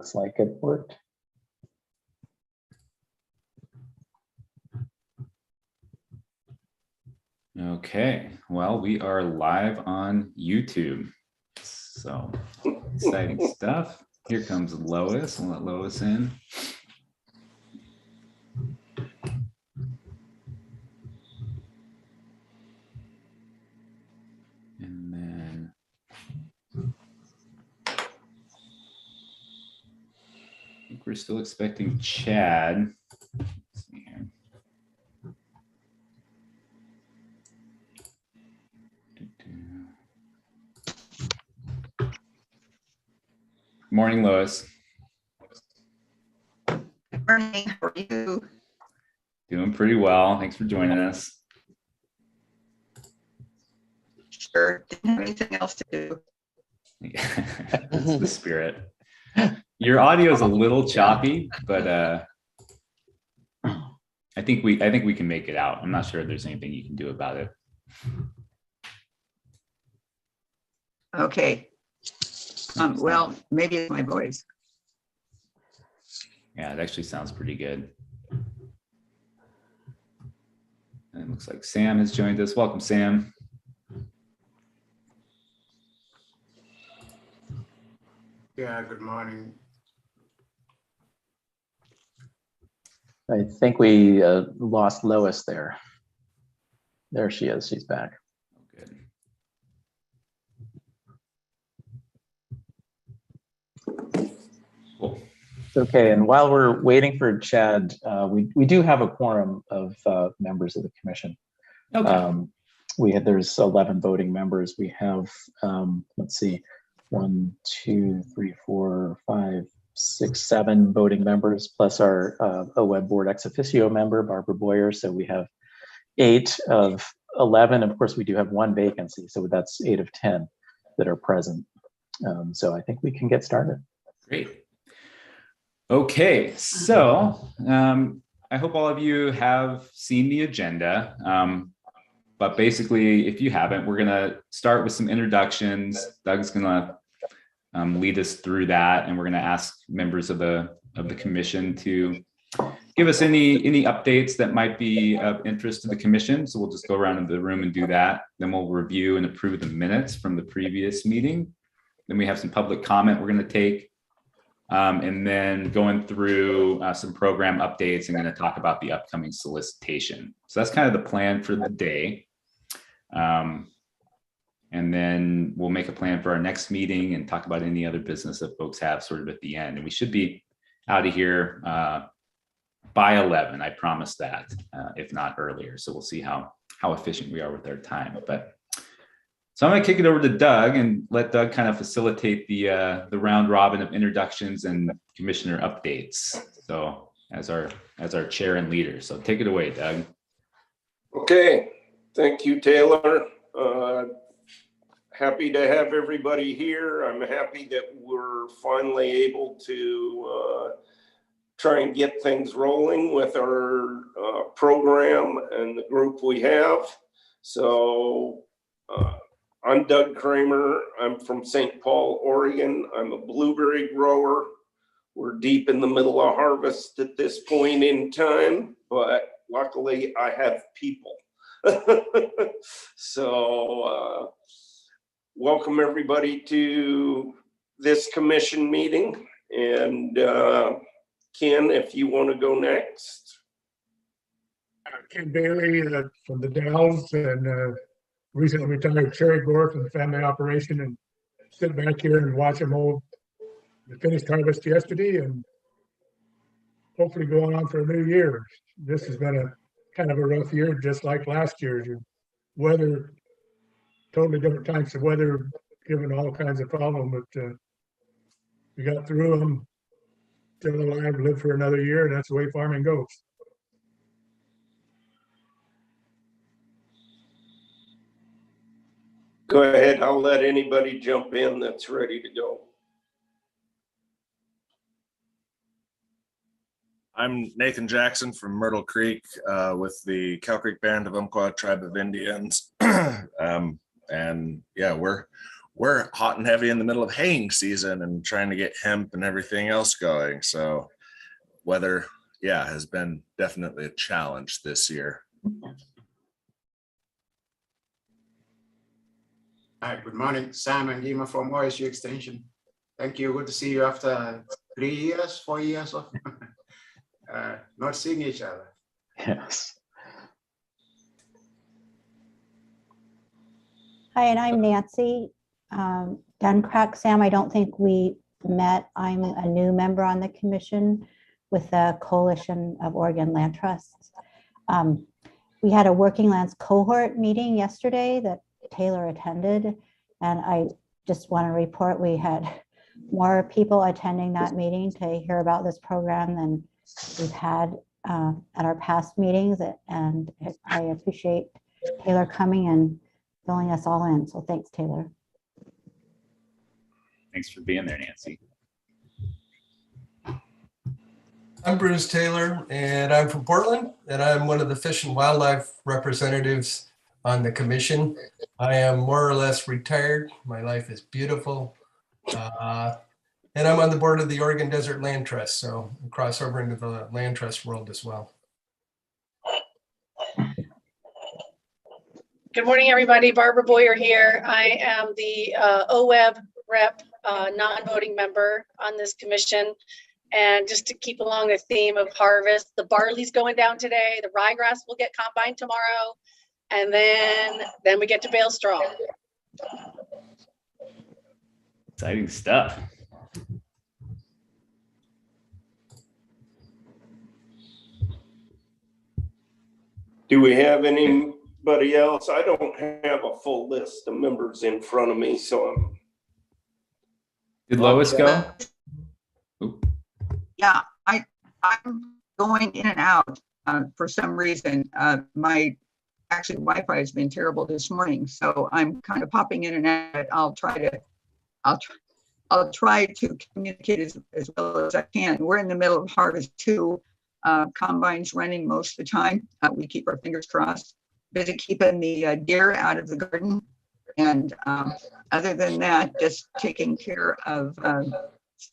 Looks like it worked. Okay, well, we are live on YouTube. So exciting stuff. Here comes Lois. We'll let Lois in. And then I think we're still expecting Chad. Let's see here. Morning, Lois. Morning, how are you? Doing pretty well. Thanks for joining us. Sure, didn't have anything else to do. That's the spirit. Your audio is a little choppy, but I think we can make it out. I'm not sure if there's anything you can do about it. Okay. Well, maybe it's my voice. Yeah, it actually sounds pretty good. And it looks like Sam has joined us. Welcome, Sam. Yeah, good morning. I think we lost Lois there. There she is. She's back. Good. Cool. Okay, and while we're waiting for Chad, we do have a quorum of members of the commission. Okay. There's 11 voting members. We have let's see, 1, 2, 3, 4, 5, 6, 7 voting members, plus our OWEB board ex officio member, Barbara Boyer. So we have 8 of 11. Of course, we do have 1 vacancy, so that's 8 of 10 that are present. So I think we can get started. Great. Okay, so I hope all of you have seen the agenda. But basically, if you haven't, we're gonna start with some introductions. Doug's gonna lead us through that, and we're gonna ask members of the commission to give us any updates that might be of interest to the commission. So we'll just go around the room and do that. Then we'll review and approve the minutes from the previous meeting. Then we have some public comment we're gonna take. And then going through some program updates and going to talk about the upcoming solicitation. So that's kind of the plan for the day. And then we'll make a plan for our next meeting and talk about any other business that folks have sort of at the end. And we should be out of here by 11. I promise that, if not earlier. So we'll see how efficient we are with our time. So I'm going to kick it over to Doug and let Doug kind of facilitate the round robin of introductions and commissioner updates. So as our chair and leader. So take it away, Doug. Okay, thank you, Taylor. Happy to have everybody here. I'm happy that we're finally able to try and get things rolling with our program and the group we have. So I'm Doug Kramer. I'm from St. Paul, Oregon. I'm a blueberry grower. We're deep in the middle of harvest at this point in time, but luckily I have people. So welcome everybody to this commission meeting. And Ken, if you want to go next. Ken Bailey from the Dells, and recently retired cherry grower from the family operation, and sit back here and watch them hold the finished harvest yesterday and hopefully going on for a new year. This has been a kind of a rough year, just like last year's. Weather, totally different types of weather, given all kinds of problems, but we got through them, still alive, live for another year, and that's the way farming goes. Go ahead, I'll let anybody jump in that's ready to go. I'm Nathan Jackson from Myrtle Creek with the Cow Creek Band of Umpqua Tribe of Indians. And yeah, we're we're hot and heavy in the middle of haying season and trying to get hemp and everything else going. So weather, yeah, has been definitely a challenge this year. Hi, good morning. Sam and Dima from OSU Extension. Thank you. Good to see you after 3 years, 4 years of not seeing each other. Yes. Hi, and I'm Nancy Duncrack. Sam, I don't think we met. I'm a new member on the commission with the Coalition of Oregon Land Trusts. We had a working lands cohort meeting yesterday that Taylor attended, and I just want to report we had more people attending that meeting to hear about this program than we've had at our past meetings, and I appreciate Taylor coming and filling us all in. So thanks, Taylor. Thanks for being there, Nancy. I'm Bruce Taylor, and I'm from Portland, and I'm one of the Fish and Wildlife representatives on the commission. I am more or less retired. My life is beautiful. And I'm on the board of the Oregon Desert Land Trust, so I cross over into the land trust world as well. Good morning, everybody. Barbara Boyer here. I am the OWEB rep, non-voting member on this commission. And just to keep along the theme of harvest, the barley's going down today. The ryegrass will get combined tomorrow. And then we get to bale straw. Exciting stuff. Do we have anybody else? I don't have a full list of members in front of me, so I'm. Did Lois go? Oop. Yeah, I'm going in and out for some reason. My Wi-Fi has been terrible this morning, so I'm kind of popping in and out. I'll try to communicate as well as I can. We're in the middle of harvest too. Combines running most of the time. We keep our fingers crossed. Busy keeping the deer out of the garden, and other than that, just taking care of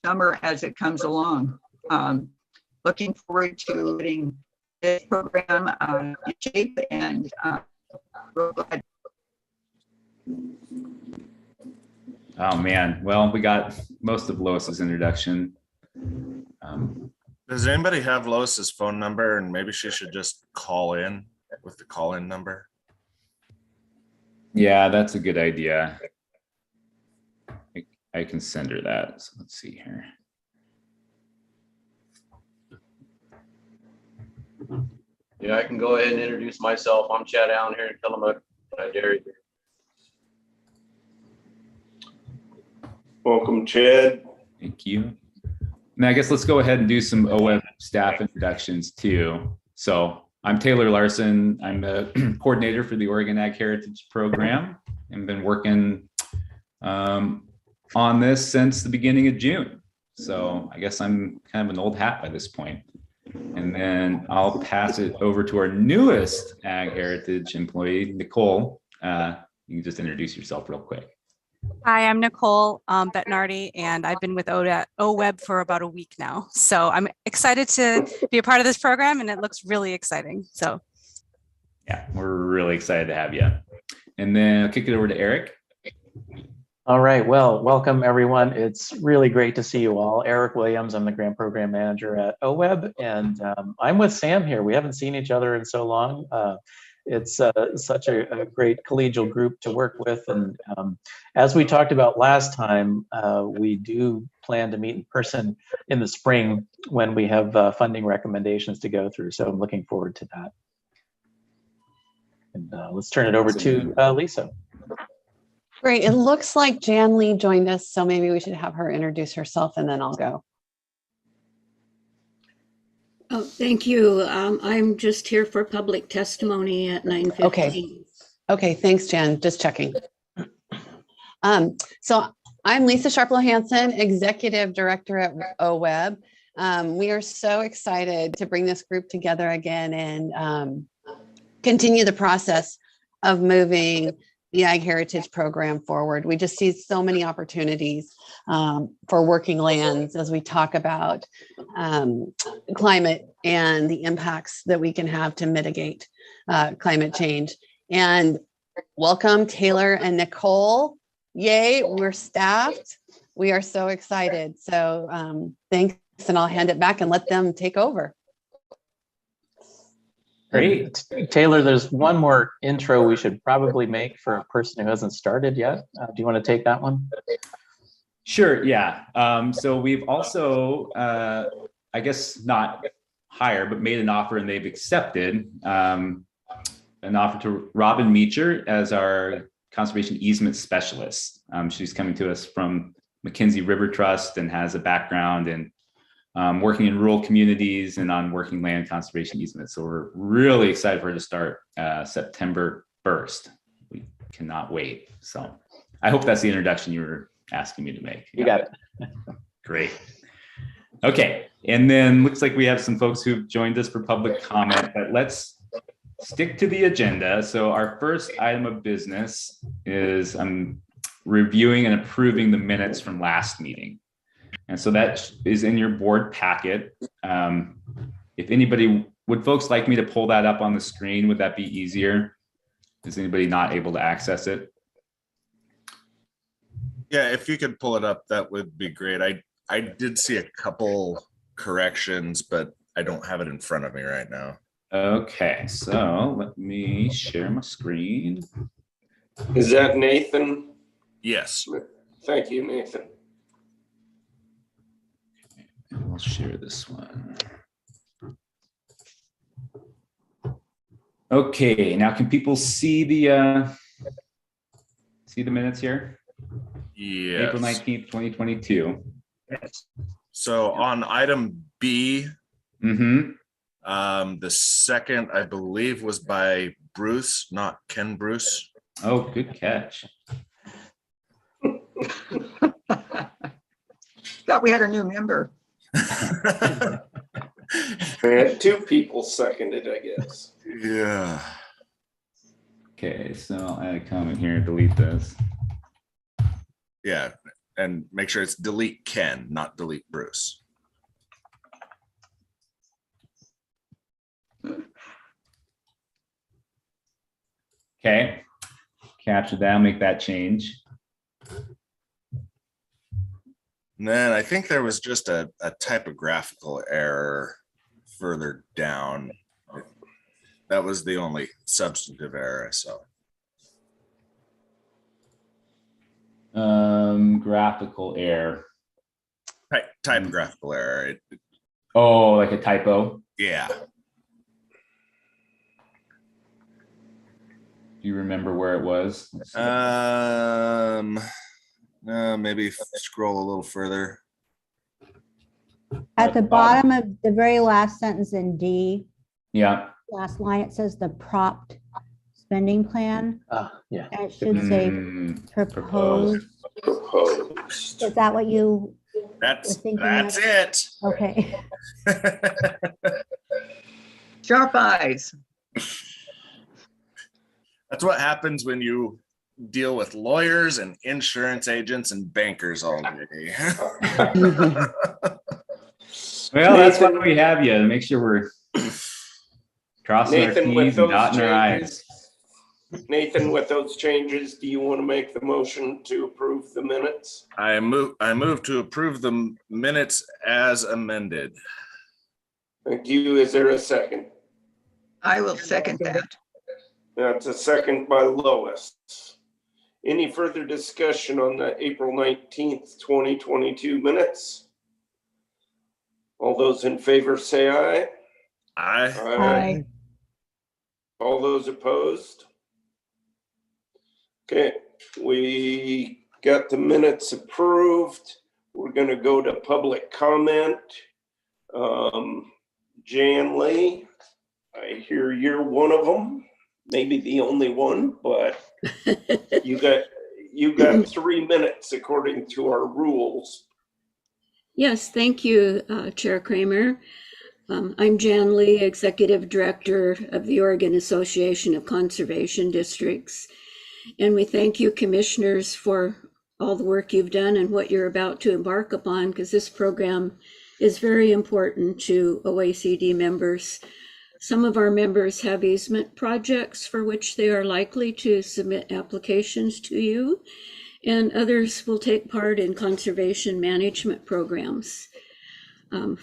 summer as it comes along. Looking forward to getting this program in shape, and real glad. Oh man, well, we got most of Lois's introduction. Does anybody have Lois's phone number, and maybe she should just call in with the call-in number? Yeah, that's a good idea. I can send her that. So let's see here. Yeah, I can go ahead and introduce myself. I'm Chad Allen here in Tillamook, Dairy. Welcome, Chad. Thank you. Now, I guess let's go ahead and do some OEM staff introductions too. So I'm Taylor Larson. I'm the coordinator for the Oregon Ag Heritage Program and been working on this since the beginning of June. So I guess I'm kind of an old hat by this point. And then I'll pass it over to our newest Ag Heritage employee, Nicole. You can just introduce yourself real quick. Hi, I'm Nicole Bettinardi, and I've been with OWEB for about a week now. So I'm excited to be a part of this program, and it looks really exciting. So, yeah, we're really excited to have you. And then I'll kick it over to Eric. All right, well, welcome everyone. It's really great to see you all. Eric Williams, I'm the grant program manager at OWEB, and I'm with Sam here. We haven't seen each other in so long. It's such a great collegial group to work with. And as we talked about last time, we do plan to meet in person in the spring when we have funding recommendations to go through. So I'm looking forward to that. And let's turn it over to Lisa. Great. It looks like Jan Lee joined us, so maybe we should have her introduce herself and then I'll go. Oh, thank you. I'm just here for public testimony at 9:15. Okay. Okay. Thanks, Jan. Just checking. So I'm Lisa Sharplow Hansen, Executive Director at OWEB. We are so excited to bring this group together again and continue the process of moving the Ag Heritage Program forward. We just see so many opportunities for working lands as we talk about climate and the impacts that we can have to mitigate climate change. And welcome, Taylor and Nicole. Yay, we're staffed. We are so excited. So thanks, and I'll hand it back and let them take over. Great. Taylor, there's one more intro we should probably make for a person who hasn't started yet. Do you want to take that one? Sure, yeah. So we've also, I guess not hired, but made an offer and they've accepted an offer to Robin Meacher as our Conservation Easement Specialist. She's coming to us from McKinsey River Trust and has a background in working in rural communities and on working land conservation easements. So we're really excited for her to start September 1st. We cannot wait. So I hope that's the introduction you were asking me to make. You got it. Great. Okay. And then looks like we have some folks who've joined us for public comment, but let's stick to the agenda. So our first item of business is reviewing and approving the minutes from last meeting. And so that is in your board packet. If anybody, would folks like me to pull that up on the screen? Would that be easier? Is anybody not able to access it? Yeah, if you could pull it up, that would be great. I did see a couple corrections, but I don't have it in front of me right now. Okay, so let me share my screen. Is that Nathan? Yes. Thank you, Nathan. And we'll share this one. Okay, now can people see the minutes here? Yes. April 19th, 2022. Yes. So on item B, the second, I believe, was by Bruce, not Ken Bruce. Oh, good catch. Thought we had a new member. We had two people seconded, I guess. Yeah. Okay, so I'll add a comment here and delete this. Yeah, and make sure it's delete Ken, not delete Bruce. Okay, capture that, make that change. And then I think there was just a typographical error further down. That was the only substantive error I saw. Graphical error. Typographical error. Oh, like a typo? Yeah. Do you remember where it was? Maybe scroll a little further. At the bottom of the very last sentence in D, Yeah. last line, it says the propped spending plan. Yeah. And it should say proposed. Proposed. Is that what you were That's thinking? it. Okay. Sharp eyes. That's what happens when you deal with lawyers and insurance agents and bankers all day. Well, that's why we have you, to make sure we're crossing our Nathan, with T's and those dotting our changes, I's. Nathan, with those changes, do you want to make the motion to approve the minutes? I move to approve the minutes as amended. Thank you. Is there a second? I will second that. That's a second by Lois. Any further discussion on the April 19th, 2022 minutes? All those in favor say aye. Aye. Aye. All those opposed? Okay, we got the minutes approved. We're going to go to public comment. Jan Lee, I hear you're one of them, maybe the only one, but you got 3 minutes according to our rules. Yes, thank you, Chair Kramer. I'm Jan Lee, Executive Director of the Oregon Association of Conservation Districts. And we thank you, commissioners, for all the work you've done and what you're about to embark upon, because this program is very important to OACD members. Some of our members have easement projects for which they are likely to submit applications to you, and others will take part in conservation management programs.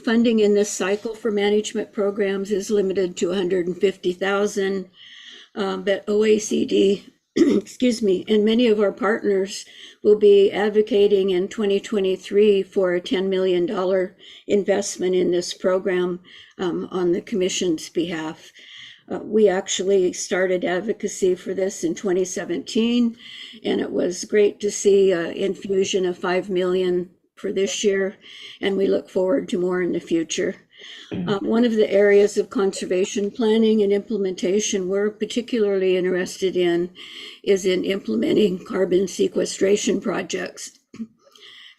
Funding in this cycle for management programs is limited to $150,000, but OACD, excuse me, and many of our partners will be advocating in 2023 for a $10 million investment in this program on the Commission's behalf. We actually started advocacy for this in 2017, and it was great to see an infusion of $5 million for this year, and we look forward to more in the future. One of the areas of conservation planning and implementation we're particularly interested in is in implementing carbon sequestration projects.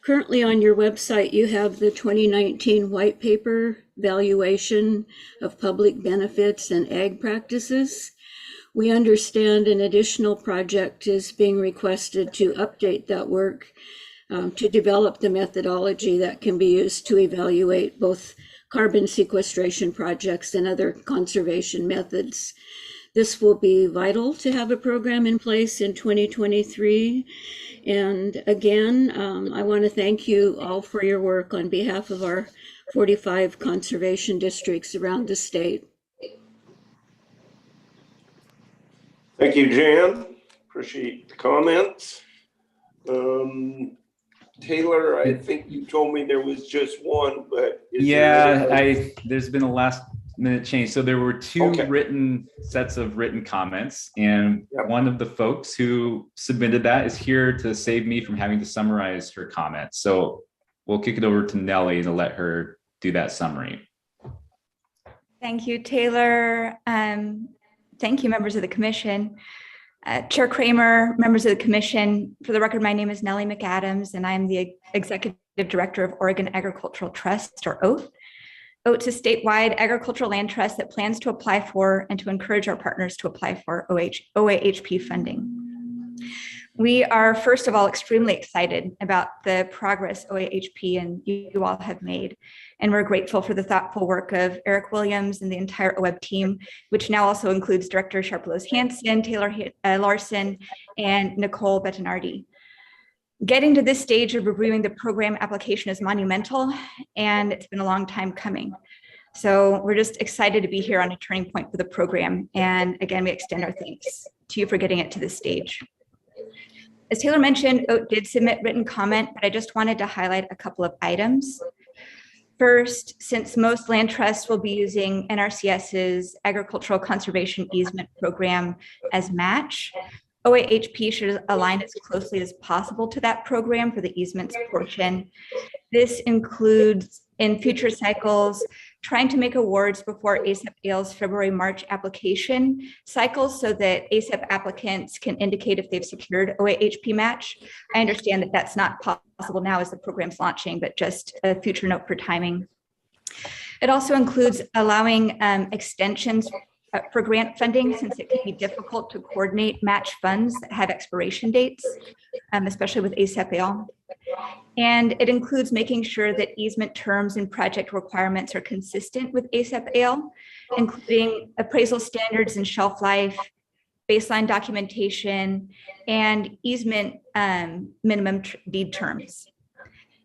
Currently on your website, you have the 2019 white paper valuation of public benefits and ag practices. We understand an additional project is being requested to update that work to develop the methodology that can be used to evaluate both carbon sequestration projects and other conservation methods. This will be vital to have a program in place in 2023. And again, I want to thank you all for your work on behalf of our 45 conservation districts around the state. Thank you, Jan. Appreciate the comments. Taylor, I think you told me there was just one, but there's been a last minute change. So there were two written sets of written comments, and one of the folks who submitted that is here to save me from having to summarize her comments. So we'll kick it over to Nellie to let her do that summary. Thank you, Taylor. Thank you, members of the commission. Chair Kramer, members of the commission, for the record, my name is Nellie McAdams, and I'm the Executive Director of Oregon Agricultural Trust, or OAT. OAT's a statewide agricultural land trust that plans to apply for and to encourage our partners to apply for OAHP funding. We are, first of all, extremely excited about the progress OAHP and you all have made. And we're grateful for the thoughtful work of Eric Williams and the entire OEB team, which now also includes Director Sharpelos Hansen, Taylor Larson, and Nicole Bettinardi. Getting to this stage of reviewing the program application is monumental, and it's been a long time coming. So we're just excited to be here on a turning point for the program. And again, we extend our thanks to you for getting it to this stage. As Taylor mentioned, OAT did submit written comment, but I just wanted to highlight a couple of items. First, since most land trusts will be using NRCS's Agricultural Conservation Easement Program as match, OAHP should align as closely as possible to that program for the easements portion. This includes, in future cycles, trying to make awards before ASAP-ALE's February-March application cycles so that ASAP applicants can indicate if they've secured OAHP match. I understand that that's not possible now as the program's launching, but just a future note for timing. It also includes allowing extensions for grant funding, since it can be difficult to coordinate match funds that have expiration dates, especially with ASAP-ALE. And it includes making sure that easement terms and project requirements are consistent with ASAP-ALE, including appraisal standards and shelf life, baseline documentation, and easement minimum deed terms.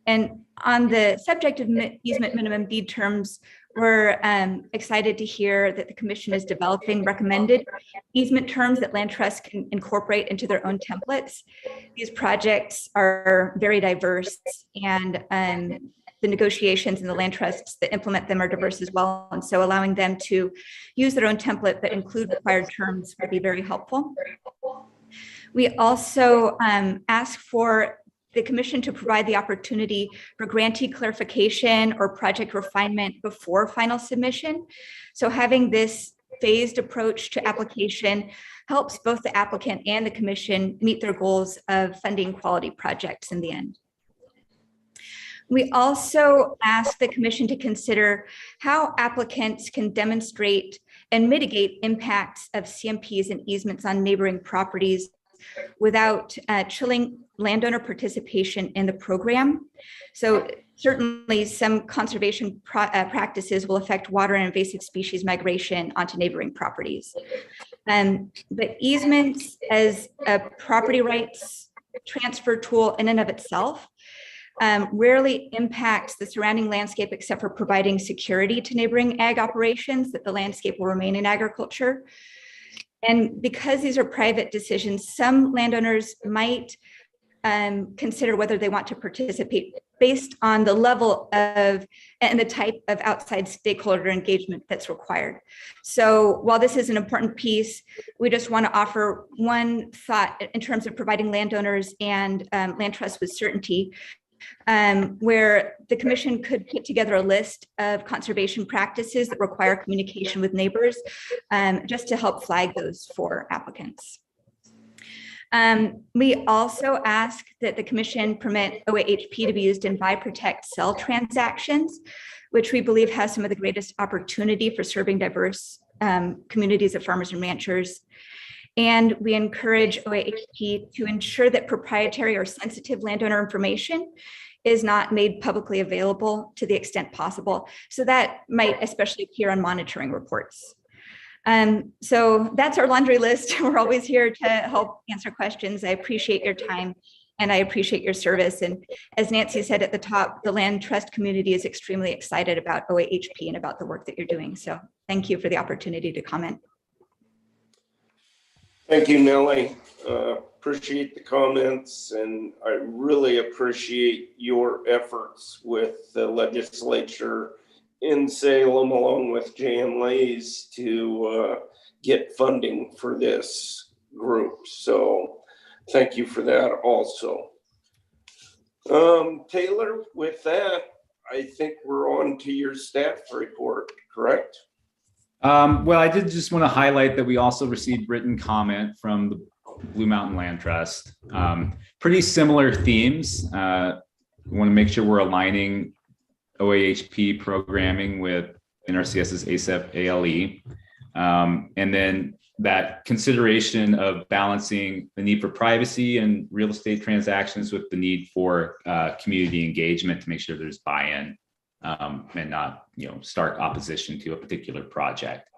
And on the subject of easement minimum deed terms, we're excited to hear that the commission is developing recommended easement terms that land trusts can incorporate into their own templates. These projects are very diverse, and the negotiations and the land trusts that implement them are diverse as well. And so allowing them to use their own template but include required terms would be very helpful. We also ask for the commission to provide the opportunity for grantee clarification or project refinement before final submission. So having this phased approach to application helps both the applicant and the commission meet their goals of funding quality projects in the end. We also ask the commission to consider how applicants can demonstrate and mitigate impacts of CMPs and easements on neighboring properties without chilling landowner participation in the program. So certainly some conservation practices will affect water and invasive species migration onto neighboring properties. But easements as a property rights transfer tool in and of itself rarely impacts the surrounding landscape except for providing security to neighboring ag operations that the landscape will remain in agriculture. And because these are private decisions, some landowners might consider whether they want to participate based on the level of and the type of outside stakeholder engagement that's required. So while this is an important piece, we just want to offer one thought in terms of providing landowners and land trusts with certainty, where the commission could put together a list of conservation practices that require communication with neighbors, just to help flag those for applicants. We also ask that the commission permit OAHP to be used in buy, protect, sell transactions, which we believe has some of the greatest opportunity for serving diverse communities of farmers and ranchers. And we encourage OAHP to ensure that proprietary or sensitive landowner information is not made publicly available to the extent possible. So that might especially appear on monitoring reports. So that's our laundry list. We're always here to help answer questions. I appreciate your time and I appreciate your service. And as Nancy said at the top, the land trust community is extremely excited about OAHP and about the work that you're doing. So thank you for the opportunity to comment. Thank you, Nellie. Appreciate the comments, and I really appreciate your efforts with the legislature in Salem, along with Jan Lays, to get funding for this group. So thank you for that also. Taylor, with that, I think we're on to your staff report, correct? Well, I did just want to highlight that we also received written comment from the Blue Mountain Land Trust. Pretty similar themes. We want to make sure we're aligning OAHP programming with NRCS's ASAP ALE. And then that consideration of balancing the need for privacy and real estate transactions with the need for community engagement to make sure there's buy-in and not, stark opposition to a particular project.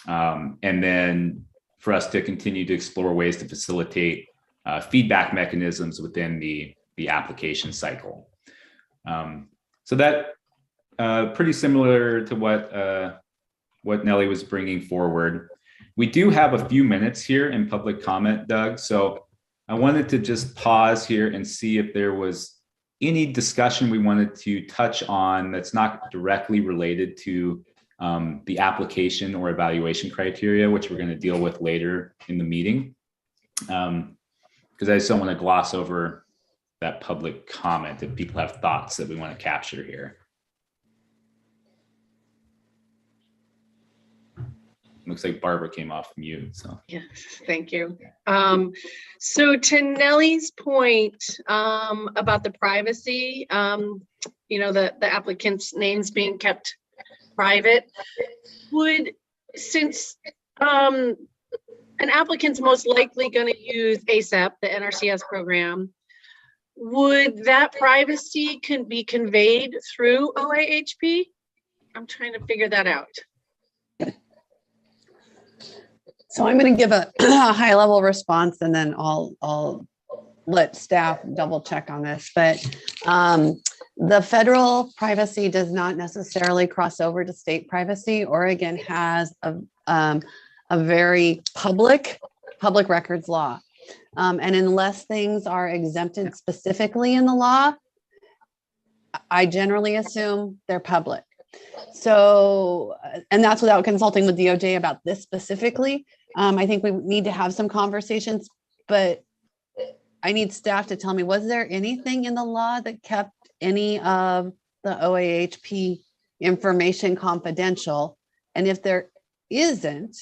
And then for us to continue to explore ways to facilitate feedback mechanisms within the application cycle. So that pretty similar to what Nellie was bringing forward. We do have a few minutes here in public comment, Doug. So I wanted to just pause here and see if there was any discussion we wanted to touch on that's not directly related to the application or evaluation criteria, which we're going to deal with later in the meeting. Because I just don't want to gloss over that public comment if people have thoughts that we want to capture here. Looks like Barbara came off mute. So yes, thank you. So to Nellie's point about the privacy, the applicant's names being kept private, since an applicant's most likely going to use ASAP, the NRCS program, would that privacy can be conveyed through OAHP? I'm trying to figure that out. So I'm going to give a high level response and then I'll let staff double check on this. But the federal privacy does not necessarily cross over to state privacy. Oregon has a very public records law. And unless things are exempted specifically in the law, I generally assume they're public. So, and that's without consulting with DOJ about this specifically. I think we need to have some conversations, but I need staff to tell me, was there anything in the law that kept any of the OAHP information confidential? And if there isn't,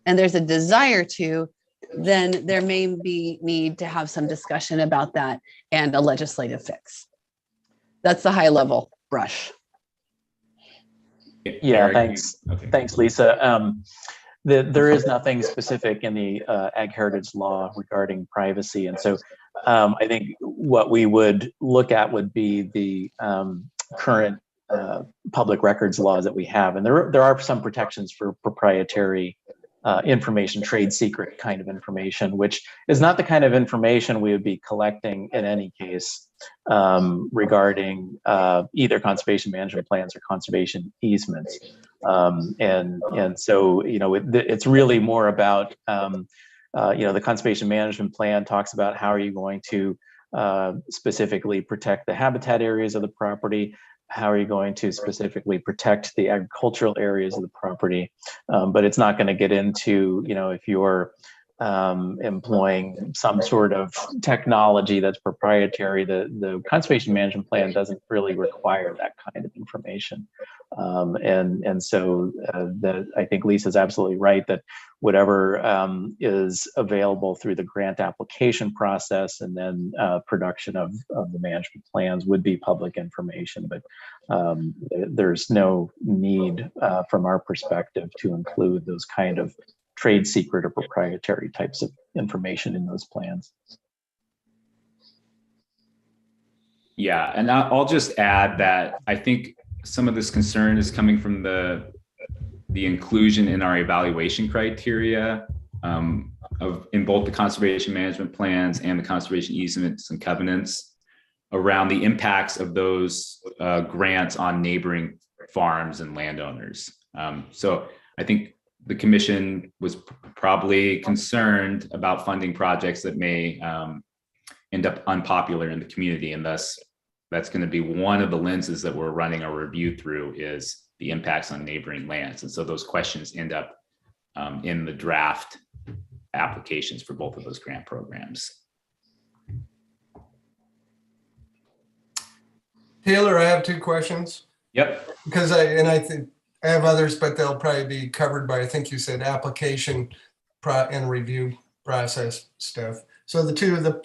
and there's a desire to, then there may be need to have some discussion about that and a legislative fix. That's the high level brush. Yeah, thanks. Okay. Thanks, Lisa. there is nothing specific in the ag heritage law regarding privacy. And so I think what we would look at would be the current public records laws that we have. And there are some protections for proprietary information, trade secret kind of information, which is not the kind of information we would be collecting in any case regarding either conservation management plans or conservation easements. And so, you know, it's really more about, you know, the conservation management plan talks about how are you going to specifically protect the habitat areas of the property. How are you going to specifically protect the agricultural areas of the property? But it's not going to get into, you know, if you're employing some sort of technology that's proprietary, the conservation management plan doesn't really require that kind of information. And so I think Lisa's absolutely right that whatever is available through the grant application process and then production of the management plans would be public information, but there's no need from our perspective to include those kind of trade secret or proprietary types of information in those plans. Yeah, and I'll just add that I think some of this concern is coming from the inclusion in our evaluation criteria in both the conservation management plans and the conservation easements and covenants around the impacts of those grants on neighboring farms and landowners. So I think the commission was probably concerned about funding projects that may end up unpopular in the community, and thus that's going to be one of the lenses that we're running our review through is the impacts on neighboring lands. And so those questions end up in the draft applications for both of those grant programs. Taylor, I have 2 questions. Yep. Because I think I have others, but they'll probably be covered by, I think you said application and review process stuff. So the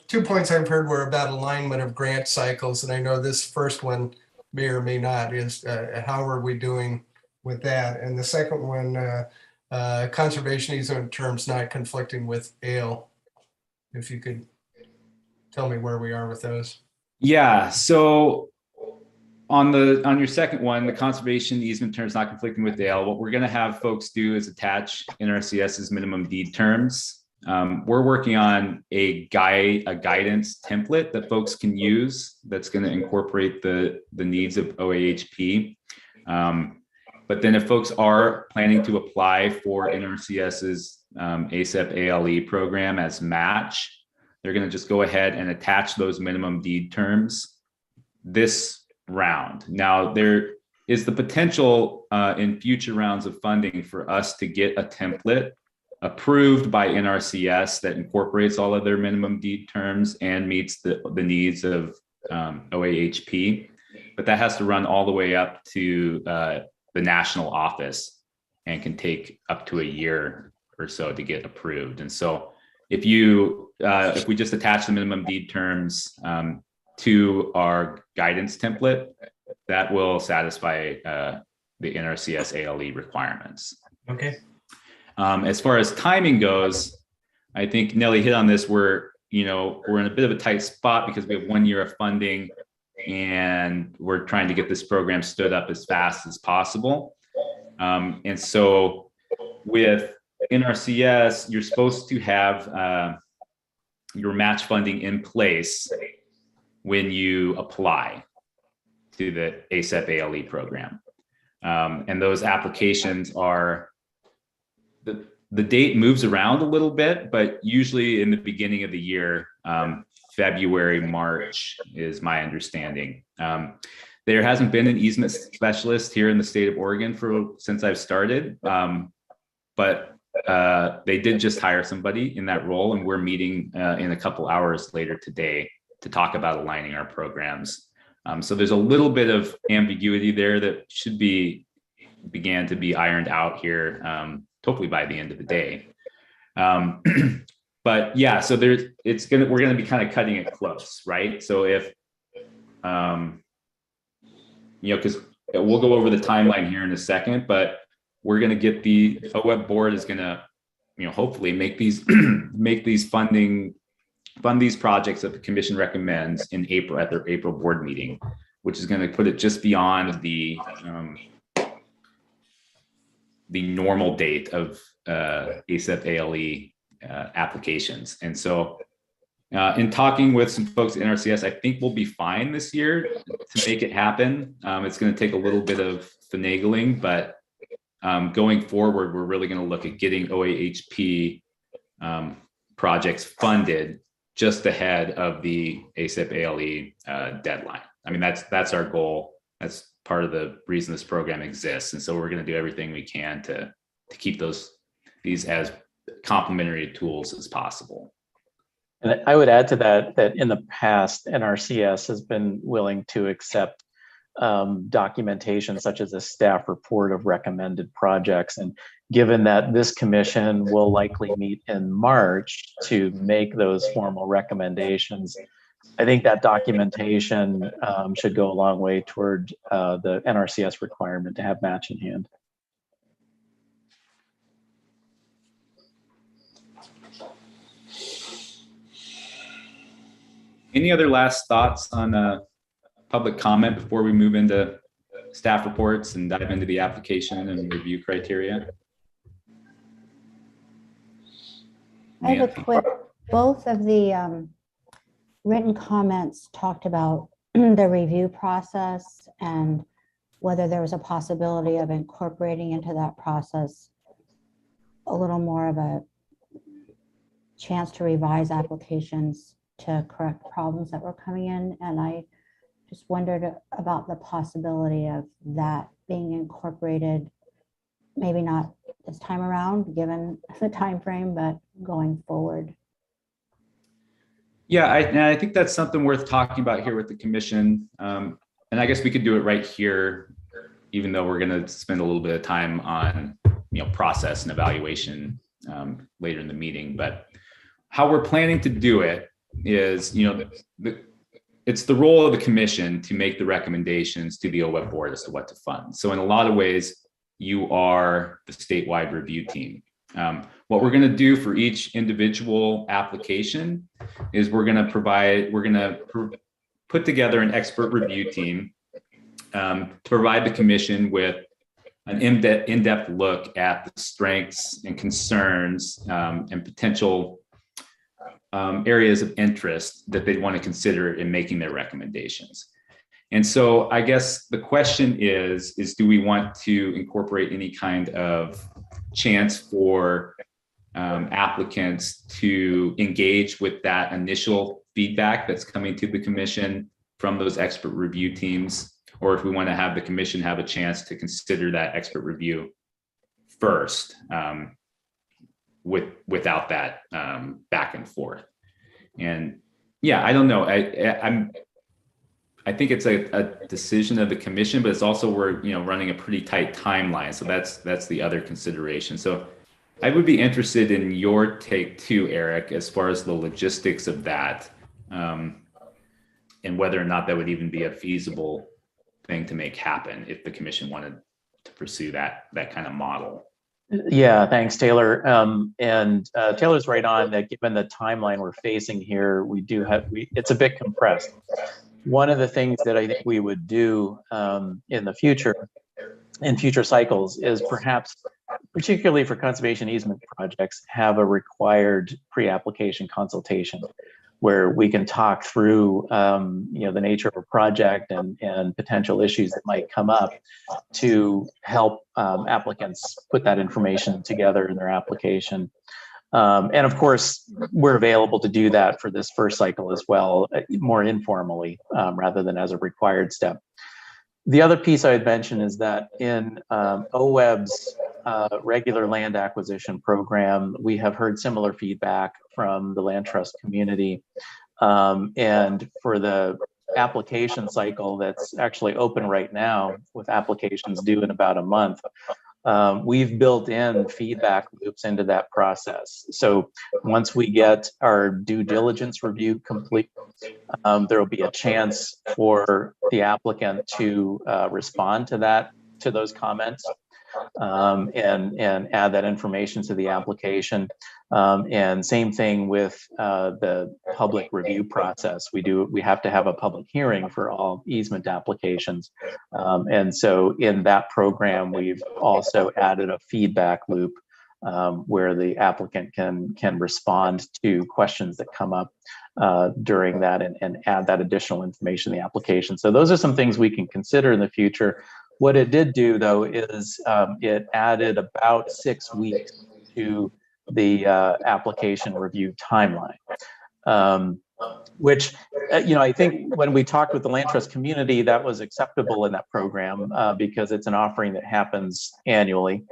two points I've heard were about alignment of grant cycles, and I know this first one may or may not is how are we doing with that? And the second one, conservation easement terms not conflicting with ale. If you could tell me where we are with those. Yeah, so on your second one, the conservation easement terms not conflicting with ale, what we're going to have folks do is attach NRCS's minimum deed terms. We're working on a guidance template that folks can use that's going to incorporate the needs of OAHP. But then if folks are planning to apply for NRCS's ASAP ALE program as match, they're going to just go ahead and attach those minimum deed terms this round. Now, there is the potential in future rounds of funding for us to get a template approved by NRCS that incorporates all of their minimum deed terms and meets the needs of OAHP. But that has to run all the way up to the national office and can take up to a year or so to get approved. And so if we just attach the minimum deed terms to our guidance template, that will satisfy the NRCS ALE requirements. Okay. As far as timing goes, I think Nelly hit on this. We're in a bit of a tight spot because we have 1 year of funding and we're trying to get this program stood up as fast as possible. And so with NRCS, you're supposed to have your match funding in place when you apply to the ASAP ALE program. And those applications are, the date moves around a little bit, but usually in the beginning of the year, February, March is my understanding. There hasn't been an easement specialist here in the state of Oregon since I've started, but they did just hire somebody in that role, and we're meeting in a couple hours later today to talk about aligning our programs. So there's a little bit of ambiguity there that should began to be ironed out here, hopefully by the end of the day. But yeah, so we're gonna be kind of cutting it close, right? So if because we'll go over the timeline here in a second, but we're going to get the OWEB board is going to, hopefully make these fund these projects that the commission recommends in April at their April board meeting, which is going to put it just beyond the normal date of ASAP ALE applications. And so in talking with some folks at NRCS, I think we'll be fine this year to make it happen. It's going to take a little bit of finagling, but going forward, we're really going to look at getting OAHP projects funded just ahead of the ASAP ALE deadline. I mean, that's our goal. That's part of the reason this program exists. And so we're going to do everything we can to keep these as complementary tools as possible. And I would add to that in the past, NRCS has been willing to accept documentation such as a staff report of recommended projects. And given that this commission will likely meet in March to make those formal recommendations, I think that documentation should go a long way toward the NRCS requirement to have match in hand. Any other last thoughts on public comment before we move into staff reports and dive into the application and review criteria? I have a quick, both of the written comments talked about the review process and whether there was a possibility of incorporating into that process a little more of a chance to revise applications to correct problems that were coming in. And I just wondered about the possibility of that being incorporated, maybe not this time around, given the time frame, but going forward. Yeah, I think that's something worth talking about here with the commission. And I guess we could do it right here, even though we're going to spend a little bit of time on process and evaluation later in the meeting. But how we're planning to do it is, it's the role of the commission to make the recommendations to the OWEB board as to what to fund. So in a lot of ways, you are the statewide review team. What we're going to do for each individual application is we're going to put together an expert review team to provide the commission with an in-depth look at the strengths and concerns and potential areas of interest that they'd want to consider in making their recommendations. And so I guess the question is do we want to incorporate any kind of chance for applicants to engage with that initial feedback that's coming to the commission from those expert review teams, or if we want to have the commission have a chance to consider that expert review first without that back and forth. And yeah, I don't know. I think it's a decision of the commission, but it's also we're running a pretty tight timeline. So that's the other consideration. So I would be interested in your take too, Eric, as far as the logistics of that, and whether or not that would even be a feasible thing to make happen if the commission wanted to pursue that kind of model. Yeah, thanks, Taylor. And Taylor's right on that. Given the timeline we're facing here, it's a bit compressed. One of the things that I think we would do in the future, in future cycles, is perhaps, particularly for conservation easement projects, have a required pre-application consultation where we can talk through the nature of a project and potential issues that might come up to help applicants put that information together in their application. And of course, we're available to do that for this first cycle as well, more informally, rather than as a required step. The other piece I would mention is that in OWEB's regular land acquisition program, we have heard similar feedback from the land trust community. And for the application cycle that's actually open right now, with applications due in about a month, we've built in feedback loops into that process. So once we get our due diligence review complete, there will be a chance for the applicant to respond to those comments. and add that information to the application. And same thing with the public review process. We have to have a public hearing for all easement applications. And so in that program, we've also added a feedback loop where the applicant can respond to questions that come up during that and add that additional information in the application. So those are some things we can consider in the future. What it did do, though, is it added about 6 weeks to the application review timeline, which, I think when we talked with the land trust community, that was acceptable in that program because it's an offering that happens annually.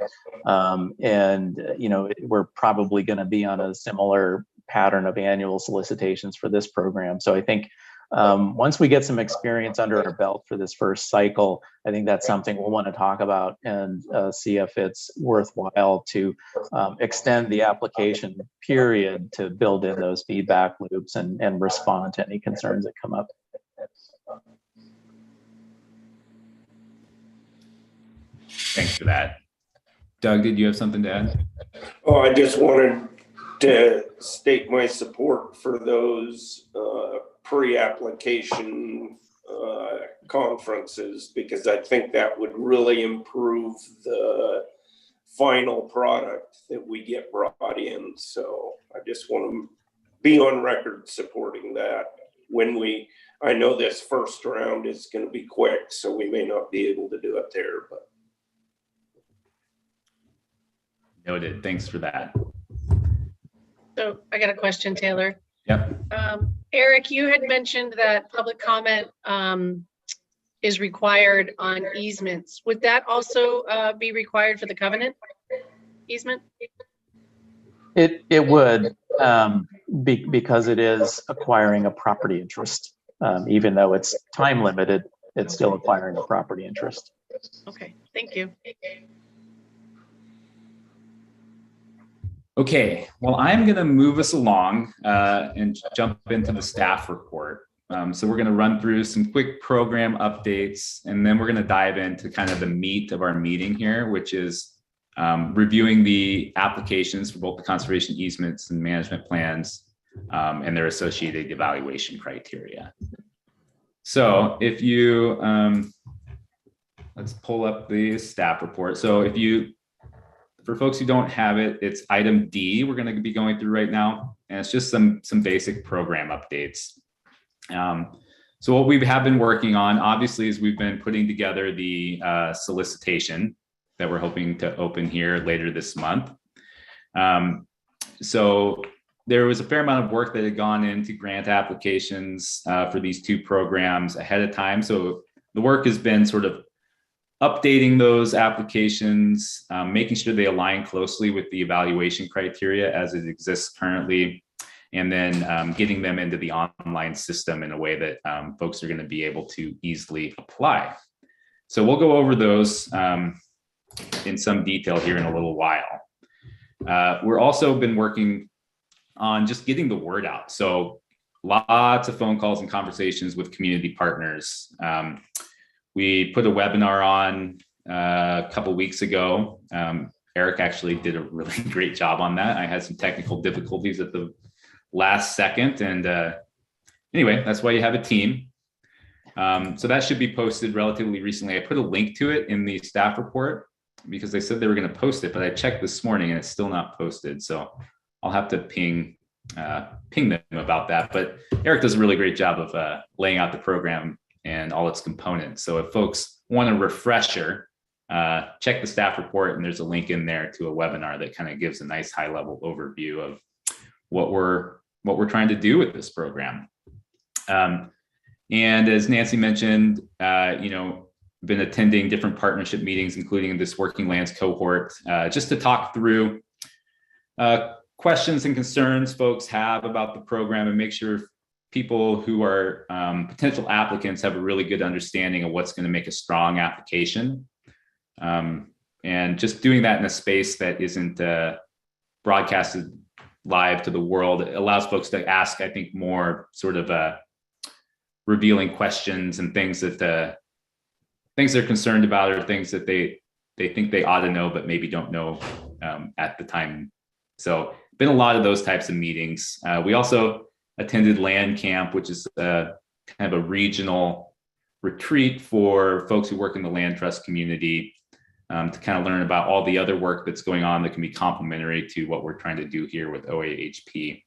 We're probably going to be on a similar pattern of annual solicitations for this program. So I think once we get some experience under our belt for this first cycle, I think that's something we'll want to talk about and see if it's worthwhile to extend the application period to build in those feedback loops and respond to any concerns that come up. Thanks for that. Doug, did you have something to add? Oh, I just wanted to state my support for those pre-application conferences, because I think that would really improve the final product that we get brought in. So I just want to be on record supporting that. I know this first round is going to be quick, so we may not be able to do it there, but. Noted. Thanks for that. So I got a question, Taylor. Yep. Eric, you had mentioned that public comment is required on easements. Would that also be required for the covenant easement? It would, because it is acquiring a property interest. Even though it's time limited, it's still acquiring a property interest. Okay, thank you. Okay, well, I'm going to move us along and jump into the staff report. So we're going to run through some quick program updates, and then we're going to dive into kind of the meat of our meeting here, which is reviewing the applications for both the conservation easements and management plans and their associated evaluation criteria. So if you, let's pull up the staff report. So if you, for folks who don't have it, it's item D we're going to be going through right now, and it's just some basic program updates. So what we have been working on, obviously, is we've been putting together the solicitation that we're hoping to open here later this month. So there was a fair amount of work that had gone into grant applications for these two programs ahead of time. So the work has been sort of updating those applications, making sure they align closely with the evaluation criteria as it exists currently, and then getting them into the online system in a way that folks are going to be able to easily apply. So we'll go over those in some detail here in a little while. We're also been working on just getting the word out. So lots of phone calls and conversations with community partners. We put a webinar on a couple weeks ago. Eric actually did a really great job on that. I had some technical difficulties at the last second. And anyway, that's why you have a team. So that should be posted relatively recently. I put a link to it in the staff report because they said they were going to post it, but I checked this morning and it's still not posted. So I'll have to ping them about that. But Eric does a really great job of laying out the program and all its components. So if folks want a refresher, check the staff report, and there's a link in there to a webinar that kind of gives a nice high-level overview of what we're trying to do with this program. And as Nancy mentioned, been attending different partnership meetings, including this Working Lands cohort, just to talk through questions and concerns folks have about the program and make sure people who are potential applicants have a really good understanding of what's going to make a strong application. And just doing that in a space that isn't broadcasted live to the world, it allows folks to ask, I think, more sort of revealing questions and things that they're concerned about, or things that they they think they ought to know, but maybe don't know at the time. So been a lot of those types of meetings. We also attended Land Camp, which is kind of a regional retreat for folks who work in the land trust community, to kind of learn about all the other work that's going on that can be complementary to what we're trying to do here with OAHP.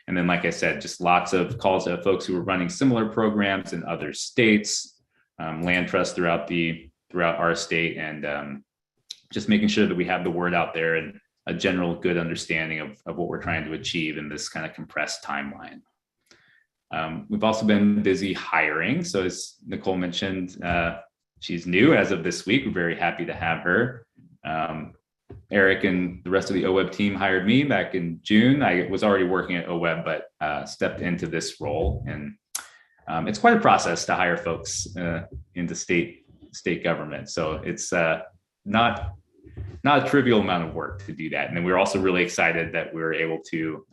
And then, like I said, just lots of calls to folks who are running similar programs in other states, land trust throughout our state, and just making sure that we have the word out there and a general good understanding of what we're trying to achieve in this kind of compressed timeline. We've also been busy hiring. So as Nicole mentioned, she's new as of this week. We're very happy to have her. Eric and the rest of the OWEB team hired me back in June. I was already working at OWEB, but stepped into this role. And it's quite a process to hire folks into state government. So it's not a trivial amount of work to do that. And then we're also really excited that we were able to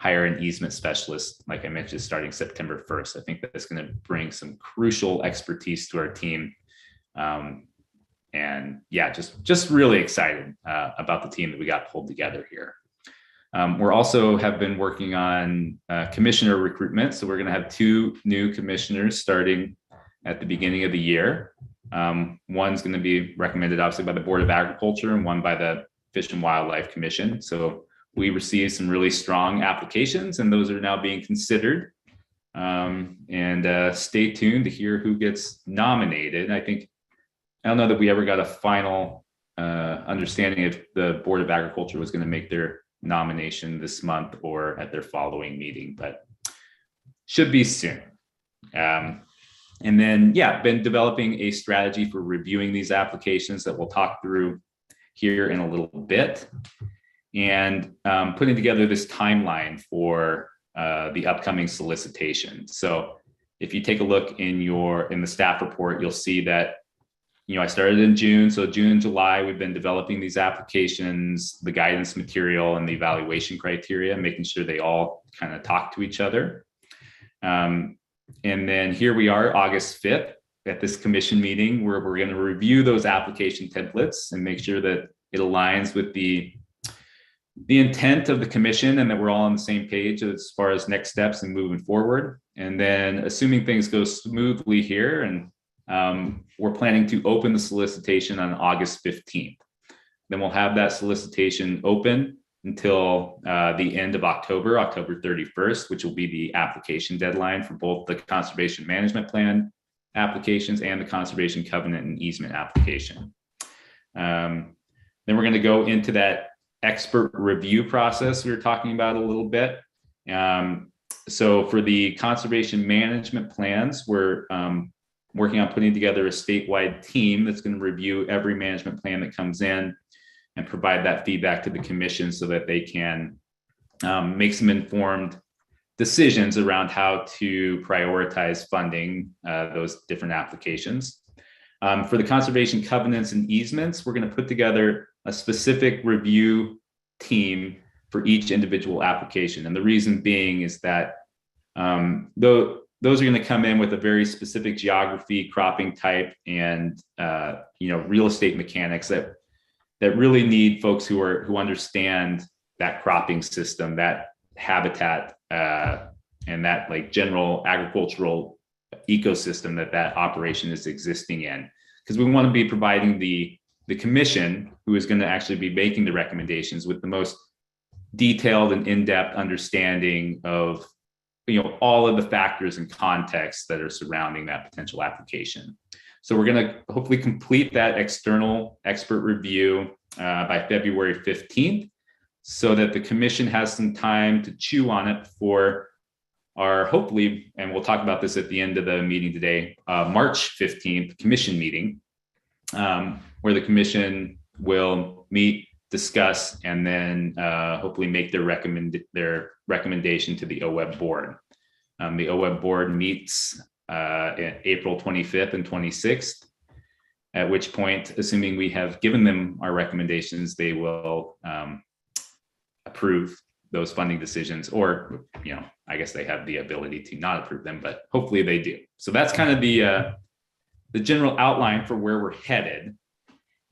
hire an easement specialist, like I mentioned, starting September 1st. I think that's going to bring some crucial expertise to our team. And yeah, just really excited about the team that we got pulled together here. We're also have been working on commissioner recruitment. So we're going to have 2 new commissioners starting at the beginning of the year. One's going to be recommended obviously by the Board of Agriculture and one by the Fish and Wildlife Commission. So we received some really strong applications and those are now being considered. And stay tuned to hear who gets nominated. I don't know that we ever got a final understanding if the Board of Agriculture was going to make their nomination this month or at their following meeting, but should be soon. And then, yeah, been developing a strategy for reviewing these applications that we'll talk through here in a little bit, and putting together this timeline for the upcoming solicitation. So if you take a look in the staff report, you'll see that, I started in June. So June and July, we've been developing these applications, the guidance material and the evaluation criteria, making sure they all kind of talk to each other. And then here we are, August 5th, at this commission meeting where we're going to review those application templates and make sure that it aligns with the intent of the commission and that we're all on the same page as far as next steps and moving forward. And then assuming things go smoothly here, and we're planning to open the solicitation on August 15th. Then we'll have that solicitation open until the end of October 31st, which will be the application deadline for both the Conservation Management Plan applications and the Conservation Covenant and Easement application. Then we're going to go into that expert review process we were talking about a little bit. So for the Conservation Management Plans, we're working on putting together a statewide team that's going to review every management plan that comes in and provide that feedback to the commission so that they can make some informed decisions around how to prioritize funding those different applications. For the conservation covenants and easements, we're going to put together a specific review team for each individual application. And the reason being is that those are going to come in with a very specific geography, cropping type, and real estate mechanics that really need folks who understand that cropping system, that habitat, and that like general agricultural ecosystem that operation is existing in. Because we want to be providing the commission, who is going to actually be making the recommendations, with the most detailed and in-depth understanding of all of the factors and contexts that are surrounding that potential application. So we're going to hopefully complete that external expert review by February 15th, so that the commission has some time to chew on it for our, hopefully, and we'll talk about this at the end of the meeting today, March 15th commission meeting, where the commission will meet, discuss, and then hopefully make their recommendation to the OWEB board. The OWEB board meets April 25th and 26th, at which point, assuming we have given them our recommendations, they will approve those funding decisions, or I guess they have the ability to not approve them, but hopefully they do. So that's kind of the general outline for where we're headed.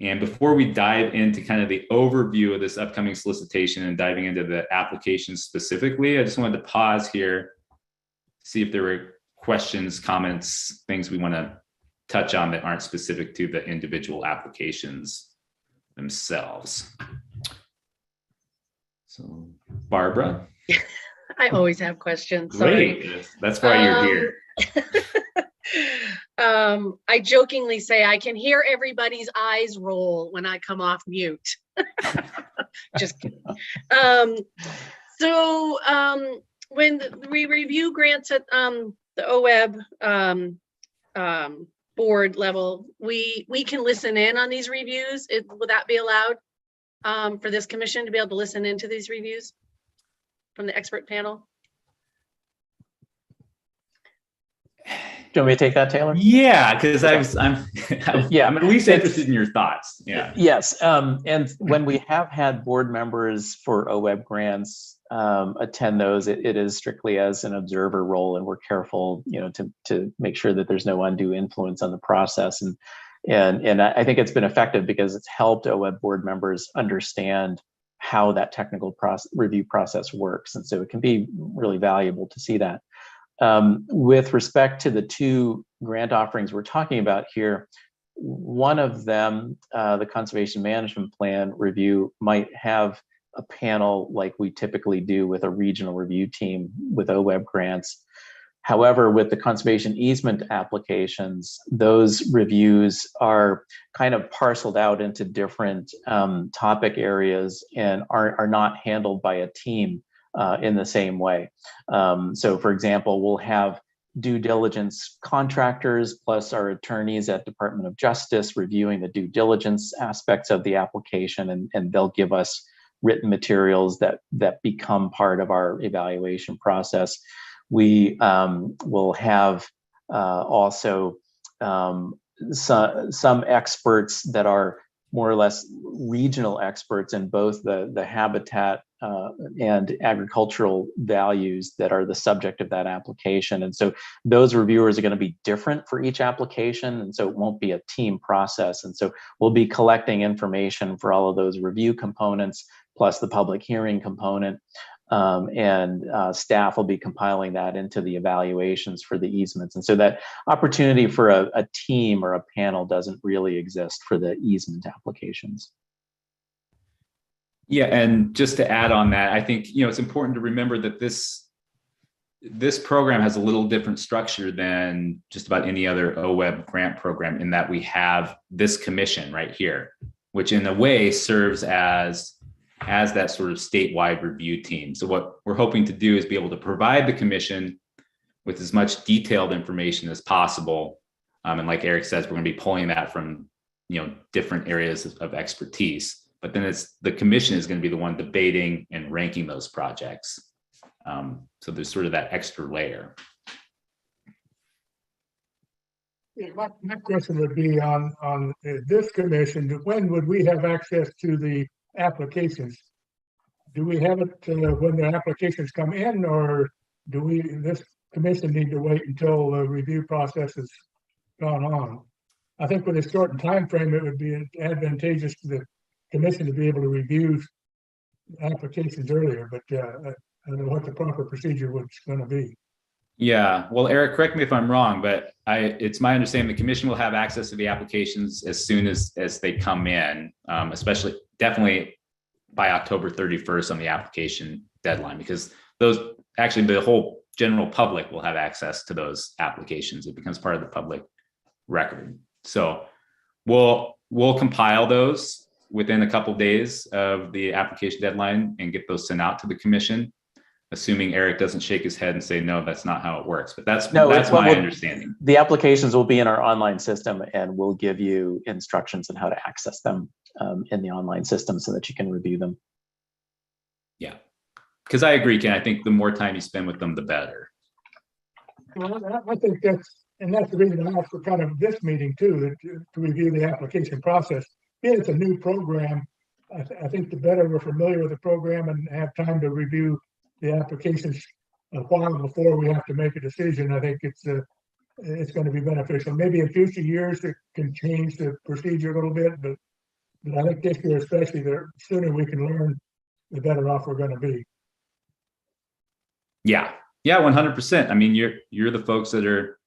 And before we dive into kind of the overview of this upcoming solicitation and diving into the applications specifically, I just wanted to pause here, see if there were questions, comments, things we want to touch on that aren't specific to the individual applications themselves. So, Barbara. I always have questions. Sorry. Great. That's why you're here. I jokingly say I can hear everybody's eyes roll when I come off mute. Just kidding. When we review grants at the OEB board level, we can listen in on these reviews. Would that be allowed for this commission to be able to listen into these reviews from the expert panel? Do you want me to take that, Taylor? Yeah, because I'm at least interested in your thoughts. Yeah. Yes, and when we have had board members for OEB grants attend those, it is strictly as an observer role, and we're careful, to make sure that there's no undue influence on the process. And I think it's been effective because it's helped OEB board members understand how that technical review process works, and so it can be really valuable to see that. With respect to the two grant offerings we're talking about here, one of them, the Conservation Management Plan review, might have a panel like we typically do with a regional review team with OEB grants. However, with the conservation easement applications, those reviews are kind of parceled out into different topic areas and are not handled by a team in the same way. So for example, we'll have due diligence contractors plus our attorneys at Department of Justice reviewing the due diligence aspects of the application, and they'll give us written materials that become part of our evaluation process. We will have also some experts that are more or less regional experts in both the habitat and agricultural values that are the subject of that application. And so those reviewers are going to be different for each application, and so it won't be a team process. And so we'll be collecting information for all of those review components, plus the public hearing component, and staff will be compiling that into the evaluations for the easements. And so that opportunity for a team or a panel doesn't really exist for the easement applications. Yeah, and just to add on that, I think it's important to remember that this program has a little different structure than just about any other OEB grant program, in that we have this commission right here, which in a way serves as that sort of statewide review team. So what we're hoping to do is be able to provide the commission with as much detailed information as possible. And like Eric says, we're going to be pulling that from different areas of expertise. But then the commission is going to be the one debating and ranking those projects. So there's sort of that extra layer. Yeah, my question would be on this commission, when would we have access to the applications? Do we have it when the applications come in, or do this commission need to wait until the review process has gone on? I think with a shortened time frame, it would be advantageous to the commission to be able to review applications earlier, but I don't know what the proper procedure was going to be. Yeah, well, Eric, correct me if I'm wrong, but it's my understanding the commission will have access to the applications as soon as they come in, definitely by October 31st on the application deadline, because the whole general public will have access to those applications. It becomes part of the public record. So we'll compile those within a couple of days of the application deadline and get those sent out to the commission, assuming Eric doesn't shake his head and say, no, that's not how it works. But that's my understanding. The applications will be in our online system, and we'll give you instructions on how to access them in the online system so that you can review them. Yeah, because I agree, Ken. I think the more time you spend with them, the better. Well, I think that's the reason I asked for kind of this meeting too, to review the application process. It's a new program. I think the better we're familiar with the program and have time to review the applications a while before we have to make a decision, I think it's going to be beneficial. Maybe in future years it can change the procedure a little bit, but But I think this year especially, the sooner we can learn, the better off we're going to be. Yeah, 100%. I mean, you're the folks that are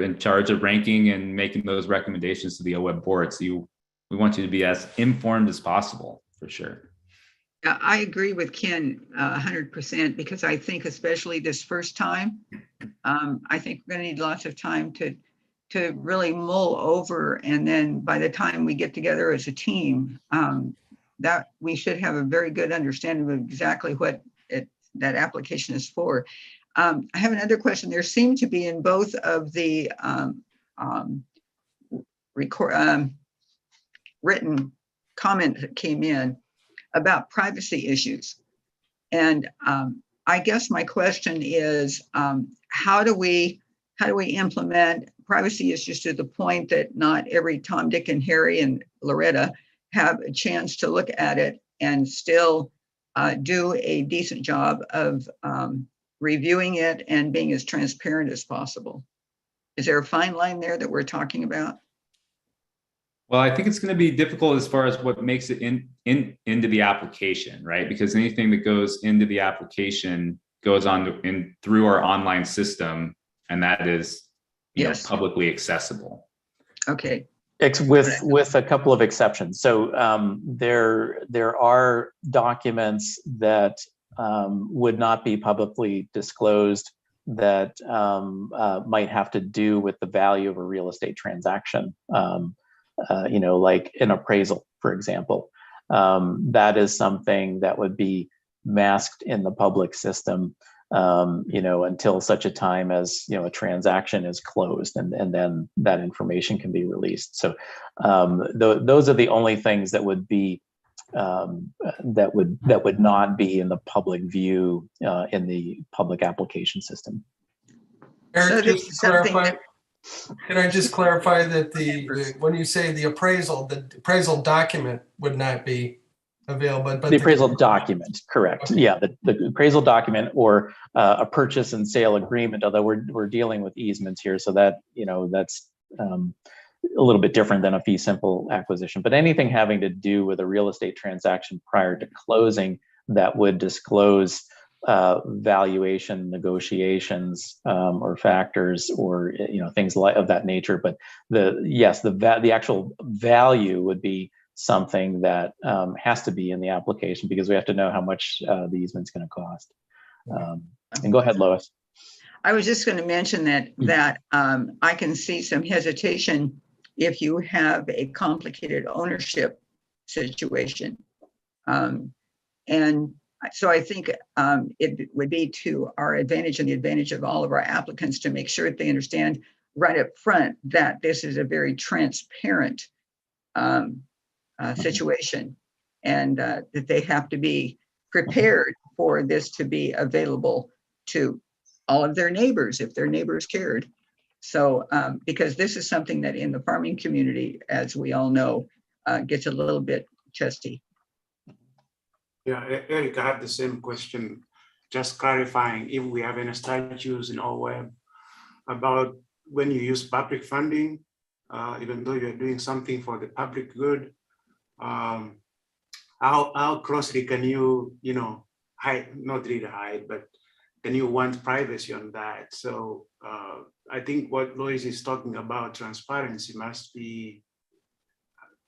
in charge of ranking and making those recommendations to the OWEB board. So we want you to be as informed as possible, for sure. Yeah, I agree with Ken 100%, because I think especially this first time, I think we're going to need lots of time to really mull over, and then by the time we get together as a team, that we should have a very good understanding of exactly what that application is for. I have another question. There seemed to be in both of the written comment that came in about privacy issues. And I guess my question is, how do we implement privacy issues to the point that not every Tom, Dick, and Harry and Loretta have a chance to look at it and still do a decent job of reviewing it and being as transparent as possible? Is there a fine line there that we're talking about? Well, I think it's going to be difficult as far as what makes it into the application, right? Because anything that goes into the application goes on through our online system, and that is you know, publicly accessible. Okay. With a couple of exceptions. So there are documents that would not be publicly disclosed that might have to do with the value of a real estate transaction. You know, like an appraisal, for example. That is something that would be masked in the public system, you know, until such a time as, you know, a transaction is closed, and then that information can be released. So those are the only things that would be that would not be in the public view in the public application system. Eric, just to clarify, can I just clarify that when you say the appraisal document would not be available, but the appraisal document, correct? Okay. Yeah, the appraisal document or a purchase and sale agreement. Although we're dealing with easements here, so that, you know, that's a little bit different than a fee simple acquisition. But anything having to do with a real estate transaction prior to closing that would disclose valuation negotiations or factors, or, you know, things of that nature. But the actual value would be something that has to be in the application, because we have to know how much the easement's going to cost. And go ahead, Lois. I was just going to mention that I can see some hesitation if you have a complicated ownership situation, and so I think it would be to our advantage and the advantage of all of our applicants to make sure that they understand right up front that this is a very transparent situation, and that they have to be prepared for this to be available to all of their neighbors if their neighbors cared. So because this is something that in the farming community, as we all know, gets a little bit testy. Yeah, Eric, I have the same question. Just clarifying if we have any statutes in OWEB about when you use public funding, even though you're doing something for the public good, how closely can you, you know, hide, not really hide, but can you want privacy on that? So I think what Lois is talking about, transparency, must be,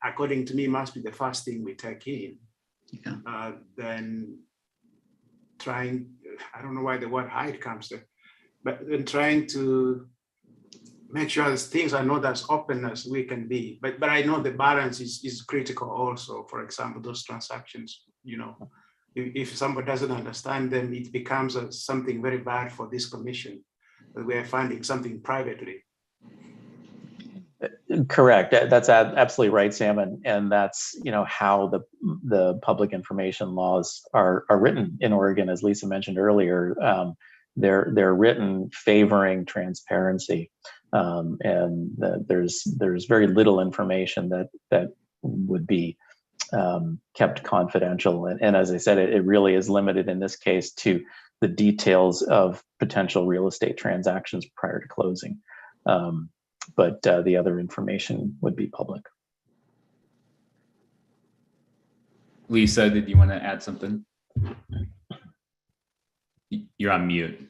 according to me, must be the first thing we take in. Yeah. Then trying, I don't know why the word hide comes there, but then trying to make sure that things are not as open as we can be. But I know the balance is critical also. For example, those transactions, you know, if somebody doesn't understand them, it becomes something very bad for this commission, that we are funding something privately. Correct. That's absolutely right, Sam, and that's, you know, how the public information laws are written in Oregon, as Lisa mentioned earlier. They're written favoring transparency, and there's very little information that would be kept confidential. And as I said, it really is limited in this case to the details of potential real estate transactions prior to closing. But the other information would be public. Lisa, did you want to add something? You're on mute.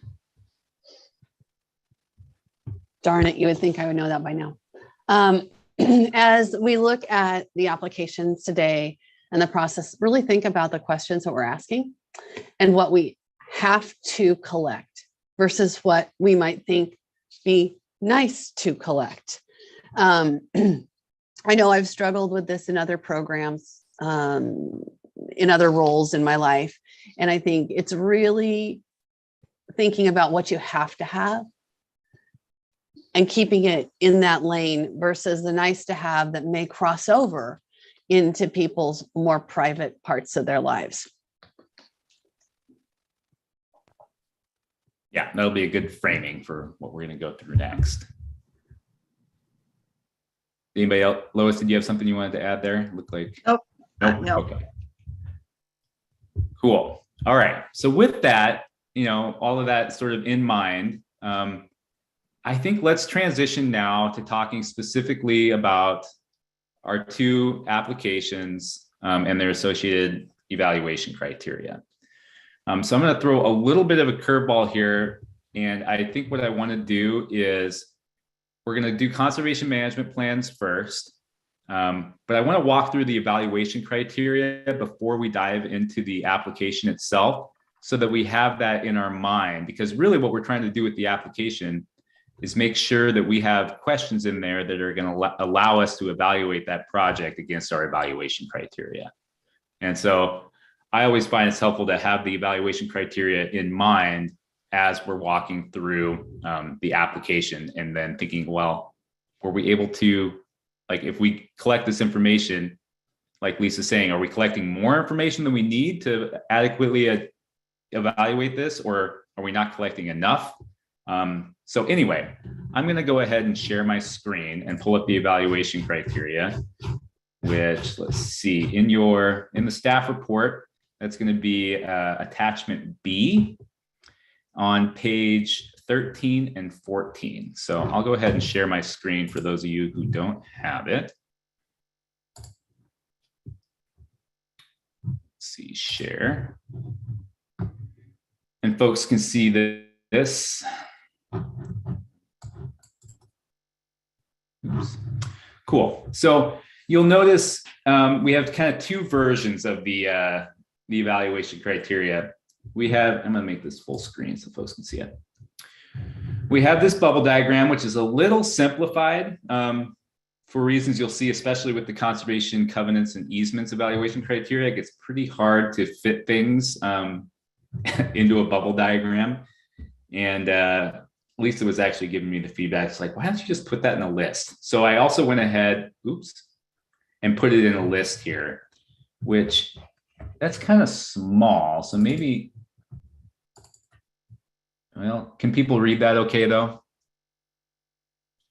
Darn it, you would think I would know that by now. As we look at the applications today and the process, really think about the questions that we're asking and what we have to collect versus what we might think be nice to collect. I know I've struggled with this in other programs, in other roles in my life. And I think it's really thinking about what you have to have and keeping it in that lane versus the nice to have that may cross over into people's more private parts of their lives. Yeah, that'll be a good framing for what we're going to go through next. Anybody else? Lois, did you have something you wanted to add there? Looked like. Nope. Nope. No. Okay. Cool. All right. So with that, all of that sort of in mind, I think let's transition now to talking specifically about our two applications and their associated evaluation criteria. So I'm going to throw a little bit of a curveball here. And I think what I want to do is we're going to do conservation management plans first. But I want to walk through the evaluation criteria before we dive into the application itself so that we have that in our mind. Because really what we're trying to do with the application is make sure that we have questions in there that are going to allow us to evaluate that project against our evaluation criteria. And so I always find it's helpful to have the evaluation criteria in mind as we're walking through the application and then thinking, well, were we able to, like, if we collect this information, like Lisa's saying, are we collecting more information than we need to adequately evaluate this, or are we not collecting enough? So anyway, I'm going to go ahead and share my screen and pull up the evaluation criteria, which, let's see, in the staff report, that's going to be attachment B on page 13 and 14. So I'll go ahead and share my screen for those of you who don't have it. Let's see, share. And folks can see this. Oops. Cool. So you'll notice we have kind of two versions of the evaluation criteria. We have, I'm going to make this full screen so folks can see it. We have this bubble diagram, which is a little simplified for reasons you'll see, especially with the conservation covenants and easements evaluation criteria. It gets pretty hard to fit things into a bubble diagram. And Lisa was actually giving me the feedback. It's like, why don't you just put that in a list? So I also went ahead, and put it in a list here, which that's kind of small. So maybe, well, can people read that okay though?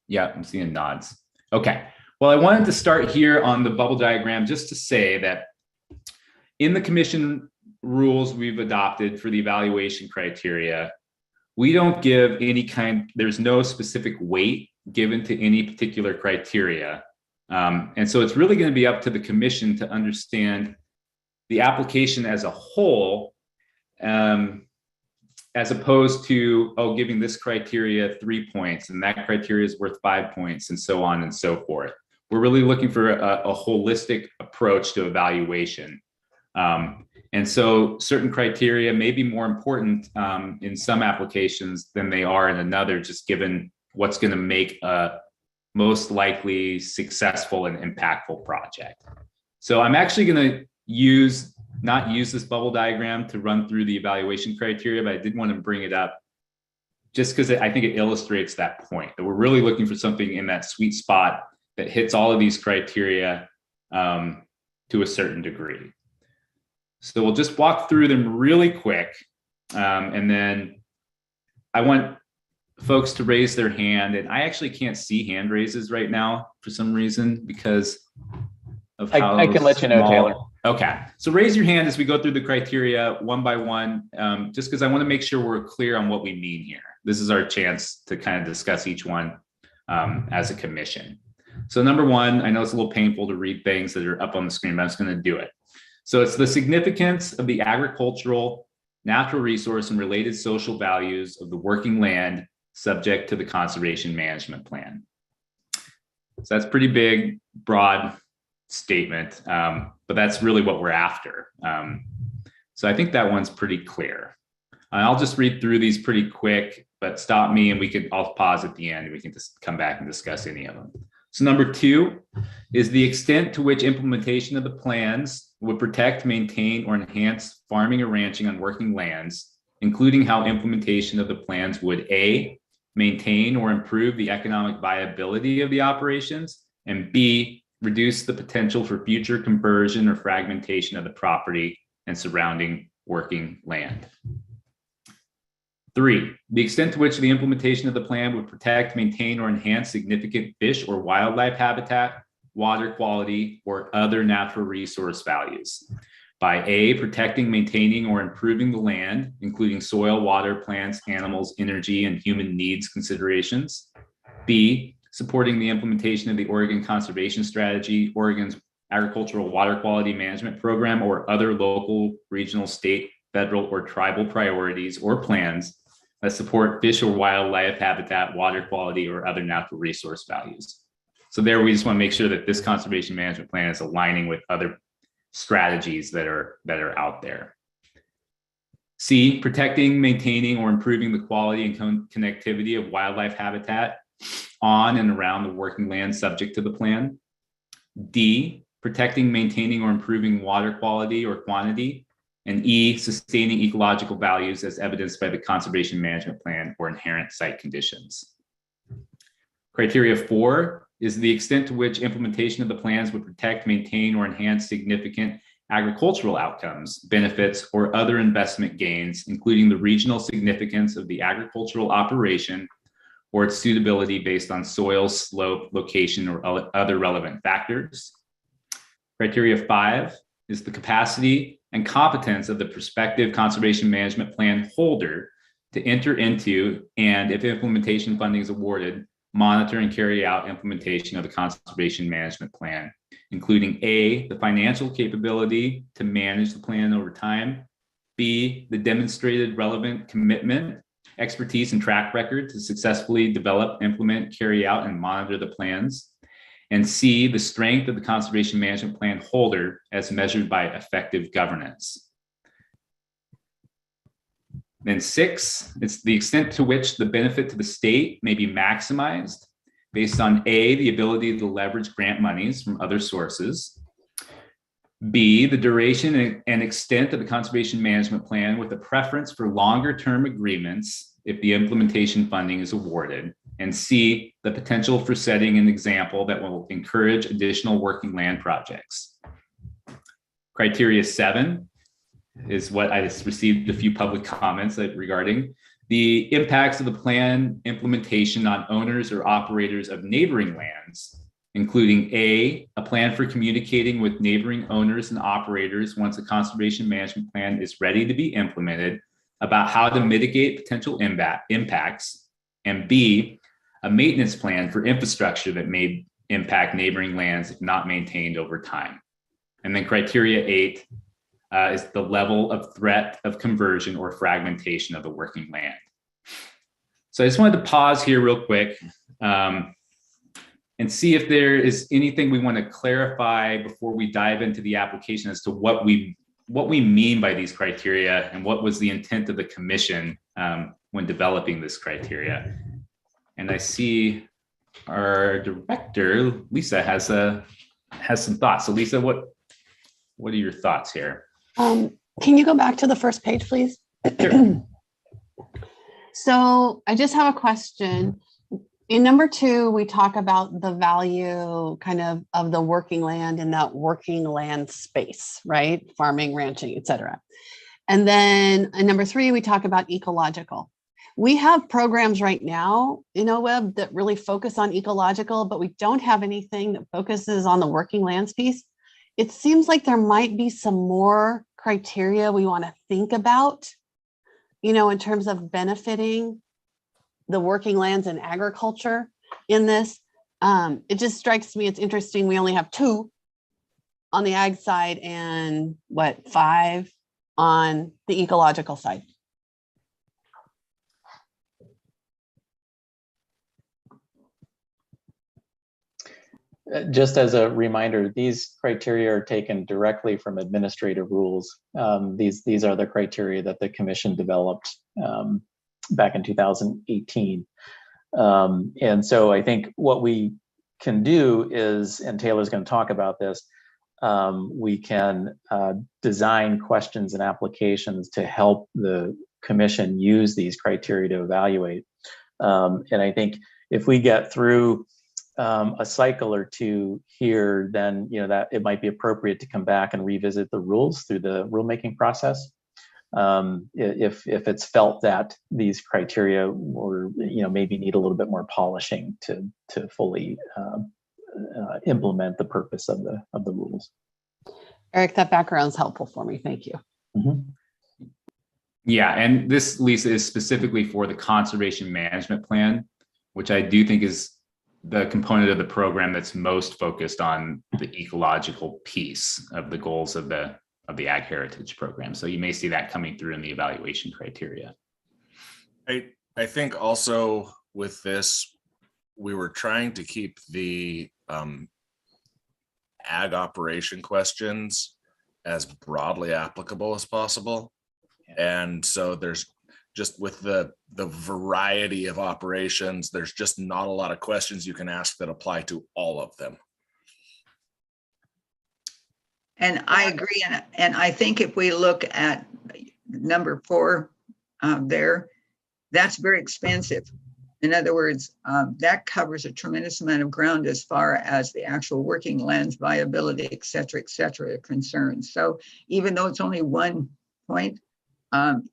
Yeah, I'm seeing nods. Okay. Well, I wanted to start here on the bubble diagram just to say that in the commission rules we've adopted for the evaluation criteria, we don't give any there's no specific weight given to any particular criteria. And so it's really going to be up to the commission to understand the application as a whole, as opposed to, giving this criteria 3 points and that criteria is worth 5 points and so on and so forth. We're really looking for a holistic approach to evaluation. And so certain criteria may be more important in some applications than they are in another, just given what's going to make a most likely successful and impactful project. So I'm actually going to not use this bubble diagram to run through the evaluation criteria, but I did want to bring it up just because I think it illustrates that point, that we're really looking for something in that sweet spot that hits all of these criteria to a certain degree. So we'll just walk through them really quick. And then I want folks to raise their hand. And I actually can't see hand raises right now for some reason because of how I can let you know, small. Taylor. Okay. So raise your hand as we go through the criteria one by one, just because I want to make sure we're clear on what we mean here. This is our chance to kind of discuss each one as a commission. So number one, I know it's a little painful to read things that are up on the screen, but I'm just going to do it. So it's the significance of the agricultural, natural resource, and related social values of the working land subject to the conservation management plan. So that's pretty big, broad statement, but that's really what we're after. So I think that one's pretty clear. I'll just read through these pretty quick, but stop me and I'll pause at the end and we can just come back and discuss any of them. So number 2 is the extent to which implementation of the plans would protect, maintain, or enhance farming or ranching on working lands, including how implementation of the plans would A, maintain or improve the economic viability of the operations, and B, reduce the potential for future conversion or fragmentation of the property and surrounding working land. 3, the extent to which the implementation of the plan would protect, maintain, or enhance significant fish or wildlife habitat, water quality, or other natural resource values by A, protecting, maintaining, or improving the land, including soil, water, plants, animals, energy, and human needs considerations. B, supporting the implementation of the Oregon Conservation Strategy, Oregon's Agricultural Water Quality Management Program, or other local, regional, state, federal, or tribal priorities or plans that support fish or wildlife habitat, water quality, or other natural resource values. So there we just want to make sure that this conservation management plan is aligning with other strategies that are out there. C, protecting, maintaining, or improving the quality and connectivity of wildlife habitat on and around the working land subject to the plan. D, protecting, maintaining, or improving water quality or quantity. And E, sustaining ecological values as evidenced by the conservation management plan or inherent site conditions. Criteria 4 is the extent to which implementation of the plans would protect, maintain, or enhance significant agricultural outcomes, benefits, or other investment gains, including the regional significance of the agricultural operation or its suitability based on soil, slope, location, or other relevant factors. Criteria 5 is the capacity and competence of the prospective conservation management plan holder to enter into, and if implementation funding is awarded, monitor and carry out implementation of the conservation management plan, including A, the financial capability to manage the plan over time, B, the demonstrated relevant commitment, expertise, and track record to successfully develop, implement, carry out, and monitor the plans, and C, the strength of the conservation management plan holder as measured by effective governance. Then 6, it's the extent to which the benefit to the state may be maximized based on A, the ability to leverage grant monies from other sources, B, the duration and extent of the conservation management plan with a preference for longer term agreements if the implementation funding is awarded, and C, the potential for setting an example that will encourage additional working land projects. Criteria 7 is what I just received a few public comments regarding the impacts of the plan implementation on owners or operators of neighboring lands, including A, a plan for communicating with neighboring owners and operators once a conservation management plan is ready to be implemented about how to mitigate potential impacts, and B, a maintenance plan for infrastructure that may impact neighboring lands if not maintained over time. And then criteria 8 is the level of threat of conversion or fragmentation of the working land. So I just wanted to pause here real quick and see if there is anything we want to clarify before we dive into the application as to what we mean by these criteria and what was the intent of the commission when developing this criteria. And I see our director, Lisa, has some thoughts. So Lisa, what are your thoughts here? Can you go back to the first page, please? Sure. So I just have a question. In number 2, we talk about the value kind of the working land in that working land space, right? Farming, ranching, et cetera. And then in number 3, we talk about ecological. We have programs right now in OWEB that really focus on ecological, but we don't have anything that focuses on the working lands piece. It seems like there might be some more criteria we want to think about, in terms of benefiting the working lands and agriculture in this. It just strikes me, it's interesting, we only have 2 on the ag side and what, 5 on the ecological side. Just as a reminder, these criteria are taken directly from administrative rules. These are the criteria that the commission developed back in 2018. And so I think what we can do is, and Taylor's going to talk about this, we can design questions and applications to help the commission use these criteria to evaluate. And I think if we get through a cycle or two here, then that it might be appropriate to come back and revisit the rules through the rulemaking process. If it's felt that these criteria or maybe need a little bit more polishing to fully implement the purpose of the rules. Eric, that background's helpful for me. Thank you. Mm-hmm. Yeah, and this, Lisa, is specifically for the conservation management plan, which I do think is the component of the program that's most focused on the ecological piece of the goals of the Ag Heritage program. So you may see that coming through in the evaluation criteria. I think also with this, we were trying to keep the ag operation questions as broadly applicable as possible. And so there's just with the variety of operations, there's just not a lot of questions you can ask that apply to all of them. And I agree. And I think if we look at number 4 there, that's very expansive. In other words, that covers a tremendous amount of ground as far as the actual working land's viability, et cetera, are concerned. So even though it's only 1 point,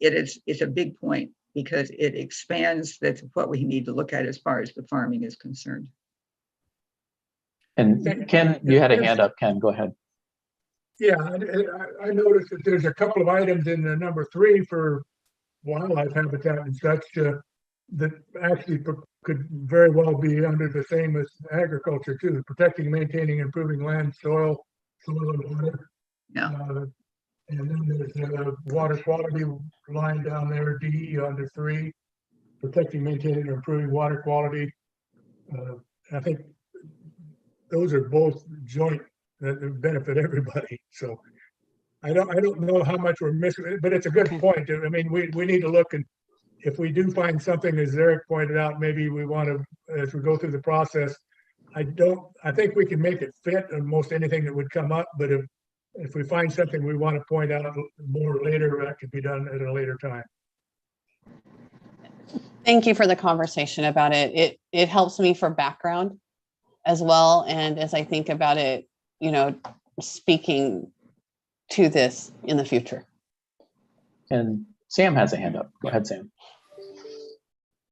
it's a big point because it expands that's what we need to look at as far as the farming is concerned. And Ken, you had a hand up. Ken, go ahead. Yeah, I noticed that there's a couple of items in the number 3 for wildlife habitat and such that actually could very well be under the same as agriculture too, protecting, maintaining, improving land, soil and water. Yeah. And then there's a water quality line down there, D under 3, protecting, maintaining, improving water quality. I think those are both joint that benefit everybody. So I don't know how much we're missing, but it's a good point. I mean, we need to look, and if we do find something, as Eric pointed out, maybe we want to, as we go through the process, I think we can make it fit almost anything that would come up, but if we find something we want to point out more later, that could be done at a later time. Thank you for the conversation about it. It helps me for background as well. And as I think about it, speaking to this in the future. And Sam has a hand up. Go ahead, Sam.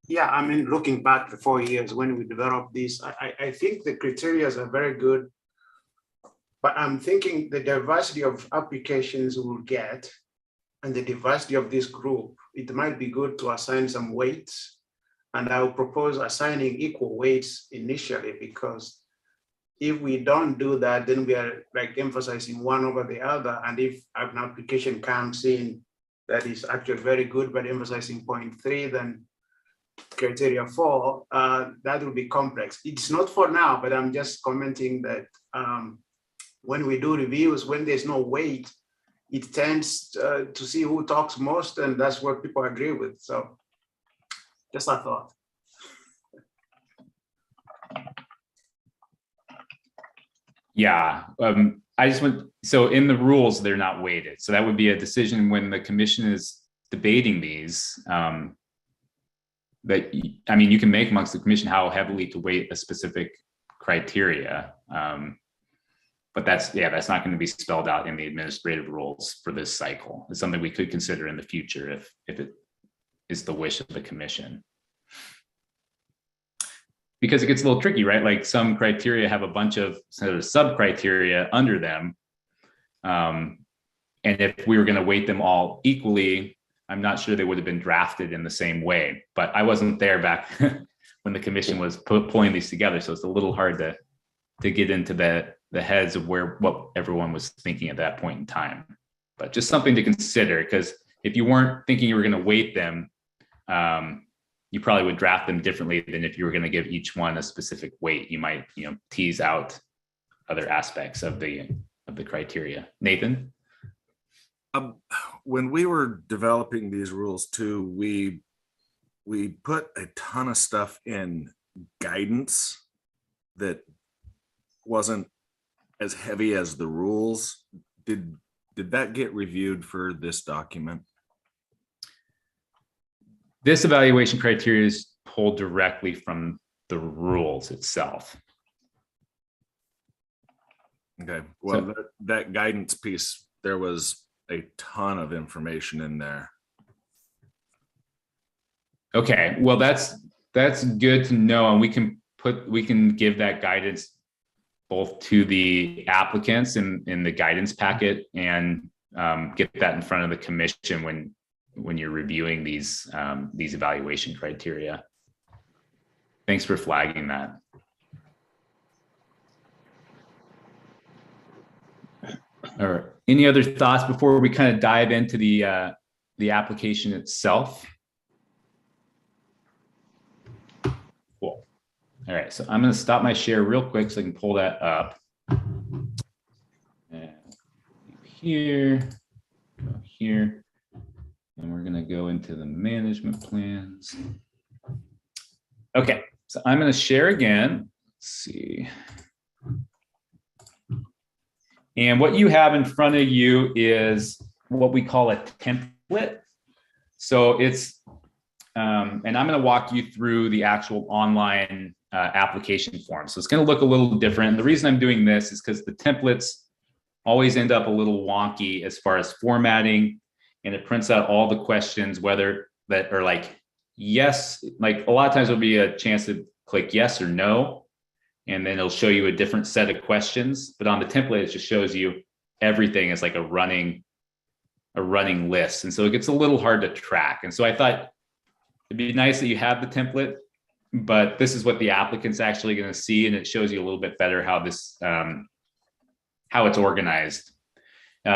Yeah, I mean, looking back the 4 years when we developed this, I think the criteria are very good, but I'm thinking the diversity of applications we'll get and the diversity of this group, it might be good to assign some weights. And I will propose assigning equal weights initially, because if we don't do that, then we are like emphasizing one over the other. And if an application comes in that is actually very good, but emphasizing 0.3, then criteria 4, that will be complex. It's not for now, but I'm just commenting that when we do reviews, when there's no weight, it tends to see who talks most, and that's what people agree with. So just a thought. Yeah, I just went, so in the rules, they're not weighted. So that would be a decision when the commission is debating these. That, I mean, you can make amongst the commission how heavily to weight a specific criteria. But that's not going to be spelled out in the administrative rules for this cycle. It's something we could consider in the future if it is the wish of the commission. Because it gets a little tricky, right? Like some criteria have a bunch of sort of sub-criteria under them. And if we were going to weight them all equally, I'm not sure they would have been drafted in the same way. But I wasn't there back when the commission was pulling these together. So it's a little hard to get into the the heads of what everyone was thinking at that point in time. But just something to consider, because if you weren't thinking you were going to weight them, you probably would draft them differently than if you were going to give each one a specific weight. You might, tease out other aspects of the criteria. Nathan? When we were developing these rules too, we put a ton of stuff in guidance that wasn't as heavy as the rules. Did that get reviewed for this document? This evaluation criteria is pulled directly from the rules itself. Okay, well, that guidance piece, there was a ton of information in there. Okay, well, that's good to know, and we can give that guidance both to the applicants in the guidance packet, and get that in front of the commission when you're reviewing these evaluation criteria. Thanks for flagging that. All right. Any other thoughts before we kind of dive into the application itself? Cool. All right. So I'm going to stop my share real quick so I can pull that up. And here, go here, and we're going to go into the management plans. Okay. So I'm going to share again. Let's see. And what you have in front of you is what we call a template. So it's, and I'm going to walk you through the actual online application form. So it's going to look a little different. And the reason I'm doing this is because the templates always end up a little wonky as far as formatting, and it prints out all the questions, whether that are like yes, like a lot of times there'll be a chance to click yes or no, and then it'll show you a different set of questions. But on the template, it just shows you everything as like a running list. And so it gets a little hard to track. And so I thought it'd be nice that you have the template, but this is what the applicant's actually going to see. And it shows you a little bit better how this, how it's organized. We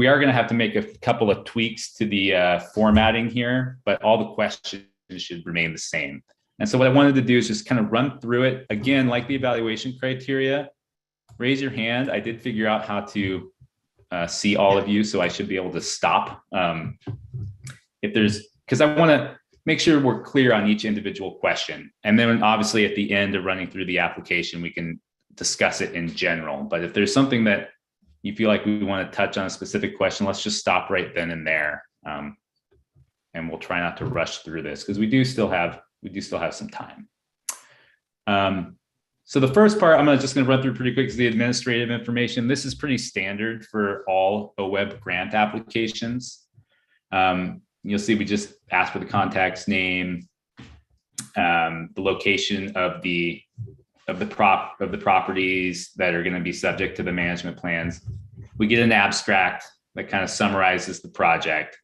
are going to have to make a couple of tweaks to the formatting here, but all the questions should remain the same. And so what I wanted to do is just kind of run through it again, like the evaluation criteria. Raise your hand. I did figure out how to see all of you, so I should be able to stop if there's, because I want to make sure we're clear on each individual question. And then obviously at the end of running through the application, we can discuss it in general. But if there's something that you feel like we want to touch on a specific question, let's just stop right then and there. And we'll try not to rush through this because we do still have some time. So the first part, I'm just going to run through pretty quick, is the administrative information. This is pretty standard for all OWEB grant applications. You'll see we just ask for the contact's name, the location of the properties that are going to be subject to the management plans. We get an abstract that kind of summarizes the project.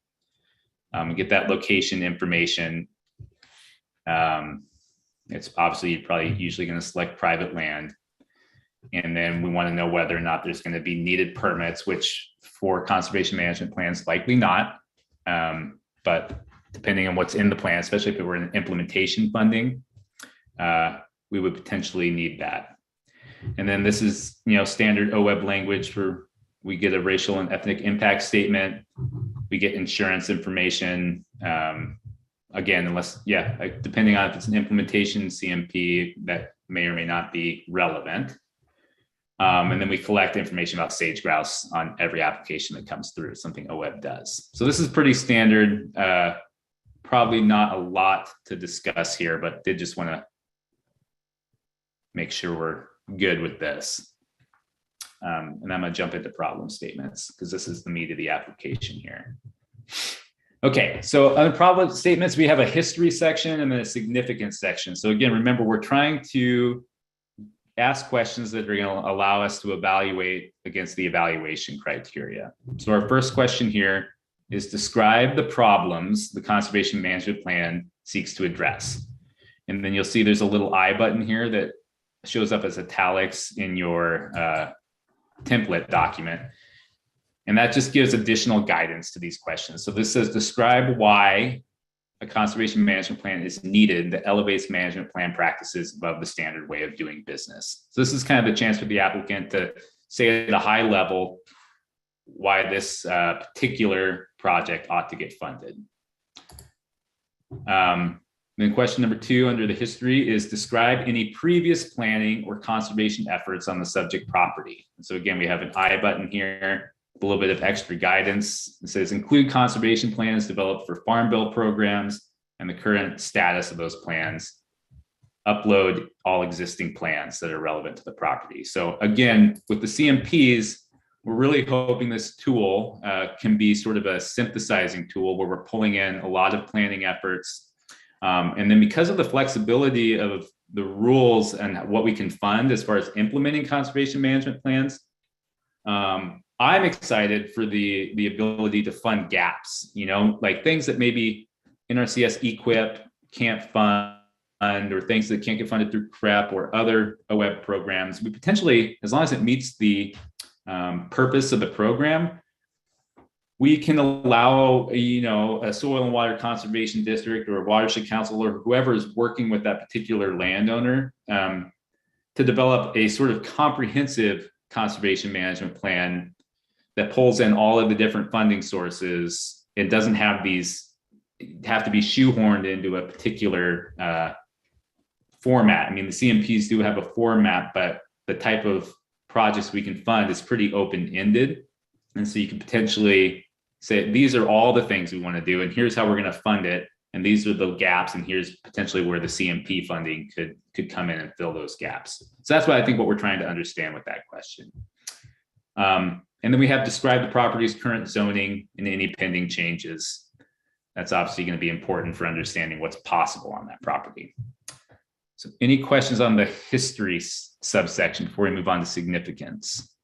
We get that location information. It's obviously you're probably usually going to select private land. And then we want to know whether or not there's going to be needed permits, which for conservation management plans, likely not. But depending on what's in the plan, especially if it were in implementation funding, we would potentially need that. And then this is, standard OWEB language for, we get a racial and ethnic impact statement. We get insurance information. Again, unless, depending on if it's an implementation CMP, that may or may not be relevant. And then we collect information about sage grouse on every application that comes through, something OWEB does. So this is pretty standard, probably not a lot to discuss here, but did just want to make sure we're good with this. And I'm going to jump into problem statements because this is the meat of the application here. Okay, so on the problem statements, we have a history section and then a significance section. So again, remember, we're trying to ask questions that are going to allow us to evaluate against the evaluation criteria. So our first question here is describe the problems the conservation management plan seeks to address. And then you'll see there's a little I button here that shows up as italics in your template document. And that just gives additional guidance to these questions. So this says, describe why a conservation management plan is needed that elevates management plan practices above the standard way of doing business. So this is kind of the chance for the applicant to say at a high level why this particular project ought to get funded. Then question number 2 under the history is describe any previous planning or conservation efforts on the subject property. And so again, we have an I button here, a little bit of extra guidance. It says include conservation plans developed for farm bill programs and the current status of those plans. Upload all existing plans that are relevant to the property. So again, with the CMPs, we're really hoping this tool can be sort of a synthesizing tool where we're pulling in a lot of planning efforts. And then because of the flexibility of the rules and what we can fund as far as implementing conservation management plans, I'm excited for the ability to fund gaps, you know, like things that maybe NRCS EQIP can't fund, or things that can't get funded through CREP or other OEB programs. We potentially, as long as it meets the purpose of the program, we can allow, you know, a soil and water conservation district or a watershed council or whoever is working with that particular landowner to develop a sort of comprehensive conservation management plan that pulls in all of the different funding sources. It doesn't have these have to be shoehorned into a particular format. I mean, the CMPs do have a format, but the type of projects we can fund is pretty open-ended. And so you can potentially say, these are all the things we want to do, and here's how we're going to fund it. And these are the gaps, and here's potentially where the CMP funding could come in and fill those gaps. So that's what I think what we're trying to understand with that question. And then we have describe the property's current zoning and any pending changes. That's obviously going to be important for understanding what's possible on that property. So any questions on the history subsection before we move on to significance?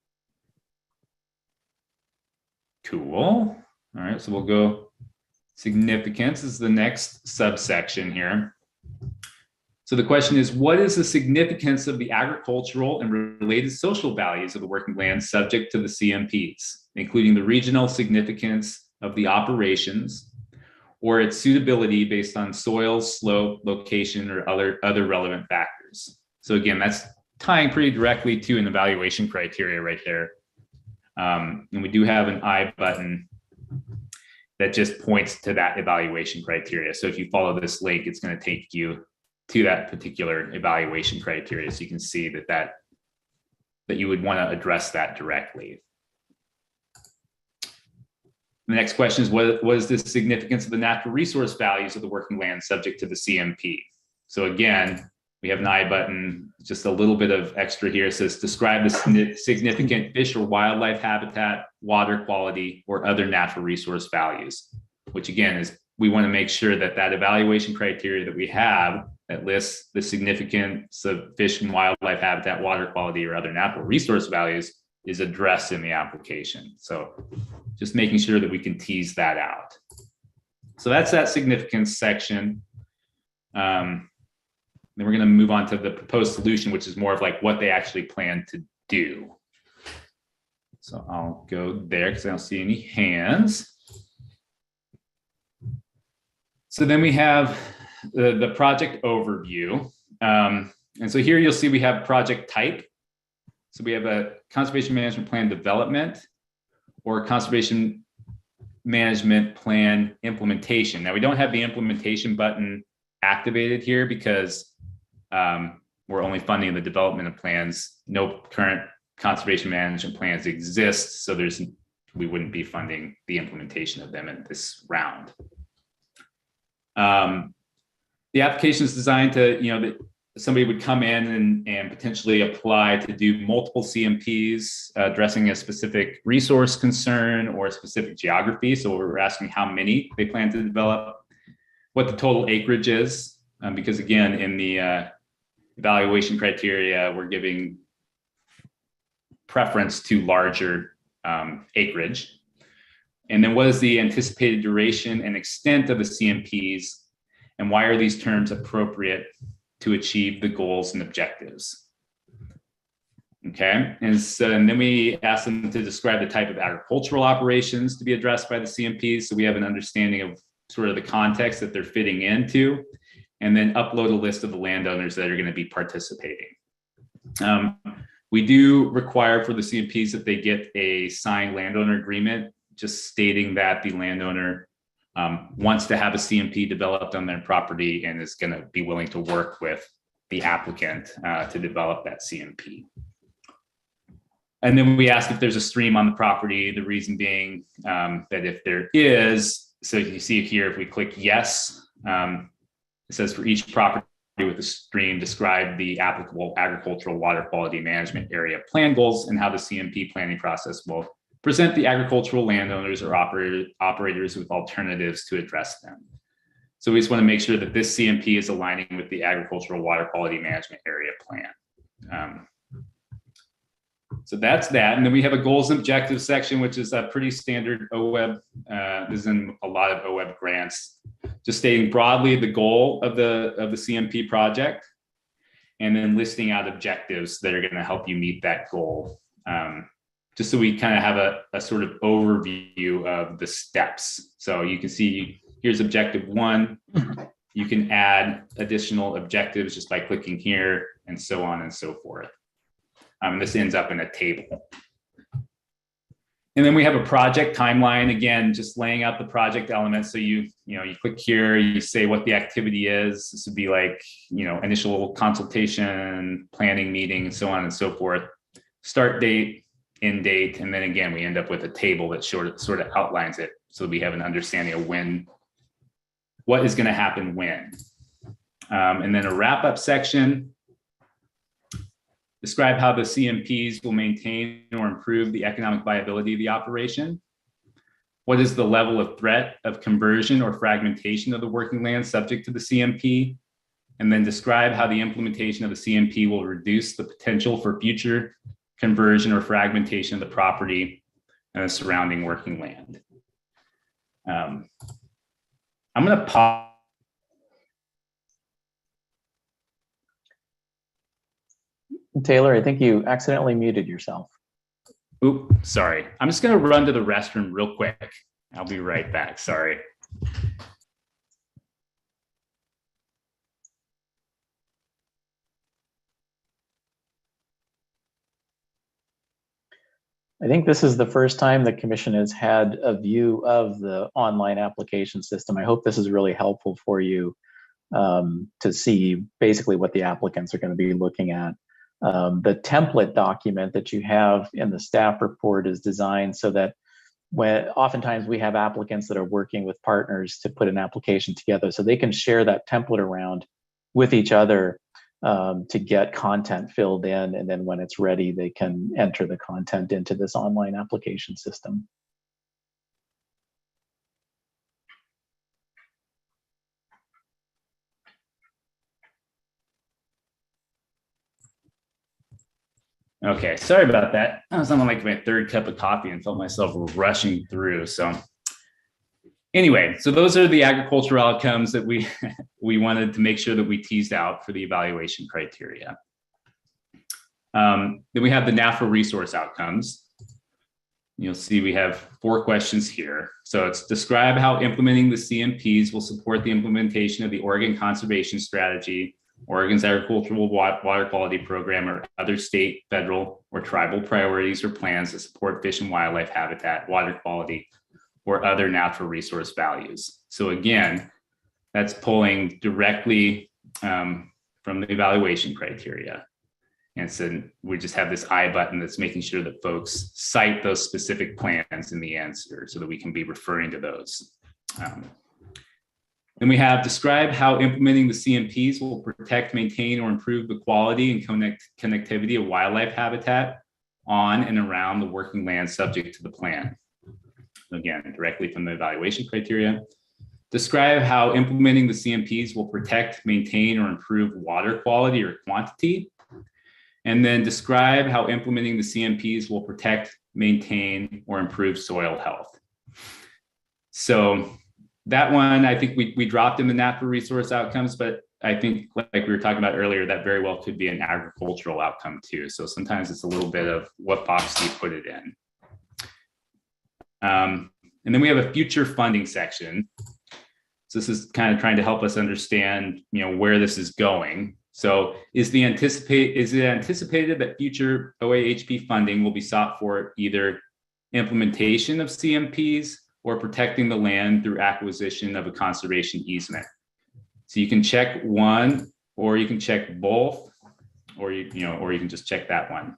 Cool. All right, so we'll go significance is the next subsection here. So the question is, what is the significance of the agricultural and related social values of the working land subject to the CMPs, including the regional significance of the operations or its suitability based on soil, slope, location, or other relevant factors? So again, that's tying pretty directly to an evaluation criteria right there. And we do have an I button that just points to that evaluation criteria. So if you follow this link, it's going to take you to that particular evaluation criteria. So you can see that you would want to address that directly. The next question is, what is the significance of the natural resource values of the working land subject to the CMP? So again, we have an I button, just a little bit of extra here. It says, describe the significant fish or wildlife habitat, water quality, or other natural resource values, which again is, we want to make sure that that evaluation criteria that we have that lists the significance of fish and wildlife habitat, water quality, or other natural resource values is addressed in the application. So just making sure that we can tease that out. So that's that significance section. Then we're going to move on to the proposed solution, which is more of like what they actually plan to do. So I'll go there because I don't see any hands. So then we have the project overview. And so here you'll see we have project type. So we have a conservation management plan development or conservation management plan implementation. Now we don't have the implementation button activated here because we're only funding the development of plans. No current conservation management plans exist, so we wouldn't be funding the implementation of them in this round. The application is designed to, that somebody would come in and potentially apply to do multiple CMPs addressing a specific resource concern or a specific geography. So we're asking how many they plan to develop, what the total acreage is, because again, in the evaluation criteria, we're giving preference to larger acreage. And then what is the anticipated duration and extent of the CMPs, and why are these terms appropriate to achieve the goals and objectives? Okay, and then we asked them to describe the type of agricultural operations to be addressed by the CMPs, so we have an understanding of sort of the context that they're fitting into, and then upload a list of the landowners that are going to be participating. We do require for the CMPs that they get a signed landowner agreement, just stating that the landowner wants to have a CMP developed on their property and is going to be willing to work with the applicant to develop that CMP. And then we ask if there's a stream on the property, the reason being that if there is, so you see here, if we click yes, it says for each property with a stream, describe the applicable agricultural water quality management area plan goals and how the CMP planning process will present the agricultural landowners or operators with alternatives to address them. So we just want to make sure that this CMP is aligning with the agricultural water quality management area plan. So that's that. And then we have a goals and objectives section, which is a pretty standard OWEB. This is in a lot of OWEB grants, just stating broadly the goal of the CMP project, and then listing out objectives that are going to help you meet that goal. Just so we kind of have a sort of overview of the steps. So you can see here's objective 1. You can add additional objectives just by clicking here, and so on and so forth. This ends up in a table. And then we have a project timeline, again, just laying out the project elements. So you click here, you say what the activity is. This would be like, initial consultation, planning meeting, and so on and so forth. Start date, end date, and then again, we end up with a table that sort of outlines it. So we have an understanding of what is going to happen when. And then a wrap-up section. Describe how the CMPs will maintain or improve the economic viability of the operation. What is the level of threat of conversion or fragmentation of the working land subject to the CMP? And then describe how the implementation of the CMP will reduce the potential for future conversion or fragmentation of the property and the surrounding working land. I'm going to pause. Taylor, I think you accidentally muted yourself. Oop, sorry. I'm just going to run to the restroom real quick. I'll be right back. Sorry. I think this is the first time the commission has had a view of the online application system. I hope this is really helpful for you to see basically what the applicants are going to be looking at. The template document that you have in the staff report is designed so that oftentimes we have applicants that are working with partners to put an application together, so they can share that template around with each other to get content filled in, and then when it's ready, they can enter the content into this online application system. Okay, sorry about that. I was on like my 3rd cup of coffee and felt myself rushing through. So anyway, so those are the agricultural outcomes that we wanted to make sure that we teased out for the evaluation criteria. Then we have the Nafa resource outcomes. You'll see we have 4 questions here. So it's describe how implementing the CMPs will support the implementation of the Oregon Conservation Strategy, Oregon's agricultural water quality program, or other state, federal, or tribal priorities or plans that support fish and wildlife habitat, water quality, or other natural resource values. So again, that's pulling directly from the evaluation criteria. And so we just have this I button that's making sure that folks cite those specific plans in the answer so that we can be referring to those. Then we have describe how implementing the CMPs will protect, maintain, or improve the quality and connectivity of wildlife habitat on and around the working land subject to the plan. Again, directly from the evaluation criteria. Describe how implementing the CMPs will protect, maintain, or improve water quality or quantity. And then describe how implementing the CMPs will protect, maintain, or improve soil health. So that one, I think we dropped in the natural resource outcomes, but I think, like we were talking about earlier, that very well could be an agricultural outcome too. So sometimes it's a little bit of what box do you put it in. And then we have a future funding section. So this is kind of trying to help us understand, where this is going. So is it anticipated that future OAHP funding will be sought for either implementation of CMPs or protecting the land through acquisition of a conservation easement? So you can check one, or you can check both, or you can just check that one.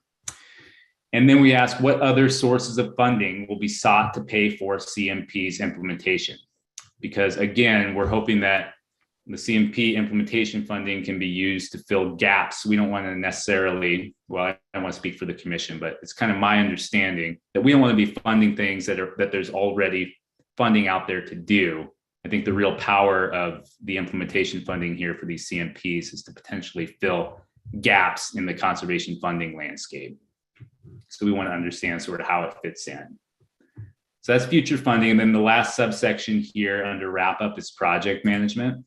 And then we ask what other sources of funding will be sought to pay for CMP's implementation? Because again, we're hoping that the CMP implementation funding can be used to fill gaps. We don't want to necessarily, well, I don't want to speak for the commission, but it's kind of my understanding that we don't want to be funding things that there's already funding out there to do. I think the real power of the implementation funding here for these CMPs is to potentially fill gaps in the conservation funding landscape. So we want to understand sort of how it fits in. So that's future funding. And then the last subsection here under wrap up is project management.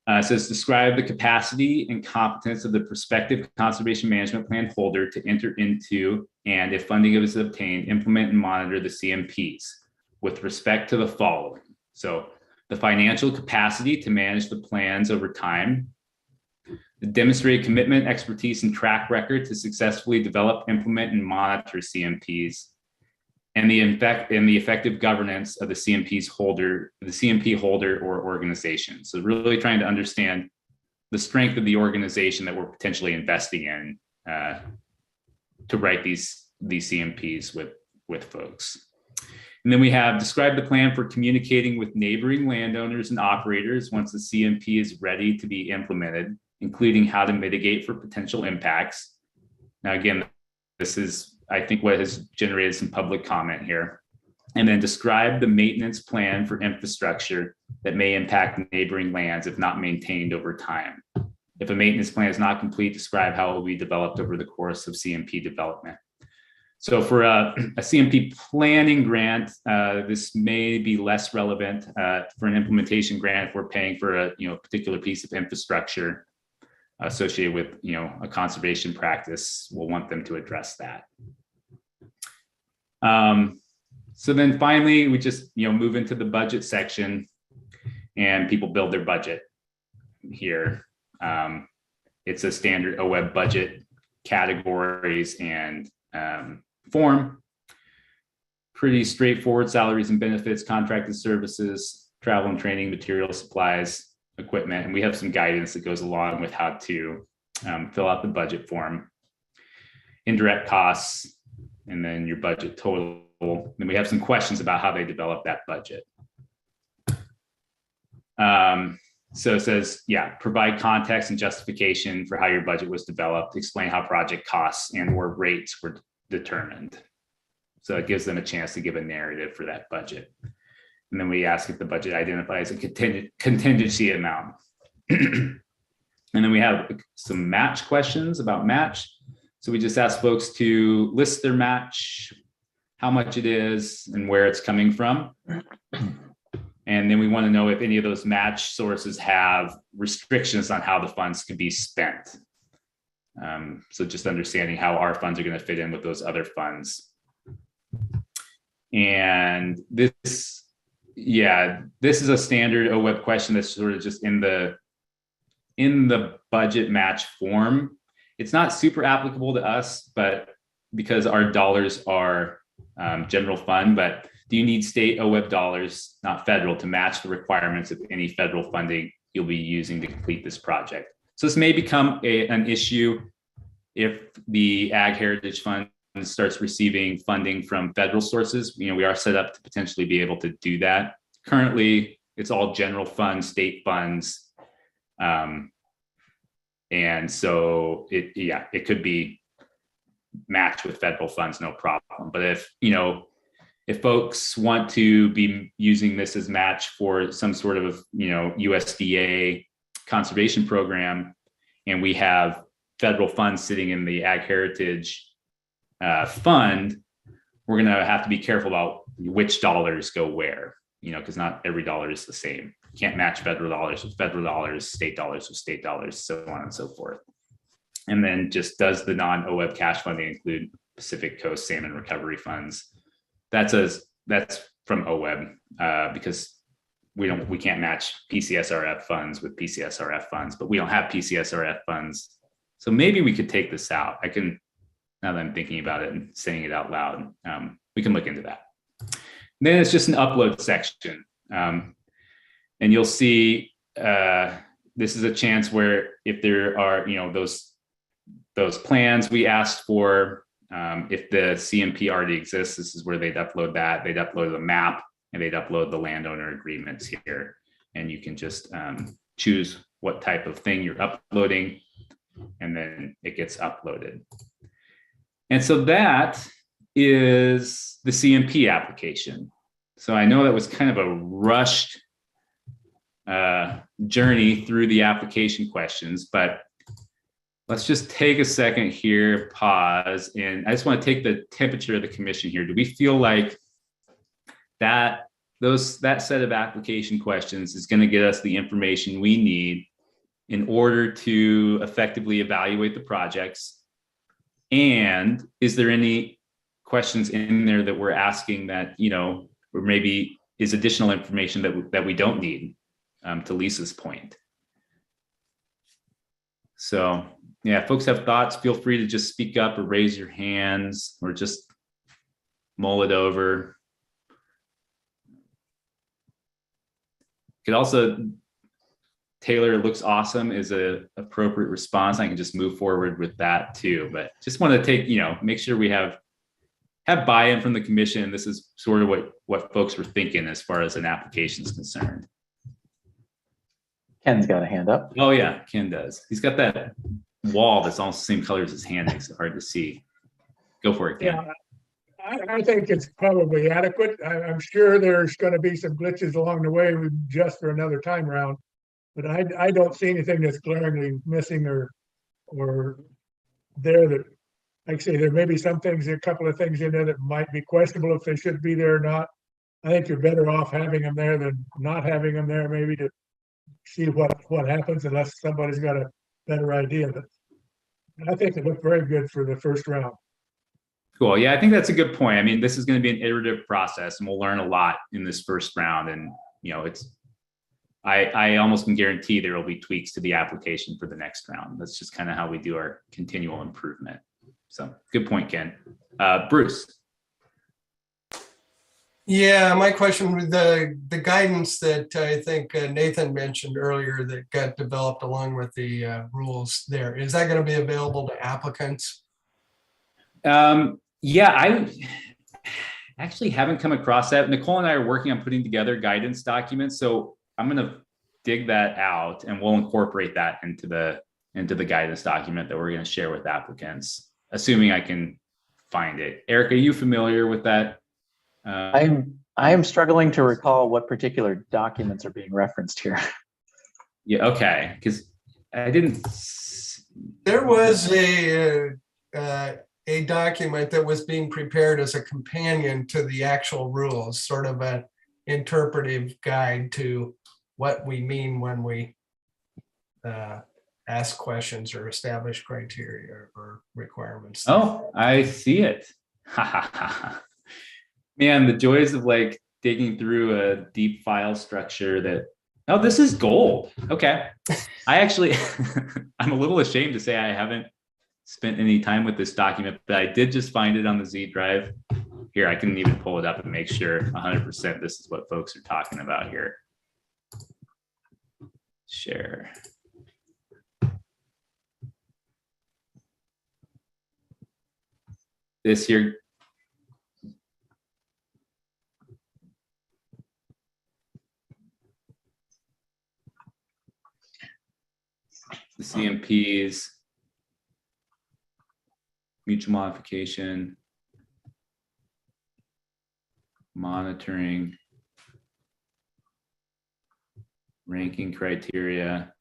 It says describe the capacity and competence of the prospective conservation management plan holder to enter into, and if funding is obtained, implement and monitor the CMPs with respect to the following. So the financial capacity to manage the plans over time, the demonstrated commitment, expertise, and track record to successfully develop, implement, and monitor CMPs, and the effective governance of the CMP holder or organization. So really trying to understand the strength of the organization that we're potentially investing in to write these CMPs with folks. And then we have describe the plan for communicating with neighboring landowners and operators once the CMP is ready to be implemented, including how to mitigate for potential impacts. Now, again, this is, I think, what has generated some public comment here. And then describe the maintenance plan for infrastructure that may impact neighboring lands if not maintained over time. If a maintenance plan is not complete, describe how it will be developed over the course of CMP development. So for a CMP planning grant, this may be less relevant for an implementation grant if we're paying for a particular piece of infrastructure associated with a conservation practice. We'll want them to address that. So then finally, we just move into the budget section, and people build their budget here. It's a standard OWEB budget, categories and form. Pretty straightforward: salaries and benefits, contracted services, travel and training, material, supplies, equipment. And we have some guidance that goes along with how to fill out the budget form. Indirect costs, and then your budget total. Then we have some questions about how they develop that budget. So it says, provide context and justification for how your budget was developed, explain how project costs and or rates were determined. So it gives them a chance to give a narrative for that budget. And then we ask if the budget identifies a contingency amount. And then we have some match questions about match. So we just ask folks to list their match, how much it is, and where it's coming from. And then we want to know if any of those match sources have restrictions on how the funds can be spent. So just understanding how our funds are going to fit in with those other funds. And this is a standard OWEB question that's sort of just in the budget match form. It's not super applicable to us, but because our dollars are general fund, but do you need state OWEB dollars, not federal, to match the requirements of any federal funding you'll be using to complete this project? So this may become an issue if the Ag Heritage Fund starts receiving funding from federal sources. We are set up to potentially be able to do that. Currently, it's all general fund, state funds. And so it could be matched with federal funds, no problem. But if folks want to be using this as match for some sort of USDA conservation program, and we have federal funds sitting in the Ag Heritage Fund, we're going to have to be careful about which dollars go where, because not every dollar is the same. can't match federal dollars with federal dollars, state dollars with state dollars, so on and so forth. And then just does the non-OEB cash funding include Pacific Coast Salmon Recovery Funds? That's from OEB because we can't match PCSRF funds with PCSRF funds, but we don't have PCSRF funds. So maybe we could take this out. I can, now that I'm thinking about it and saying it out loud, we can look into that. And then it's just an upload section. And you'll see this is a chance where if there are, those plans we asked for, if the CMP already exists, this is where they'd upload that. They'd upload the map and they'd upload the landowner agreements here. And you can just choose what type of thing you're uploading, and then it gets uploaded. And so that is the CMP application. So I know that was kind of a rushed journey through the application questions, but let's just take a second here, pause, and I just want to take the temperature of the commission here. Do we feel like that set of application questions is going to get us the information we need in order to effectively evaluate the projects? And is there any questions in there that we're asking that, or maybe is additional information that we don't need, to Lisa's point? So yeah, folks have thoughts, feel free to just speak up or raise your hands or just mull it over. Could also, Taylor, it looks awesome is a appropriate response. I can just move forward with that too, but just want to take, make sure we have buy-in from the commission. This is sort of what folks were thinking as far as an application is concerned. Ken's got a hand up. Oh yeah, Ken does. He's got that wall that's almost the same color as his hand, makes it hard to see. Go for it, Ken. Yeah, I think it's probably adequate. I'm sure there's going to be some glitches along the way just for another time around, but I don't see anything that's glaringly missing or there that, like I say, there may be some things, a couple of things in there that might be questionable if they should be there or not. I think you're better off having them there than not having them there, maybe to see what happens, unless somebody's got a better idea. But I think it looked very good for the first round. Cool. Yeah, I think that's a good point. I mean, this is going to be an iterative process, and we'll learn a lot in this first round. And I almost can guarantee there will be tweaks to the application for the next round. That's just kind of how we do our continual improvement. So good point, Ken. Bruce. Yeah, my question with the guidance that I think Nathan mentioned earlier that got developed along with the rules there, is that going to be available to applicants? Yeah, I actually haven't come across that. Nicole and I are working on putting together guidance documents, so I'm going to dig that out and we'll incorporate that into the guidance document that we're going to share with applicants, assuming I can find it. Eric, are you familiar with that? I am struggling to recall what particular documents are being referenced here. Yeah, okay, because I didn't. There was a document that was being prepared as a companion to the actual rules, sort of an interpretive guide to what we mean when we ask questions or establish criteria or requirements. Oh, I see it. Man, the joys of like digging through a deep file structure that, oh, this is gold. Okay. I actually, I'm a little ashamed to say I haven't spent any time with this document, but I did just find it on the Z drive. Here, I can even pull it up and make sure 100% this is what folks are talking about here. Share. This here. The CMPs, mutual modification, monitoring, ranking criteria.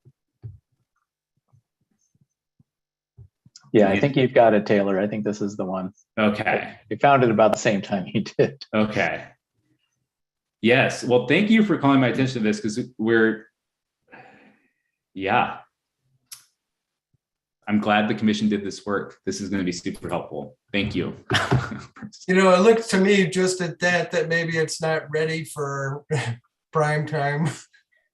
Yeah, I think you've got it, Taylor. I think this is the one. Okay. You found it about the same time he did. Okay. Yes. Well, thank you for calling my attention to this, because I'm glad the commission did this work. This is going to be super helpful. Thank you. You know, it looks to me just at that maybe it's not ready for prime time.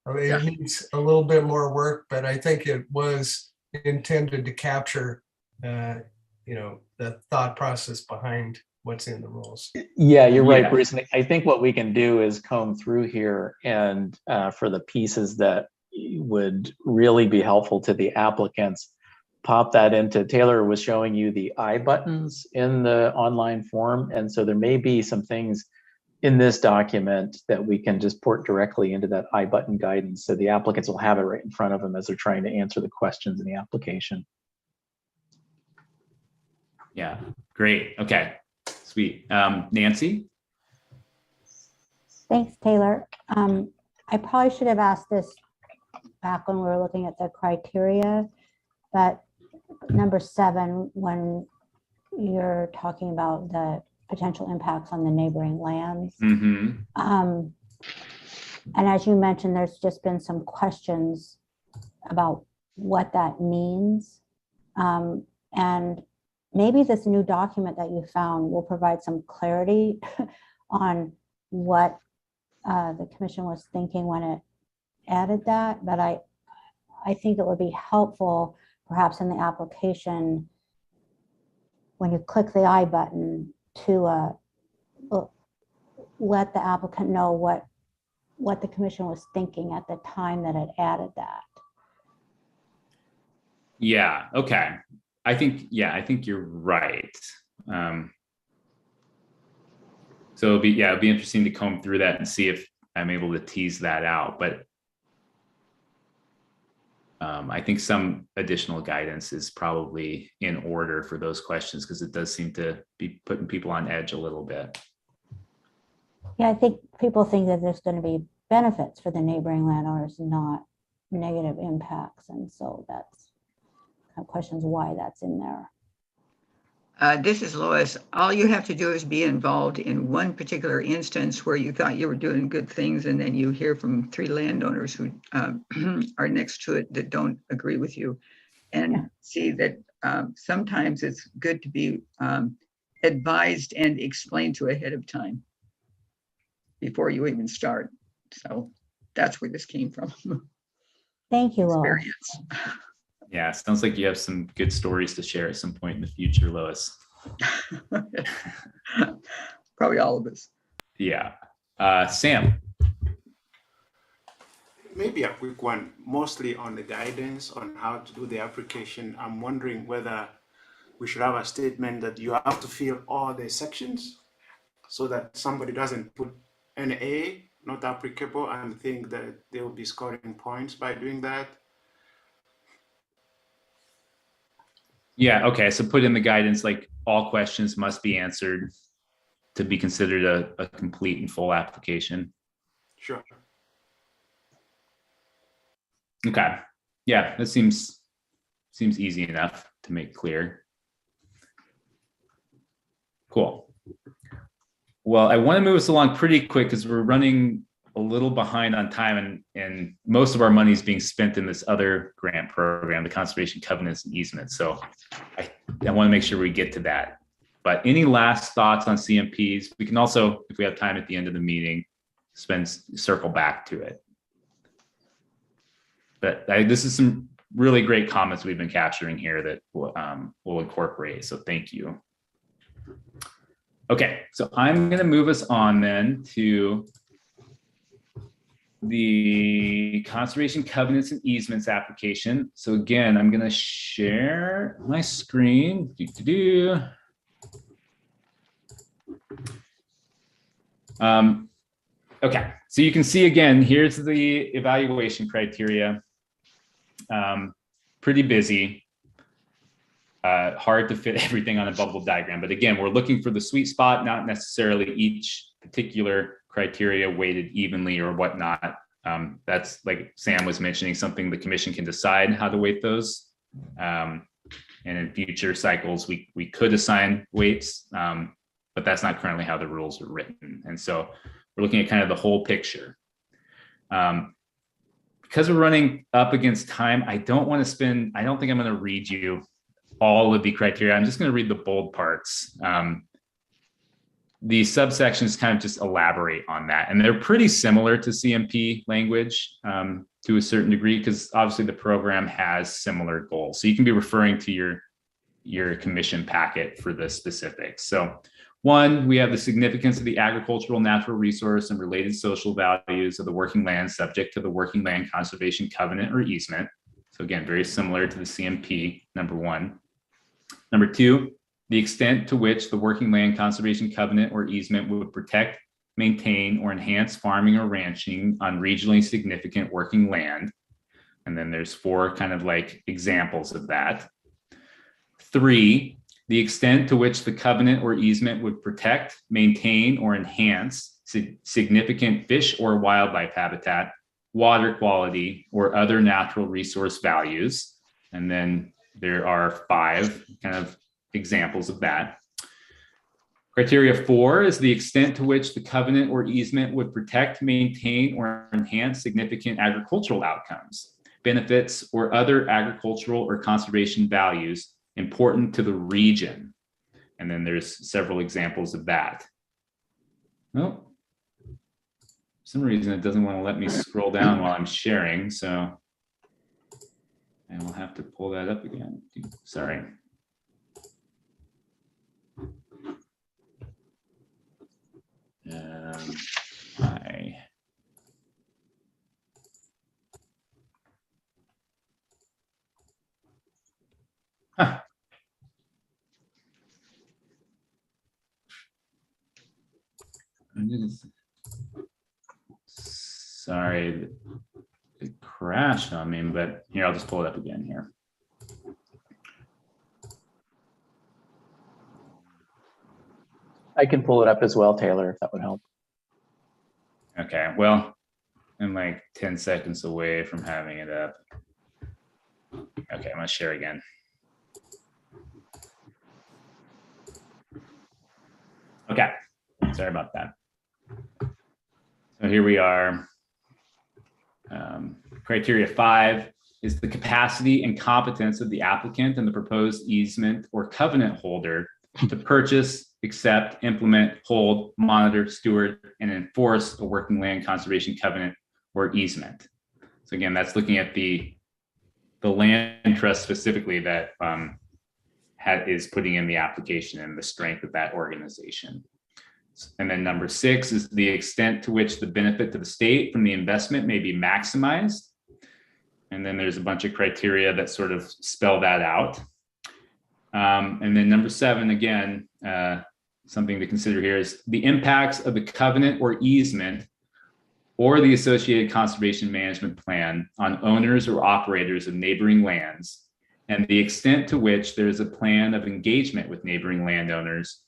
I mean, it needs a little bit more work, but I think it was intended to capture, you know, the thought process behind what's in the rules. Yeah, you're right, Bruce. And I think what we can do is comb through here, and for the pieces that would really be helpful to the applicants, pop that into. Taylor was showing you the I buttons in the online form. And so there may be some things in this document that we can just port directly into that I button guidance. So the applicants will have it right in front of them as they're trying to answer the questions in the application. Yeah, great. Okay, sweet. Nancy? Thanks, Taylor. I probably should have asked this back when we were looking at the criteria, but number 7, when you're talking about the potential impacts on the neighboring lands. Mm-hmm. And as you mentioned, there's just been some questions about what that means. And maybe this new document that you found will provide some clarity on what the commission was thinking when it added that. But I think it would be helpful perhaps in the application when you click the I button to let the applicant know what the commission was thinking at the time that it added that. Yeah, okay. I think you're right. So it'll be interesting to comb through that and see if I'm able to tease that out. But I think some additional guidance is probably in order for those questions, because it does seem to be putting people on edge a little bit. Yeah, I think people think that there's going to be benefits for the neighboring landowners, not negative impacts. And so that's kind of questions why that's in there. This is Lois. All you have to do is be involved in one particular instance where you thought you were doing good things, and then you hear from 3 landowners who are next to it that don't agree with you, and see that sometimes it's good to be advised and explained to ahead of time before you even start. So that's where this came from. Thank you, Lois. Experience. Yeah, sounds like you have some good stories to share at some point in the future, Lois. Probably all of us. Yeah. Sam. Maybe a quick one, mostly on the guidance on how to do the application. I'm wondering whether we should have a statement that you have to fill all the sections so that somebody doesn't put an A, not applicable, and think that they will be scoring points by doing that. Yeah, okay. So put in the guidance, like all questions must be answered to be considered a complete and full application. Sure. Okay. Yeah, that seems easy enough to make clear. Cool. Well, I want to move us along pretty quick because we're running a little behind on time, and most of our money is being spent in this other grant program, the Conservation Covenants and Easements. So I want to make sure we get to that. But any last thoughts on CMPs? We can also, if we have time at the end of the meeting, circle back to it. But this is some really great comments we've been capturing here that we'll incorporate. So thank you. Okay, so I'm going to move us on then to the Conservation Covenants and Easements application. So again, I'm going to share my screen. Okay, so you can see again, here's the evaluation criteria. Pretty busy. Hard to fit everything on a bubble diagram. But again, we're looking for the sweet spot, not necessarily each particular criteria weighted evenly or whatnot. That's, like Sam was mentioning, something the commission can decide how to weight those. And in future cycles, we could assign weights, but that's not currently how the rules are written. And so we're looking at kind of the whole picture. Because we're running up against time, I don't think I'm going to read you all of the criteria. I'm just going to read the bold parts. The subsections kind of just elaborate on that. And they're pretty similar to CMP language to a certain degree, because obviously the program has similar goals. So you can be referring to your commission packet for the specifics. So 1, we have the significance of the agricultural natural resource and related social values of the working land subject to the Working Land Conservation Covenant or easement. So again, very similar to the CMP, number 1. Number 2, the extent to which the Working Land Conservation Covenant or easement would protect, maintain, or enhance farming or ranching on regionally significant working land. And then there's 4 kind of like examples of that. 3, the extent to which the covenant or easement would protect, maintain, or enhance significant fish or wildlife habitat, water quality, or other natural resource values. And then there are 5 kind of examples of that. Criteria 4 is the extent to which the covenant or easement would protect, maintain, or enhance significant agricultural outcomes, benefits, or other agricultural or conservation values important to the region. And then there's several examples of that. Well, for some reason it doesn't want to let me scroll down while I'm sharing, so I will have to pull that up again. Sorry. Sorry, it crashed on me, but here, I'll just pull it up again here. I can pull it up as well, Taylor, if that would help. Okay, well, I'm like 10 seconds away from having it up. Okay, I'm gonna share again. Okay, sorry about that. So here we are. Criteria 5 is the capacity and competence of the applicant and the proposed easement or covenant holder to purchase, accept, implement, hold, monitor, steward, and enforce a working land conservation covenant or easement. So again, that's looking at the land trust specifically that is putting in the application and the strength of that organization. And then number 6 is the extent to which the benefit to the state from the investment may be maximized. And then there's a bunch of criteria that sort of spell that out. And then number 7, again, something to consider here is the impacts of the covenant or easement or the associated conservation management plan on owners or operators of neighboring lands, and the extent to which there is a plan of engagement with neighboring landowners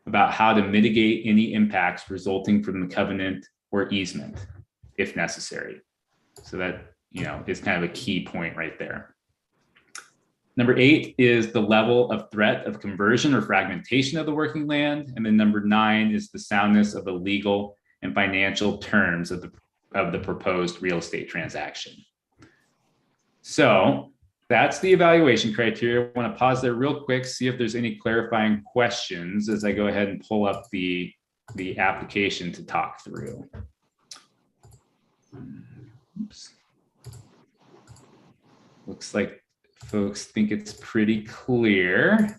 about how to mitigate any impacts resulting from the covenant or easement, if necessary. So that, is kind of a key point right there. Number 8 is the level of threat of conversion or fragmentation of the working land. And then number 9 is the soundness of the legal and financial terms of the proposed real estate transaction. So that's the evaluation criteria. I want to pause there real quick, see if there's any clarifying questions as I go ahead and pull up the application to talk through. Oops. Looks like folks think it's pretty clear.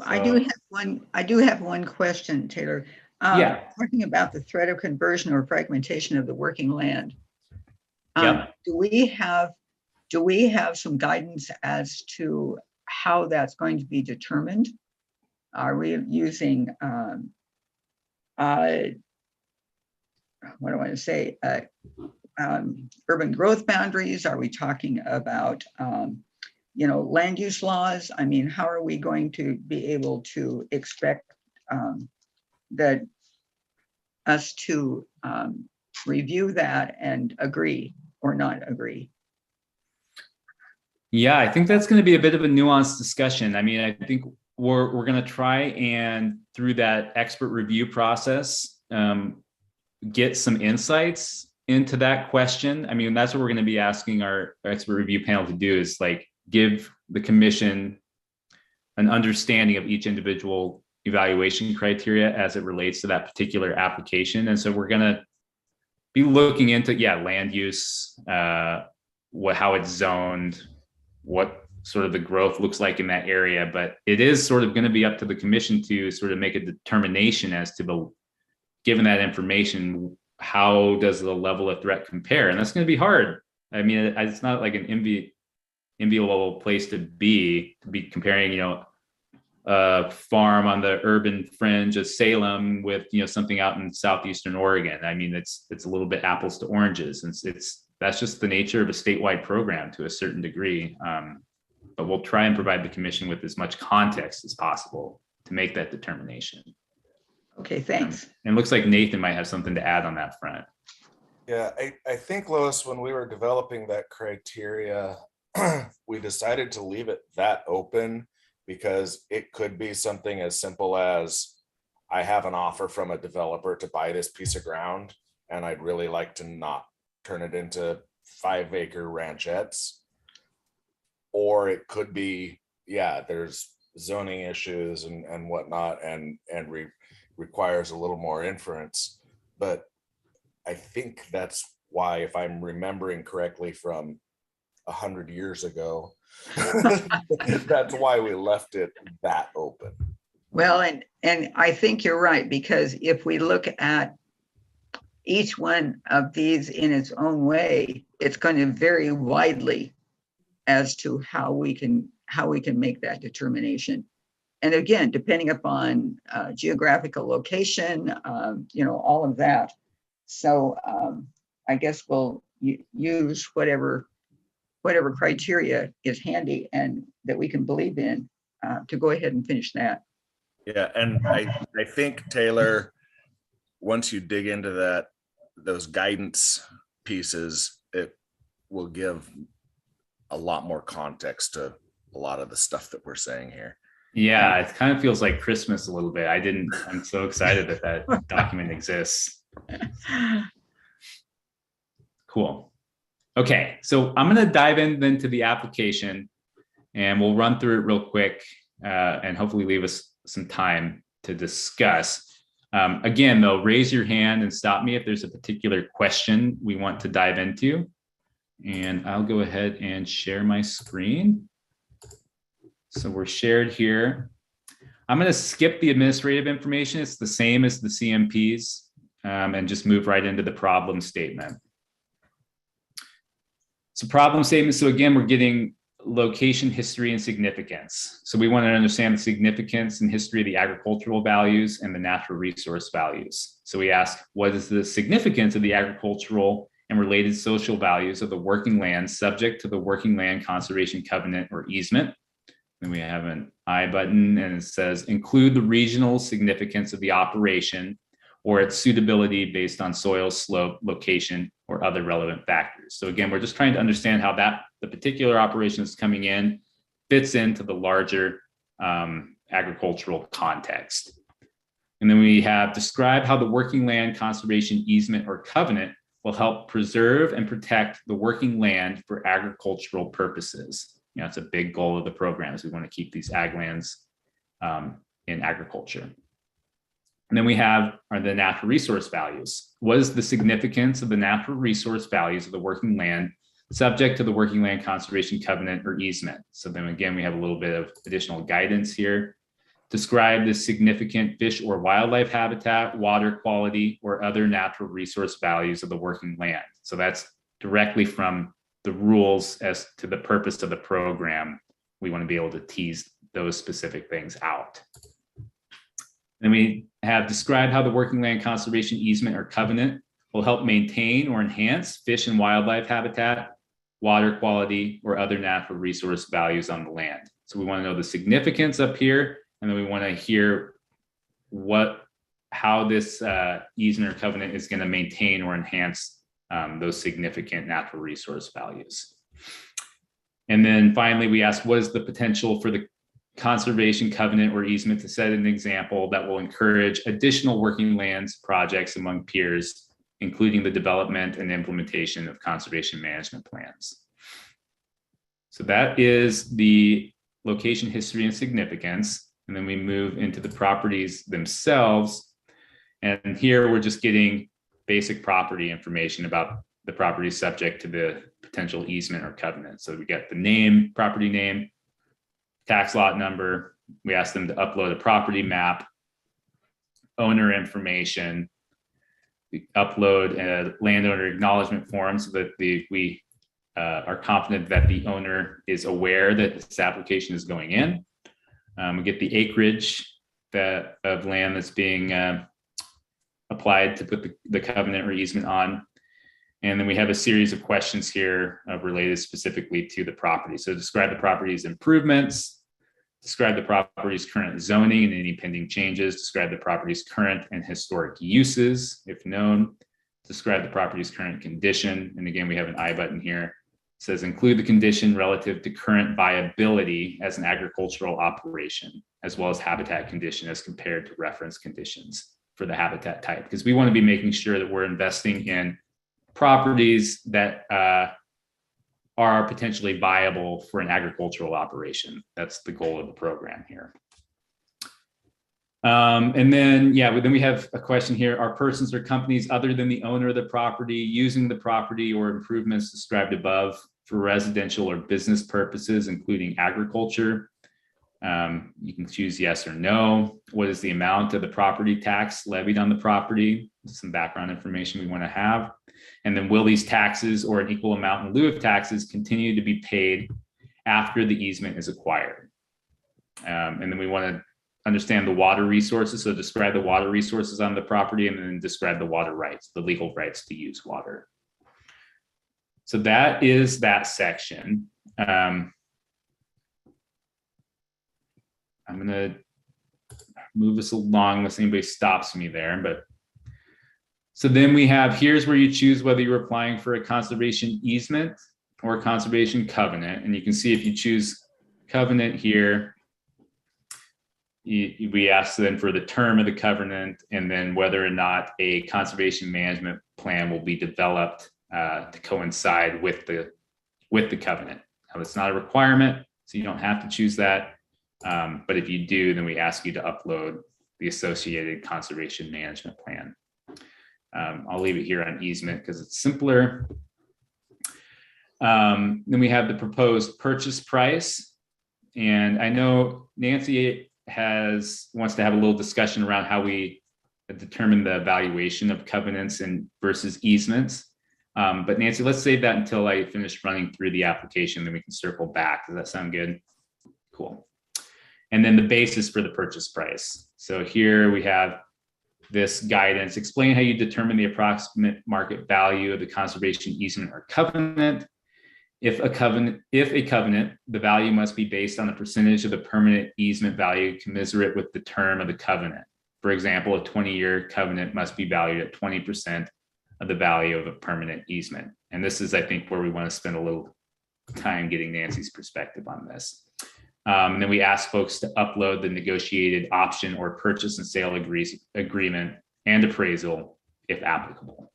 I do have one question, Taylor. Yeah. Talking about the threat of conversion or fragmentation of the working land. Yep. Do we have some guidance as to how that's going to be determined? Are we using what do I want to say? Urban growth boundaries? Are we talking about land use laws? I mean, how are we going to be able to expect that us to review that and agree or not agree? Yeah, I think that's going to be a bit of a nuanced discussion. I mean, I think we're going to try and through that expert review process, get some insights into that question. I mean, that's what we're going to be asking our expert review panel to do, is like give the commission an understanding of each individual evaluation criteria as it relates to that particular application. And so we're going to be looking into, land use, how it's zoned, what sort of the growth looks like in that area. But it is sort of going to be up to the commission to sort of make a determination as to given that information, how does the level of threat compare? And that's going to be hard. I mean, it's not like an enviable place to be comparing, a farm on the urban fringe of Salem with, something out in southeastern Oregon. I mean, it's a little bit apples to oranges. And that's just the nature of a statewide program to a certain degree. But we'll try and provide the commission with as much context as possible to make that determination. Okay, thanks. And it looks like Nathan might have something to add on that front. Yeah, I think, Lois, when we were developing that criteria, we decided to leave it that open because it could be something as simple as, I have an offer from a developer to buy this piece of ground, and I'd really like to not turn it into 5-acre ranchettes. Or it could be, there's zoning issues and whatnot, and requires a little more inference. But I think that's why, if I'm remembering correctly from 100 years ago, that's why we left it that open. Well, and I think you're right, because if we look at each one of these in its own way, it's going to vary widely as to how we can make that determination. And again, depending upon geographical location, all of that. So I guess we'll use whatever criteria is handy and that we can believe in to go ahead and finish that. Yeah, and I think, Taylor, once you dig into those guidance pieces, it will give a lot more context to a lot of the stuff that we're saying here. Yeah, it kind of feels like Christmas a little bit. I'm so excited that document exists. Cool. Okay, so I'm going to dive into the application, and we'll run through it real quick and hopefully leave us some time to discuss. Again, though, raise your hand and stop me if there's a particular question we want to dive into. And I'll go ahead and share my screen. So we're shared here. I'm going to skip the administrative information. It's the same as the CMPs, and just move right into the problem statement. So problem statement. So again, we're getting location, history, and significance. So we want to understand the significance and history of the agricultural values and the natural resource values. So we ask, what is the significance of the agricultural and related social values of the working land subject to the Working Land Conservation Covenant or easement? Then we have an I button, and it says include the regional significance of the operation or its suitability based on soil, slope, location, or other relevant factors. So again, we're just trying to understand how the particular operation that's coming in fits into the larger agricultural context. And then we have describe how the Working Land Conservation Easement or Covenant will help preserve and protect the working land for agricultural purposes. It's a big goal of the program, is we want to keep these ag lands in agriculture. And then we have the natural resource values. What is the significance of the natural resource values of the working land subject to the Working Land Conservation Covenant or easement? So then again, we have a little bit of additional guidance here. Describe the significant fish or wildlife habitat, water quality, or other natural resource values of the working land. So that's directly from the rules as to the purpose of the program. We want to be able to tease those specific things out. Then we have described how the Working Land Conservation Easement or Covenant will help maintain or enhance fish and wildlife habitat, water quality, or other natural resource values on the land. So we want to know the significance up here, and then we want to hear how this easement or covenant is going to maintain or enhance those significant natural resource values. And then finally, we ask, what is the potential for the conservation covenant or easement to set an example that will encourage additional working lands projects among peers including the development and implementation of conservation management plans. So that is the location, history, and significance. And then we move into the properties themselves. And here we're just getting basic property information about the property subject to the potential easement or covenant. So we get the name, property name, tax lot number. We ask them to upload a property map, owner information. We upload a landowner acknowledgement form so that we are confident that the owner is aware that this application is going in. We get the acreage of land that's being applied to put the covenant or easement on. And then we have a series of questions here related specifically to the property. So describe the property's improvements, describe the property's current zoning and any pending changes, describe the property's current and historic uses, if known, describe the property's current condition. And again, we have an I button here. It says include the condition relative to current viability as an agricultural operation, as well as habitat condition as compared to reference conditions for the habitat type, because we want to be making sure that we're investing in properties that are potentially viable for an agricultural operation. That's the goal of the program here. And then, then we have a question here. Are persons or companies other than the owner of the property using the property or improvements described above for residential or business purposes, including agriculture? You can choose yes or no. What is the amount of the property tax levied on the property? Some background information we want to have. And then will these taxes or an equal amount in lieu of taxes continue to be paid after the easement is acquired? And then we want to understand the water resources. So describe the water resources on the property and then describe the water rights, the legal rights to use water. So that is that section. I'm going to move us along unless anybody stops me there. But so then we have, here's where you choose whether you're applying for a conservation easement or a conservation covenant. And you can see if you choose covenant here, we ask them for the term of the covenant and then whether or not a conservation management plan will be developed to coincide with the covenant. Now, it's not a requirement, so you don't have to choose that. But if you do, then we ask you to upload the associated conservation management plan. I'll leave it here on easement because it's simpler. Then we have the proposed purchase price. And I know Nancy wants to have a little discussion around how we determine the valuation of covenants and versus easements. But Nancy, let's save that until I finish running through the application, then we can circle back. Does that sound good? Cool. And then the basis for the purchase price. So here we have this guidance. Explain how you determine the approximate market value of the conservation easement or covenant. If a covenant, the value must be based on a percentage of the permanent easement value commensurate with the term of the covenant. For example, a 20-year covenant must be valued at 20% of the value of a permanent easement. And this is, I think, where we want to spend a little time getting Nancy's perspective on this. And then we ask folks to upload the negotiated option or purchase and sale agreement and appraisal if applicable.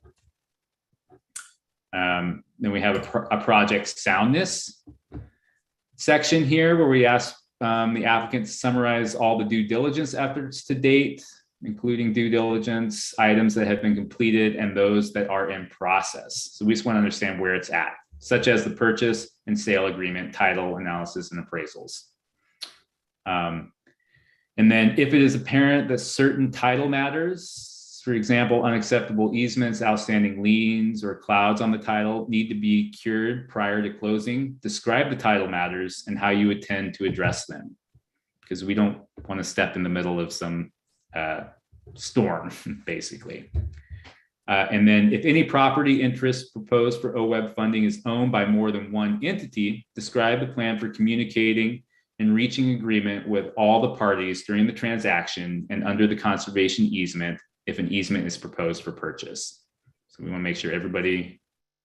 Then we have a project soundness section here where we ask the applicant to summarize all the due diligence efforts to date, including due diligence items that have been completed and those that are in process. So we just want to understand where it's at, such as the purchase and sale agreement, title analysis, and appraisals. And then if it is apparent that certain title matters, for example, unacceptable easements, outstanding liens, or clouds on the title need to be cured prior to closing, describe the title matters and how you intend to address them, because we don't want to step in the middle of some storm, basically. And then if any property interest proposed for OWEB funding is owned by more than one entity, describe the plan for communicating and reaching agreement with all the parties during the transaction and under the conservation easement if an easement is proposed for purchase. So we want to make sure everybody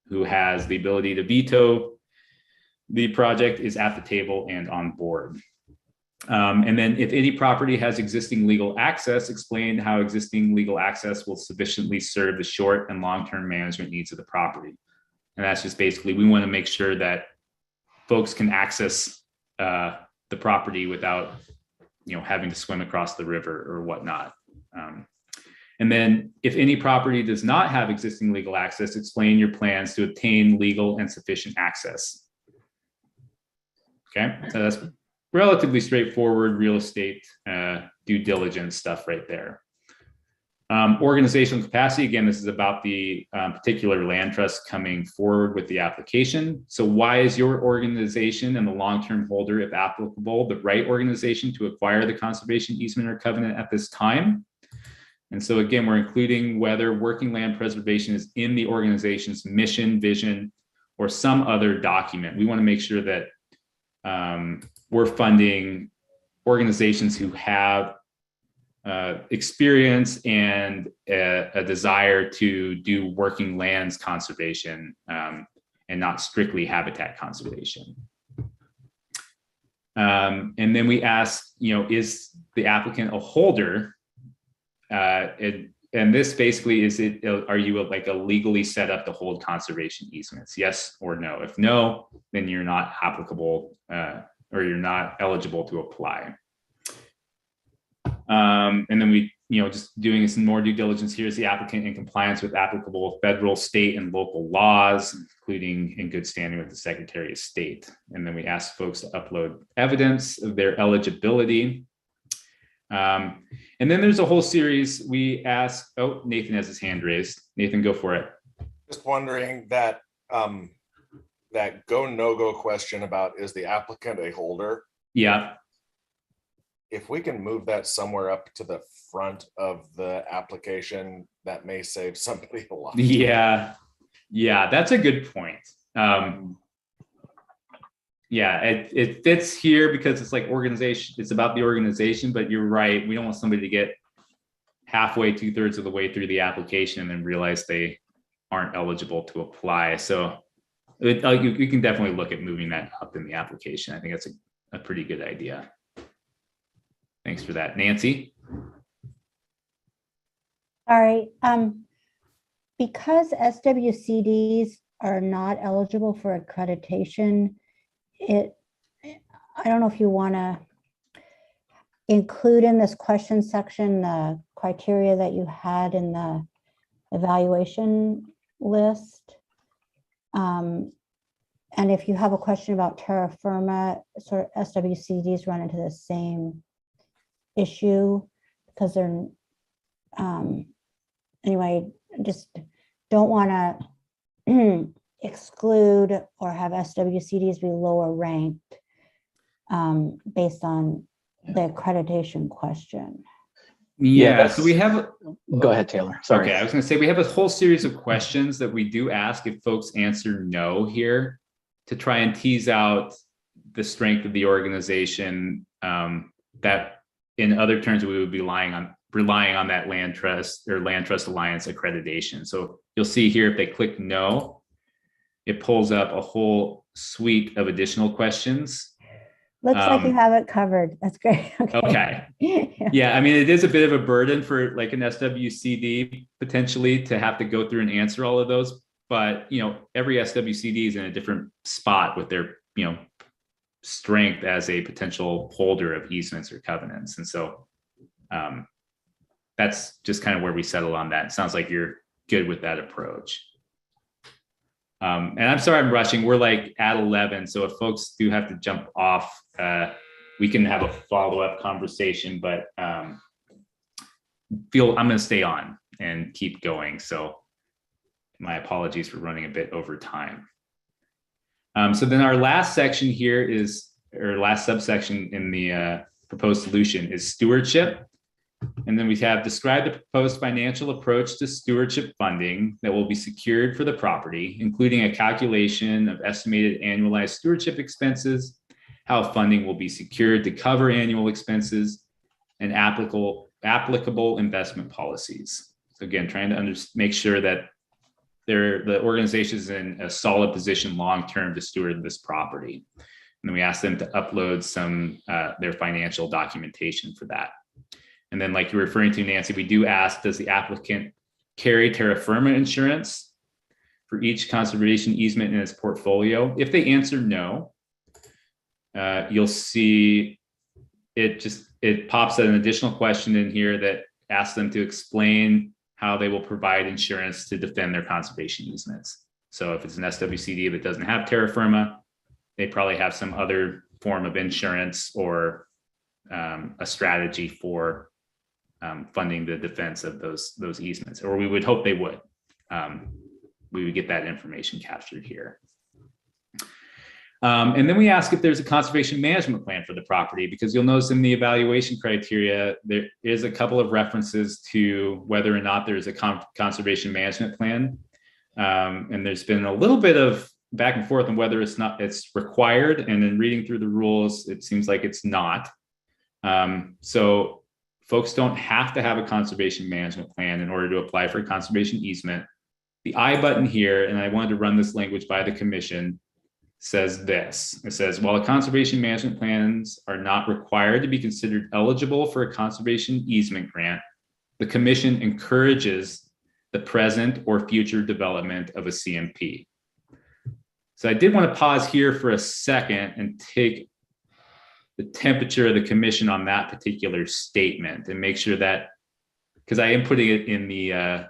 who has the ability to veto the project is at the table and on board. And then if any property has existing legal access, explain how existing legal access will sufficiently serve the short and long-term management needs of the property. And that's just basically, we want to make sure that folks can access the property without, having to swim across the river or whatnot. And then if any property does not have existing legal access, explain your plans to obtain legal and sufficient access. Okay, so that's relatively straightforward real estate due diligence stuff right there. Organizational capacity, again, this is about the particular land trust coming forward with the application. So why is your organization and the long-term holder, if applicable, the right organization to acquire the conservation easement or covenant at this time? And so again, we're including whether working land preservation is in the organization's mission, vision, or some other document. We want to make sure that we're funding organizations who have experience and a desire to do working lands conservation and not strictly habitat conservation. And then we ask, is the applicant a holder? And this basically is it, are you like a legally set up to hold conservation easements? Yes or no? If no, then you're not applicable or you're not eligible to apply. And then we, just doing some more due diligence here, is the applicant in compliance with applicable federal, state, and local laws, including in good standing with the Secretary of State. And then we ask folks to upload evidence of their eligibility. And then there's a whole series we ask, oh, Nathan has his hand raised. Nathan, go for it. Just wondering that that go, no go question about, is the applicant a holder? Yeah. If we can move that somewhere up to the front of the application, that may save somebody a lot. Yeah, that's a good point. Yeah, it fits here because it's like organization, it's about the organization, but you're right. We don't want somebody to get halfway, 2/3 of the way through the application and then realize they aren't eligible to apply. So you can definitely look at moving that up in the application. I think that's a pretty good idea. Thanks for that. Nancy? Sorry, because SWCDs are not eligible for accreditation, I don't know if you want to include in this question section the criteria that you had in the evaluation list. And if you have a question about terra firma, sort of SWCDs run into the same issue because they're, anyway, just don't want to exclude or have SWCDs be lower ranked based on the accreditation question. Yeah, so we have. Go ahead, Taylor. Sorry. Okay, I was going to say we have a whole series of questions that we do ask if folks answer no here to try and tease out the strength of the organization that in other terms we would be relying on that land trust or land trust alliance accreditation. So you'll see here if they click no, it pulls up a whole suite of additional questions. Looks like you have it covered. That's great. Okay. Yeah, I mean, it is a bit of a burden for like an SWCD potentially to have to go through and answer all of those. But, every SWCD is in a different spot with their, strength as a potential holder of easements or covenants. And so that's just kind of where we settle on that. It sounds like you're good with that approach. And I'm sorry I'm rushing. We're like at 11. So if folks do have to jump off, we can have a follow-up conversation, but I'm going to stay on and keep going. So my apologies for running a bit over time. So then our last section here is, or last subsection in the proposed solution is stewardship. And then we have describe the proposed financial approach to stewardship funding that will be secured for the property, including a calculation of estimated annualized stewardship expenses, how funding will be secured to cover annual expenses, and applicable investment policies. So again, trying to make sure that the organization is in a solid position long-term to steward this property. And then we ask them to upload some their financial documentation for that. And then, like you're referring to, Nancy, we do ask, does the applicant carry terra firma insurance for each conservation easement in its portfolio? If they answer no, you'll see it pops an additional question in here that asks them to explain how they will provide insurance to defend their conservation easements. So if it's an SWCD that doesn't have terra firma, they probably have some other form of insurance or a strategy for funding the defense of those easements, or we would hope they would. We would get that information captured here. And then we ask if there's a conservation management plan for the property, because you'll notice in the evaluation criteria, there is a couple of references to whether or not there's a conservation management plan. And there's been a little bit of back and forth on whether it's required. And in reading through the rules, it seems like it's not. So folks don't have to have a conservation management plan in order to apply for a conservation easement. The I button here, and I wanted to run this language by the commission, says this. It says, while the conservation management plans are not required to be considered eligible for a conservation easement grant, the commission encourages the present or future development of a CMP. So I did want to pause here for a second and take the temperature of the commission on that particular statement and make sure that, because I am putting it in the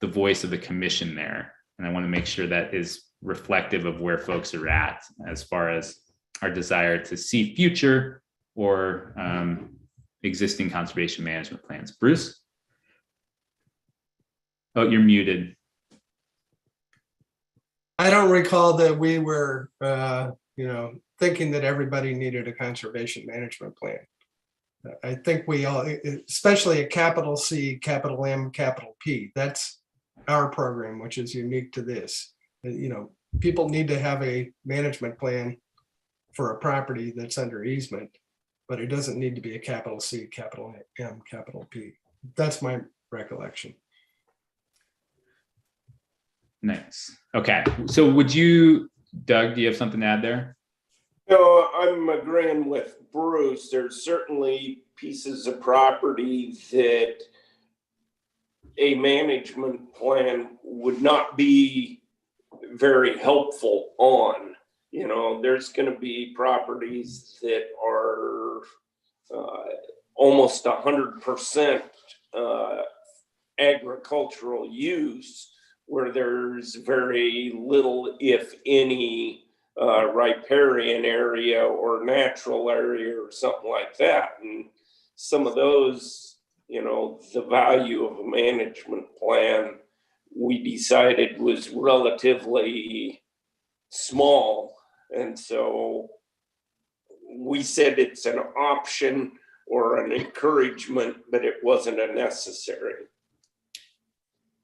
voice of the commission there, and I want to make sure that is reflective of where folks are at as far as our desire to see future or existing conservation management plans. Bruce? Oh, you're muted. I don't recall that we were, thinking that everybody needed a conservation management plan. I think we all, especially a capital C, capital M, capital P, that's our program, which is unique to this. People need to have a management plan for a property that's under easement, but it doesn't need to be a capital C, capital M, capital P. That's my recollection. Nice. Okay. So would you, Doug, do you have something to add there? No, I'm agreeing with Bruce. There's certainly pieces of property that a management plan would not be very helpful on. There's going to be properties that are almost 100% agricultural use, where there's very little, if any, riparian area or natural area or something like that. And some of those, the value of a management plan, we decided was relatively small. And so we said it's an option or an encouragement, but it wasn't a necessary.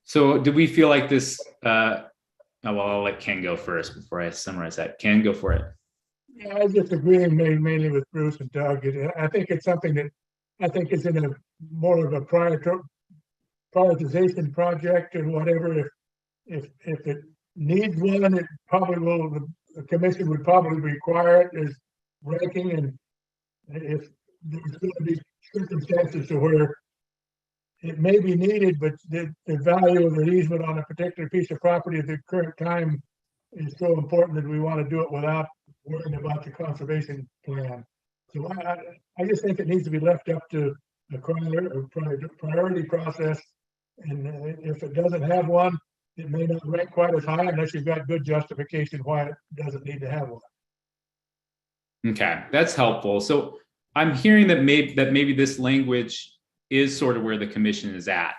So do we feel like this, I'll let Ken go first before I summarize that. Ken, go for it. Yeah, I just agree mainly with Bruce and Doug. I think it's something that I think is in a more of a prioritization project or whatever. If it needs one, it probably will. The commission would probably require it as ranking, and if there's going to be circumstances to where it may be needed, but the value of the easement on a particular piece of property at the current time is so important that we want to do it without worrying about the conservation plan. So I just think it needs to be left up to the priority process. And if it doesn't have one, it may not rank quite as high unless you've got good justification why it doesn't need to have one. Okay, that's helpful. So I'm hearing that maybe this language is sort of where the commission is at.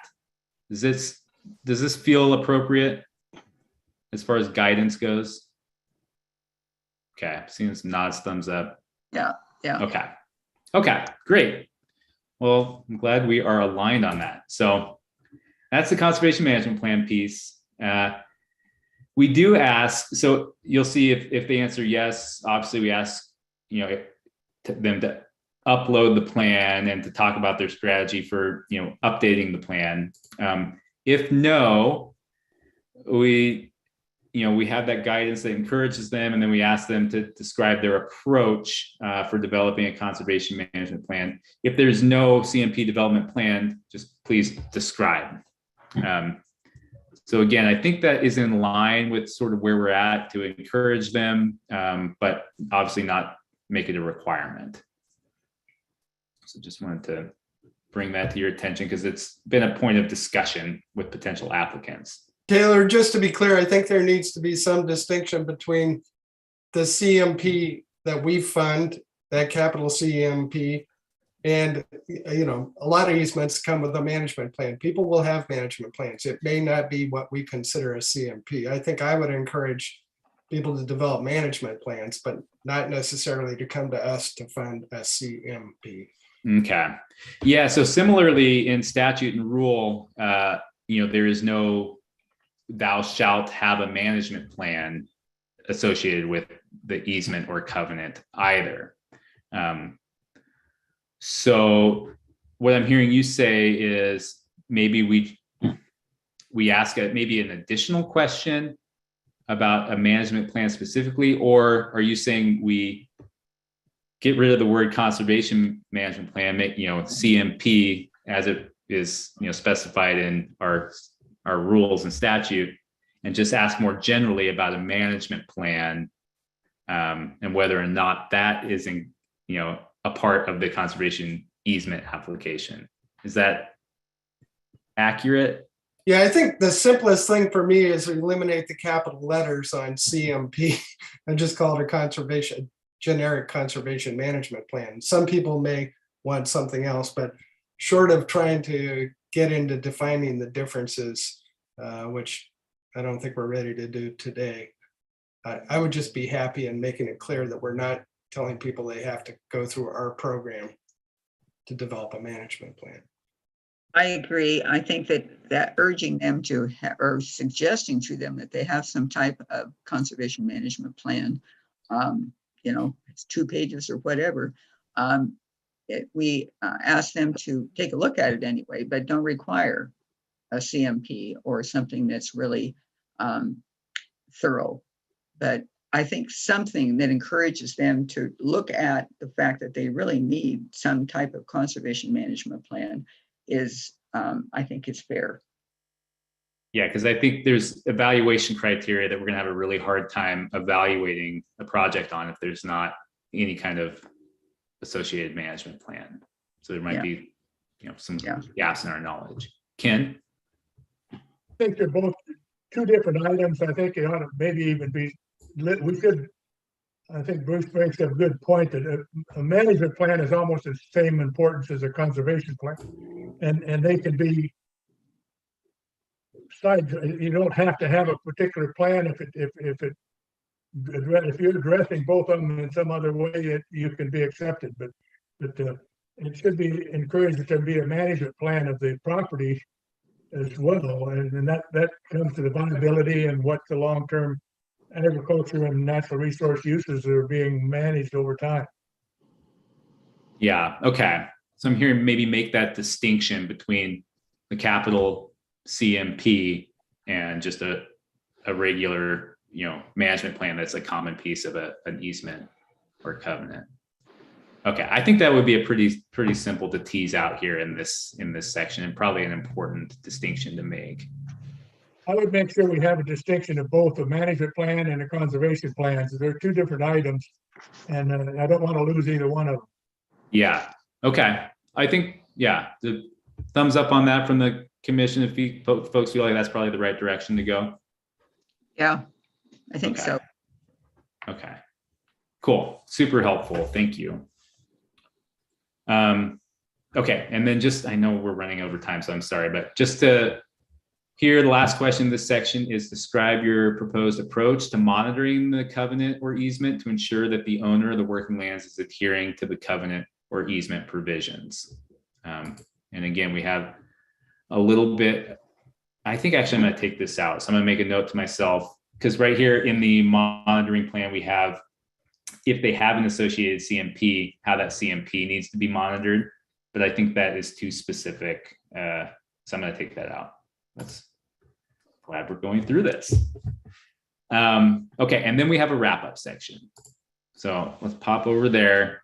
Does this feel appropriate as far as guidance goes? Okay, I'm seeing some nods, thumbs up. Yeah. Okay, great. Well, I'm glad we are aligned on that. So that's the conservation management plan piece. We do ask, so you'll see if they answer yes, obviously we ask, them to upload the plan and to talk about their strategy for, updating the plan. If no, we we have that guidance that encourages them, and then we ask them to describe their approach for developing a conservation management plan. If there's no CMP development plan, just please describe. So again, I think that is in line with sort of where we're at to encourage them, but obviously not make it a requirement. So just wanted to bring that to your attention because it's been a point of discussion with potential applicants. Taylor, just to be clear, I think there needs to be some distinction between the CMP that we fund, that capital CMP, and a lot of easements come with a management plan. People will have management plans. It may not be what we consider a CMP. I think I would encourage people to develop management plans, but not necessarily to come to us to fund a CMP. Okay. Yeah. So similarly in statute and rule, there is no thou shalt have a management plan associated with the easement or covenant either. So what I'm hearing you say is maybe we ask maybe an additional question about a management plan specifically, or are you saying we get rid of the word conservation management plan, make CMP as it is specified in our rules and statute, and just ask more generally about a management plan and whether or not that is a part of the conservation easement application. Is that accurate? Yeah, I think the simplest thing for me is to eliminate the capital letters on CMP and just call it a generic conservation management plan. Some people may want something else, but short of trying to get into defining the differences, which I don't think we're ready to do today, I would just be happy in making it clear that we're not telling people they have to go through our program to develop a management plan. I agree. I think that urging them to or suggesting to them that they have some type of conservation management plan, it's 2 pages or whatever. We ask them to take a look at it anyway, but don't require a CMP or something that's really thorough. But I think something that encourages them to look at the fact that they really need some type of conservation management plan is, I think it's fair. Yeah, because I think there's evaluation criteria that we're going to have a really hard time evaluating a project on if there's not any kind of associated management plan. So there might be, some gaps in our knowledge. Ken? I think they're both 2 different items. I think it ought to maybe even be, I think Bruce makes a good point that a management plan is almost the same importance as a conservation plan. And they can be sides. You don't have to have a particular plan if you're addressing both of them in some other way, you can be accepted. But it should be encouraged that there be a management plan of the property as well, and that comes to the viability and what the long-term agriculture and natural resource uses are being managed over time. Yeah. Okay. So I'm hearing maybe make that distinction between the capital CMP and just a regular, management plan that's a common piece of an easement or covenant. Okay. I think that would be a pretty simple to tease out here in this section, and probably an important distinction to make. I would make sure we have a distinction of both a management plan and a conservation plan. So they're 2 different items, and I don't want to lose either one of them. Yeah. Okay. I think, the thumbs up on that from the commission. If folks feel like that's probably the right direction to go. Yeah, I think so. Okay. Cool. Super helpful. Thank you. Okay. And then I know we're running over time, so I'm sorry, but just to here, the last question in this section is describe your proposed approach to monitoring the covenant or easement to ensure that the owner of the working lands is adhering to the covenant or easement provisions. And again, we have a little bit, I think actually I'm going to take this out. So I'm going to make a note to myself, because right here in the monitoring plan, we have, if they have an associated CMP, how that CMP needs to be monitored. But I think that is too specific. So I'm going to take that out. Glad we're going through this. Okay, and then we have a wrap-up section. So let's pop over there.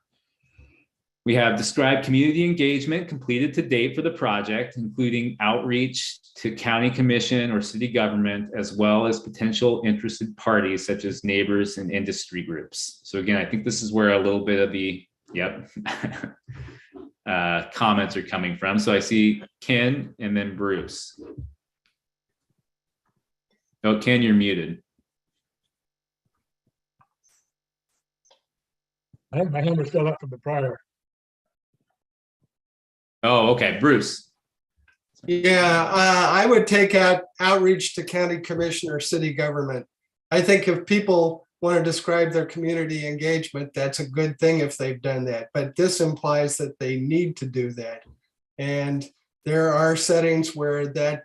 We have described community engagement completed to date for the project, including outreach to county commission or city government, as well as potential interested parties such as neighbors and industry groups. So again, I think this is where a little bit of the, comments are coming from. So I see Ken and then Bruce. Oh, Ken, you're muted. I think my hand was still up from the prior. Oh, okay, Bruce. Yeah, I would take out outreach to county commission or city government. I think if people want to describe their community engagement, that's a good thing if they've done that. But this implies that they need to do that. And there are settings where that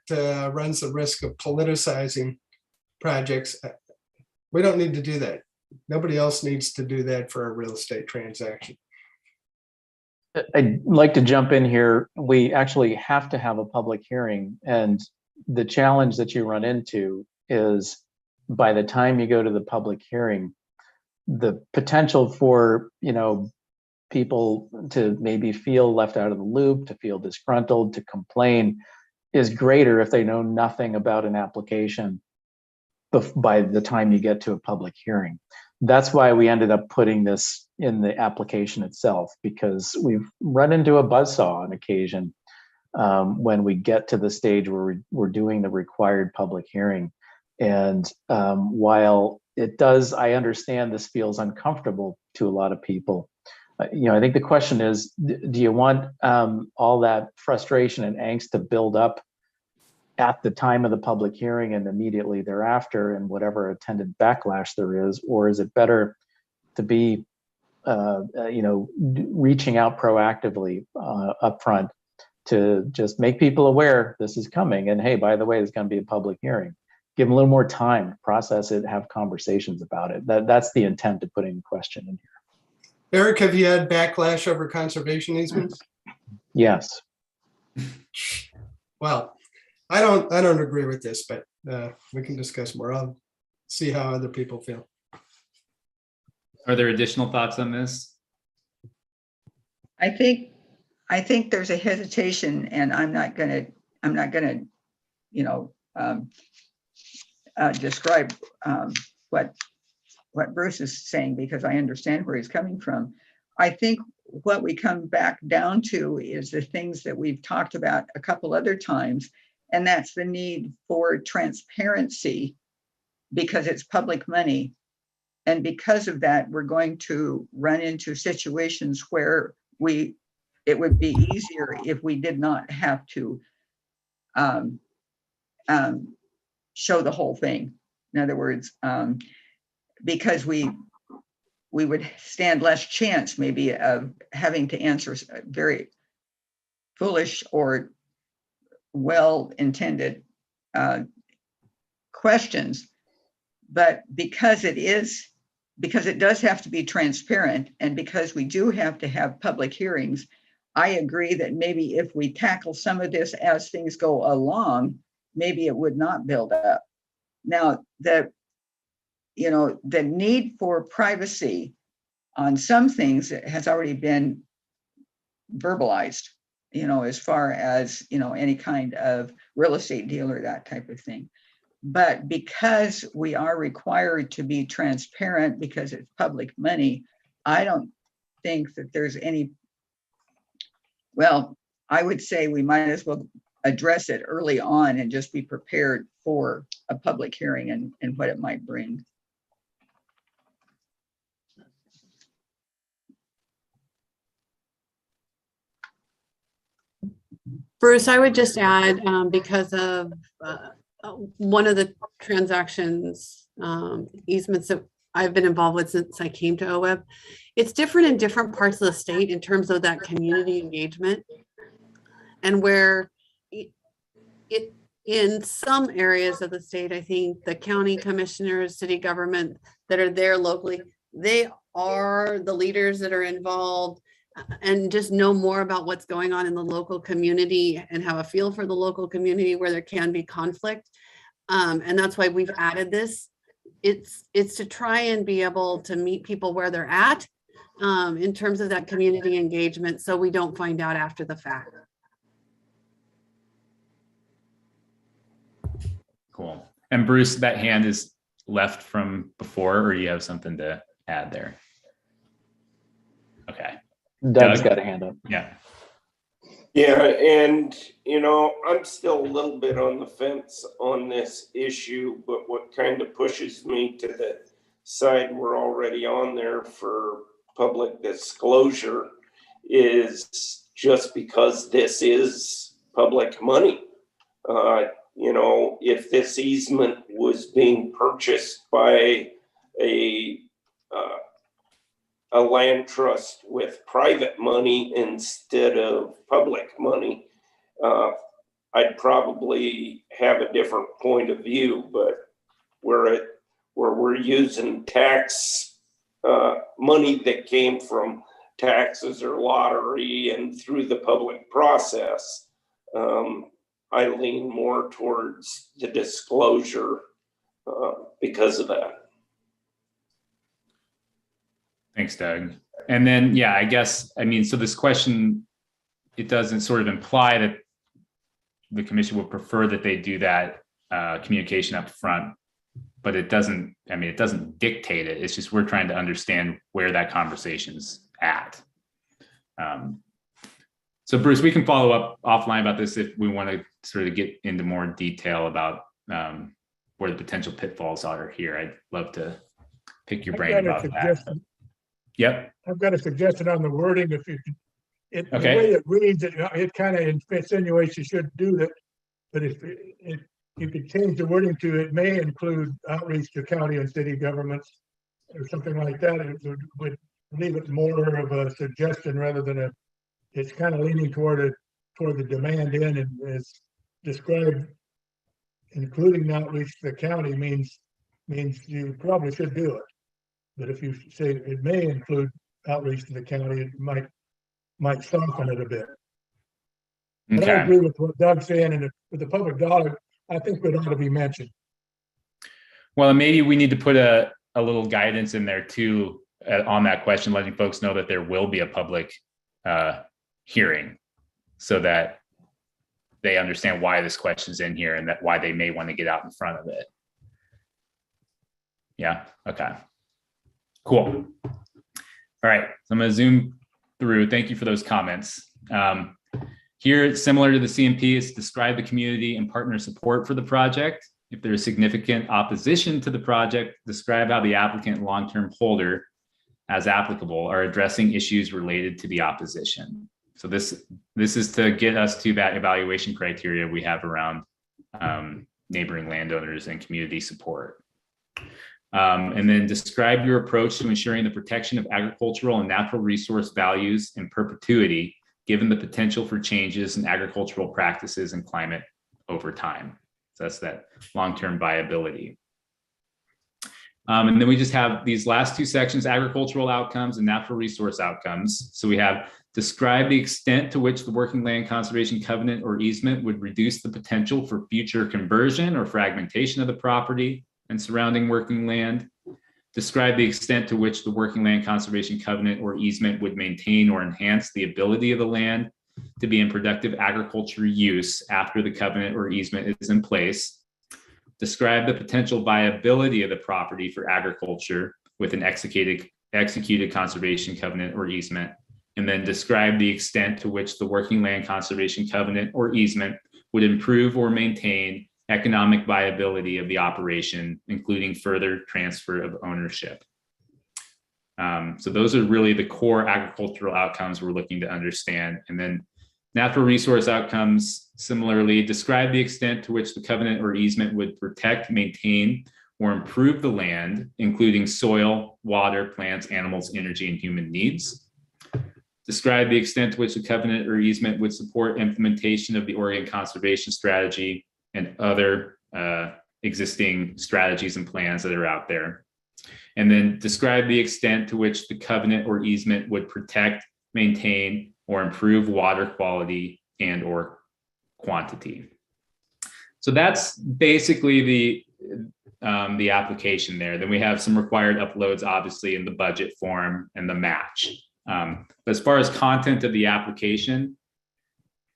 runs the risk of politicizing projects. We don't need to do that. Nobody else needs to do that for a real estate transaction. I'd like to jump in here. We actually have to have a public hearing, and the challenge that you run into is by the time you go to the public hearing, the potential for, people to maybe feel left out of the loop, to feel disgruntled, to complain is greater if they know nothing about an application by the time you get to a public hearing. That's why we ended up putting this in the application itself, because we've run into a buzzsaw on occasion when we get to the stage where we're doing the required public hearing. And while it does, I understand this feels uncomfortable to a lot of people. I think the question is, do you want all that frustration and angst to build up at the time of the public hearing and immediately thereafter and whatever attendant backlash there is? Or is it better to be, reaching out proactively up front to just make people aware this is coming? And hey, by the way, there's going to be a public hearing. Give them a little more time, process it, have conversations about it. That's the intent of putting the question in here. Eric, have you had backlash over conservation easements? Yes. Well, I don't agree with this, but we can discuss more. I'll see how other people feel. Are there additional thoughts on this? I think there's a hesitation, and I'm not gonna describe what Bruce is saying, because I understand where he's coming from. I think what we come back down to is the things that we've talked about a couple other times, and that's the need for transparency, because it's public money. And because of that, we're going to run into situations where it would be easier if we did not have to show the whole thing. In other words, because we would stand less chance maybe of having to answer very foolish or well-intended questions. But because it does have to be transparent, and because we do have to have public hearings, I agree that maybe if we tackle some of this as things go along, maybe it would not build up. Now, the need for privacy on some things has already been verbalized, as far as, any kind of real estate deal or that type of thing. But because we are required to be transparent because it's public money, I don't think that there's any, I would say we might as well address it early on and just be prepared for a public hearing and what it might bring. Bruce, I would just add, because of one of the transactions, easements that I've been involved with since I came to OWEB, it's different in different parts of the state in terms of that community engagement, and where it in some areas of the state, I think the county commissioners, city government that are there locally, they are the leaders that are involved and just know more about what's going on in the local community and have a feel for the local community where there can be conflict. And that's why we've added this it's to try and be able to meet people where they're at in terms of that community engagement, so we don't find out after the fact. Cool. And Bruce, that hand is left from before, or you have something to add there? Okay. Doug's Doug? got a hand up. Yeah. Yeah, and you know, I'm still a little bit on the fence on this issue, but what kind of pushes me to the side we're already on there for public disclosure is just because this is public money. You know, if this easement was being purchased by a land trust with private money instead of public money, I'd probably have a different point of view. But where we're using tax money that came from taxes or lottery and through the public process, I lean more towards the disclosure because of that. Thanks, Doug. And then, yeah, I guess, I mean, so this question, it doesn't sort of imply that the commission would prefer that they do that communication up front, but it doesn't, I mean, it doesn't dictate it. It's just, we're trying to understand where that conversation's at. So Bruce, we can follow up offline about this if we want to sort of get into more detail about where the potential pitfalls are here. I'd love to pick your brain about that. Yep. I've got a suggestion on the wording. If you could, Okay. The way it reads, it kind of insinuates you should do that. But if you could change the wording to, it may include outreach to county and city governments or something like that. It would leave it more of a suggestion rather than it's kind of leaning toward the demand in, and as described, including outreach to the county means you probably should do it. But if you say it may include outreach to the county, it might soften it a bit. But I agree with what Doug's saying, and with the public dollar, I think it ought to be mentioned. Well, maybe we need to put a little guidance in there too on that question, letting folks know that there will be a public hearing, so that they understand why this question's in here and that why they may want to get out in front of it. Yeah. Okay. Cool. All right. So I'm going to zoom through. Thank you for those comments. Here, similar to the CMP, is describe the community and partner support for the project. If there is significant opposition to the project, describe how the applicant and long-term holder, as applicable, are addressing issues related to the opposition. So this is to get us to that evaluation criteria we have around neighboring landowners and community support. And then describe your approach to ensuring the protection of agricultural and natural resource values in perpetuity, given the potential for changes in agricultural practices and climate over time. So that's that long-term viability. And then we just have these last two sections, agricultural outcomes and natural resource outcomes. So we have describe the extent to which the working land conservation covenant or easement would reduce the potential for future conversion or fragmentation of the property and surrounding working land. Describe the extent to which the working land conservation covenant or easement would maintain or enhance the ability of the land to be in productive agriculture use after the covenant or easement is in place. Describe the potential viability of the property for agriculture with an executed conservation covenant or easement. And then describe the extent to which the working land conservation covenant or easement would improve or maintain economic viability of the operation, including further transfer of ownership. So those are really the core agricultural outcomes we're looking to understand. And then natural resource outcomes, similarly, describe the extent to which the covenant or easement would protect, maintain, or improve the land, including soil, water, plants, animals, energy, and human needs. Describe the extent to which the covenant or easement would support implementation of the Oregon Conservation Strategy and other existing strategies and plans that are out there. And then describe the extent to which the covenant or easement would protect, maintain, or improve water quality and or quantity. So that's basically the application there. Then we have some required uploads, obviously, in the budget form and the match. But as far as content of the application,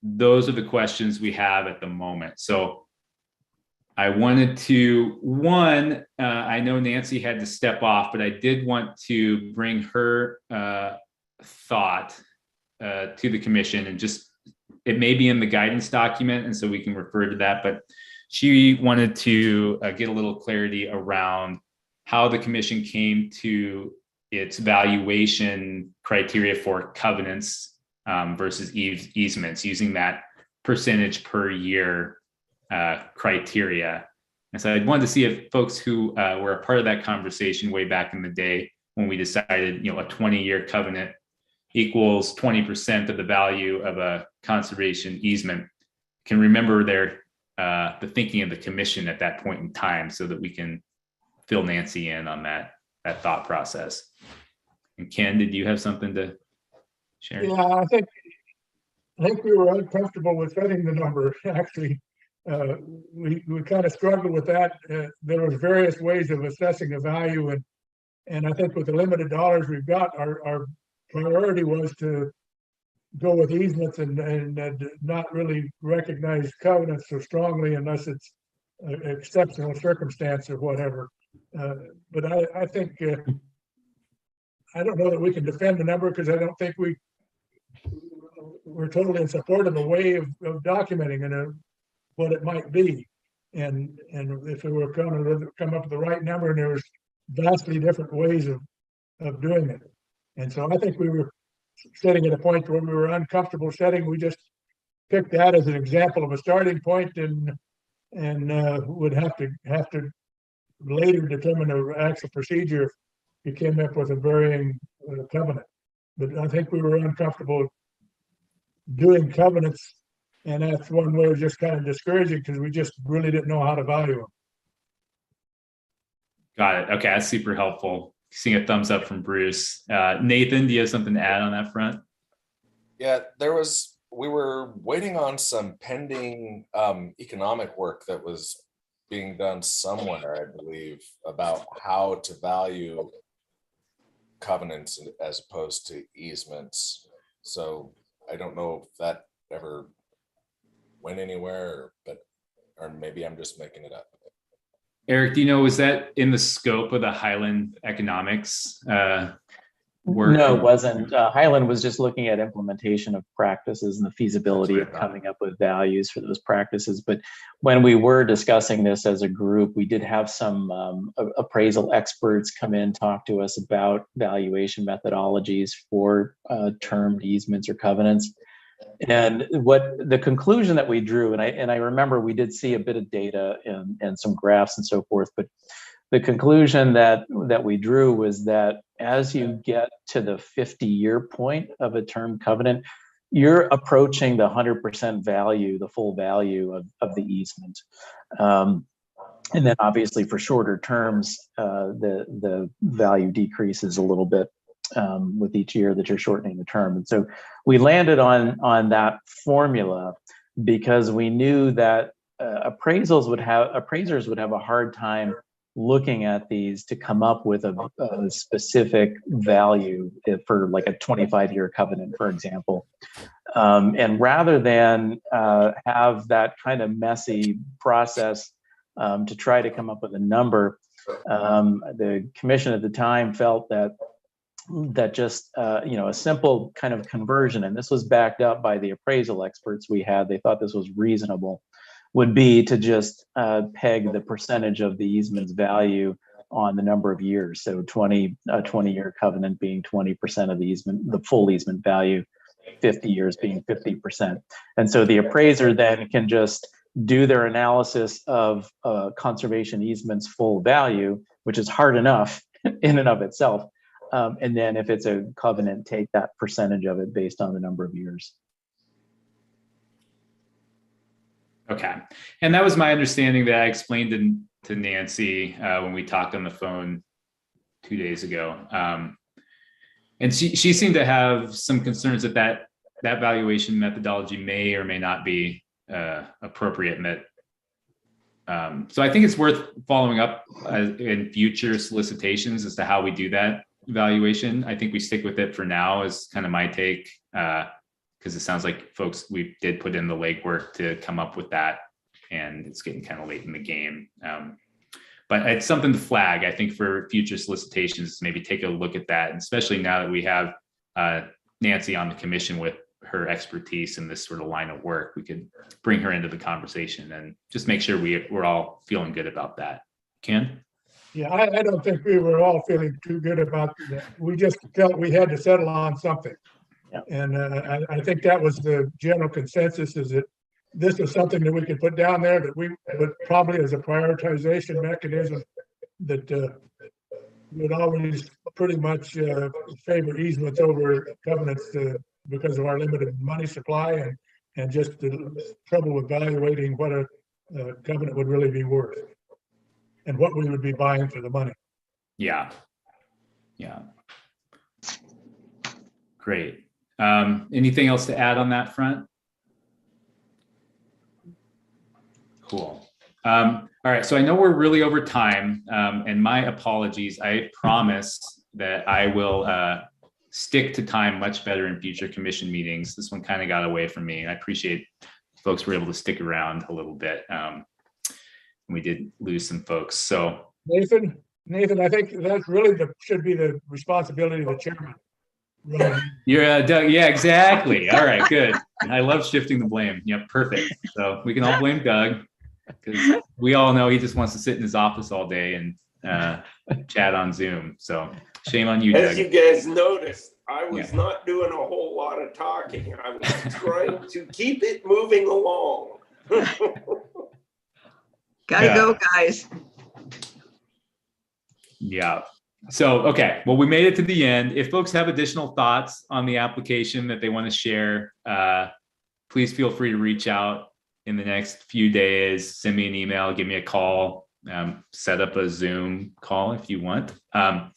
those are the questions we have at the moment. So I wanted to, I know Nancy had to step off, but I did want to bring her thought to the commission, and just, it may be in the guidance document, and so we can refer to that, but she wanted to get a little clarity around how the commission came to its valuation criteria for covenants versus easements, using that percentage per year criteria. And so I wanted to see if folks who were a part of that conversation way back in the day, when we decided, a 20-year covenant equals 20% of the value of a conservation easement, can remember the thinking of the commission at that point in time, so that we can fill Nancy in on that thought process. And Ken, did you have something to share? Yeah, I think we were uncomfortable with setting the number. Actually, we kind of struggled with that. There was various ways of assessing the value, and I think with the limited dollars we've got, our priority was to go with easements and not really recognize covenants so strongly unless it's an exceptional circumstance or whatever. But I think I don't know that we can defend the number, because I don't think we're totally in support of a way of documenting and what it might be. And if we were going to come up with the right number, and there was vastly different ways of doing it. And so I think we were sitting at a point where we were uncomfortable setting. We just picked that as an example of a starting point, and would have to later determine an actual procedure if you came up with a varying covenant. But I think we were uncomfortable doing covenants, and that's one way of just kind of discouraging, because we just really didn't know how to value them. Got it. Okay, that's super helpful. Seeing a thumbs up from Bruce. Nathan, do you have something to add on that front? Yeah, we were waiting on some pending economic work that was being done somewhere, I believe, about how to value covenants as opposed to easements. So I don't know if that ever went anywhere, or maybe I'm just making it up. Eric, do you know, was that in the scope of the Highland economics work? No, it wasn't. Highland was just looking at implementation of practices and the feasibility of coming up with values for those practices. But when we were discussing this as a group, we did have some appraisal experts come in, talk to us about valuation methodologies for termed easements or covenants. And what the conclusion that we drew, and I remember we did see a bit of data and some graphs and so forth, but the conclusion that we drew was that as you get to the 50-year point of a term covenant, you're approaching the 100% value, the full value of the easement. And then obviously for shorter terms, the value decreases a little bit with each year that you're shortening the term. And so we landed on that formula because we knew that appraisers would have a hard time looking at these to come up with a specific value for like a 25-year covenant, for example. And rather than have that kind of messy process to try to come up with a number, the commission at the time felt that just a simple kind of conversion, and this was backed up by the appraisal experts we had, they thought this was reasonable, would be to just peg the percentage of the easement's value on the number of years. So a 20-year covenant being 20% of the easement, the full easement value, 50 years being 50%. And so the appraiser then can just do their analysis of conservation easement's full value, which is hard enough in and of itself. And then if it's a covenant, take that percentage of it based on the number of years. Okay. And that was my understanding that I explained to Nancy when we talked on the phone 2 days ago. And she seemed to have some concerns that valuation methodology may or may not be appropriate, and that So I think it's worth following up in future solicitations as to how we do that evaluation. I think we stick with it for now is kind of my take, because it sounds like folks, we did put in the legwork to come up with that, and it's getting kind of late in the game. But it's something to flag, I think, for future solicitations, maybe take a look at that, and especially now that we have Nancy on the commission with her expertise in this sort of line of work, we could bring her into the conversation and just make sure we're all feeling good about that. Ken? Yeah, I don't think we were all feeling too good about that. We just felt we had to settle on something. Yeah. And I think that was the general consensus, is that this is something that we could put down there, that we would probably as a prioritization mechanism that would always pretty much favor easements over covenants because of our limited money supply and just the trouble evaluating what a covenant would really be worth and what we would be buying for the money. Yeah. Yeah. Great. Anything else to add on that front? Cool. All right. So I know we're really over time, and my apologies. I promise that I will stick to time much better in future commission meetings. This one kind of got away from me. I appreciate folks were able to stick around a little bit. We did lose some folks. So Nathan, I think that's really should be the responsibility of the chairman. You're Doug. Yeah, exactly. All right, good. I love shifting the blame. Yep, perfect. So we can all blame Doug, because we all know he just wants to sit in his office all day and chat on Zoom. So shame on you, As Doug. you guys noticed, I was not doing a whole lot of talking. I was trying to keep it moving along. Gotta go, guys. Yeah. So, okay. Well, we made it to the end. If folks have additional thoughts on the application that they want to share, please feel free to reach out in the next few days. Send me an email, give me a call, set up a Zoom call if you want. And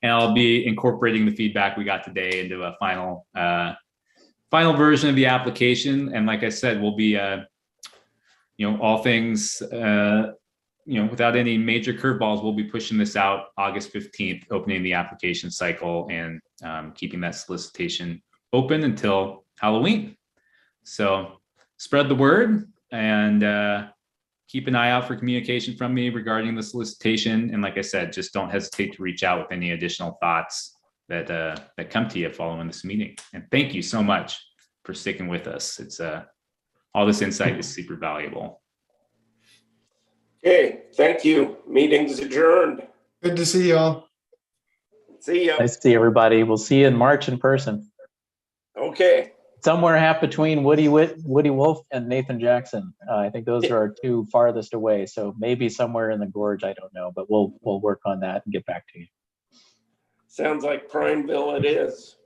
I'll be incorporating the feedback we got today into a final version of the application. And like I said, we'll be, all things, without any major curveballs, we'll be pushing this out August 15th, opening the application cycle and keeping that solicitation open until Halloween. So spread the word and keep an eye out for communication from me regarding the solicitation. And like I said, just don't hesitate to reach out with any additional thoughts that come to you following this meeting. And thank you so much for sticking with us. It's all this insight is super valuable. Okay, thank you. Meeting's adjourned. Good to see y'all. See ya. Nice to see everybody. We'll see you in March in person. Okay. Somewhere half between Woody Wolf and Nathan Jackson. I think those are our two farthest away. So maybe somewhere in the gorge, I don't know, but we'll work on that and get back to you. Sounds like Prineville it is.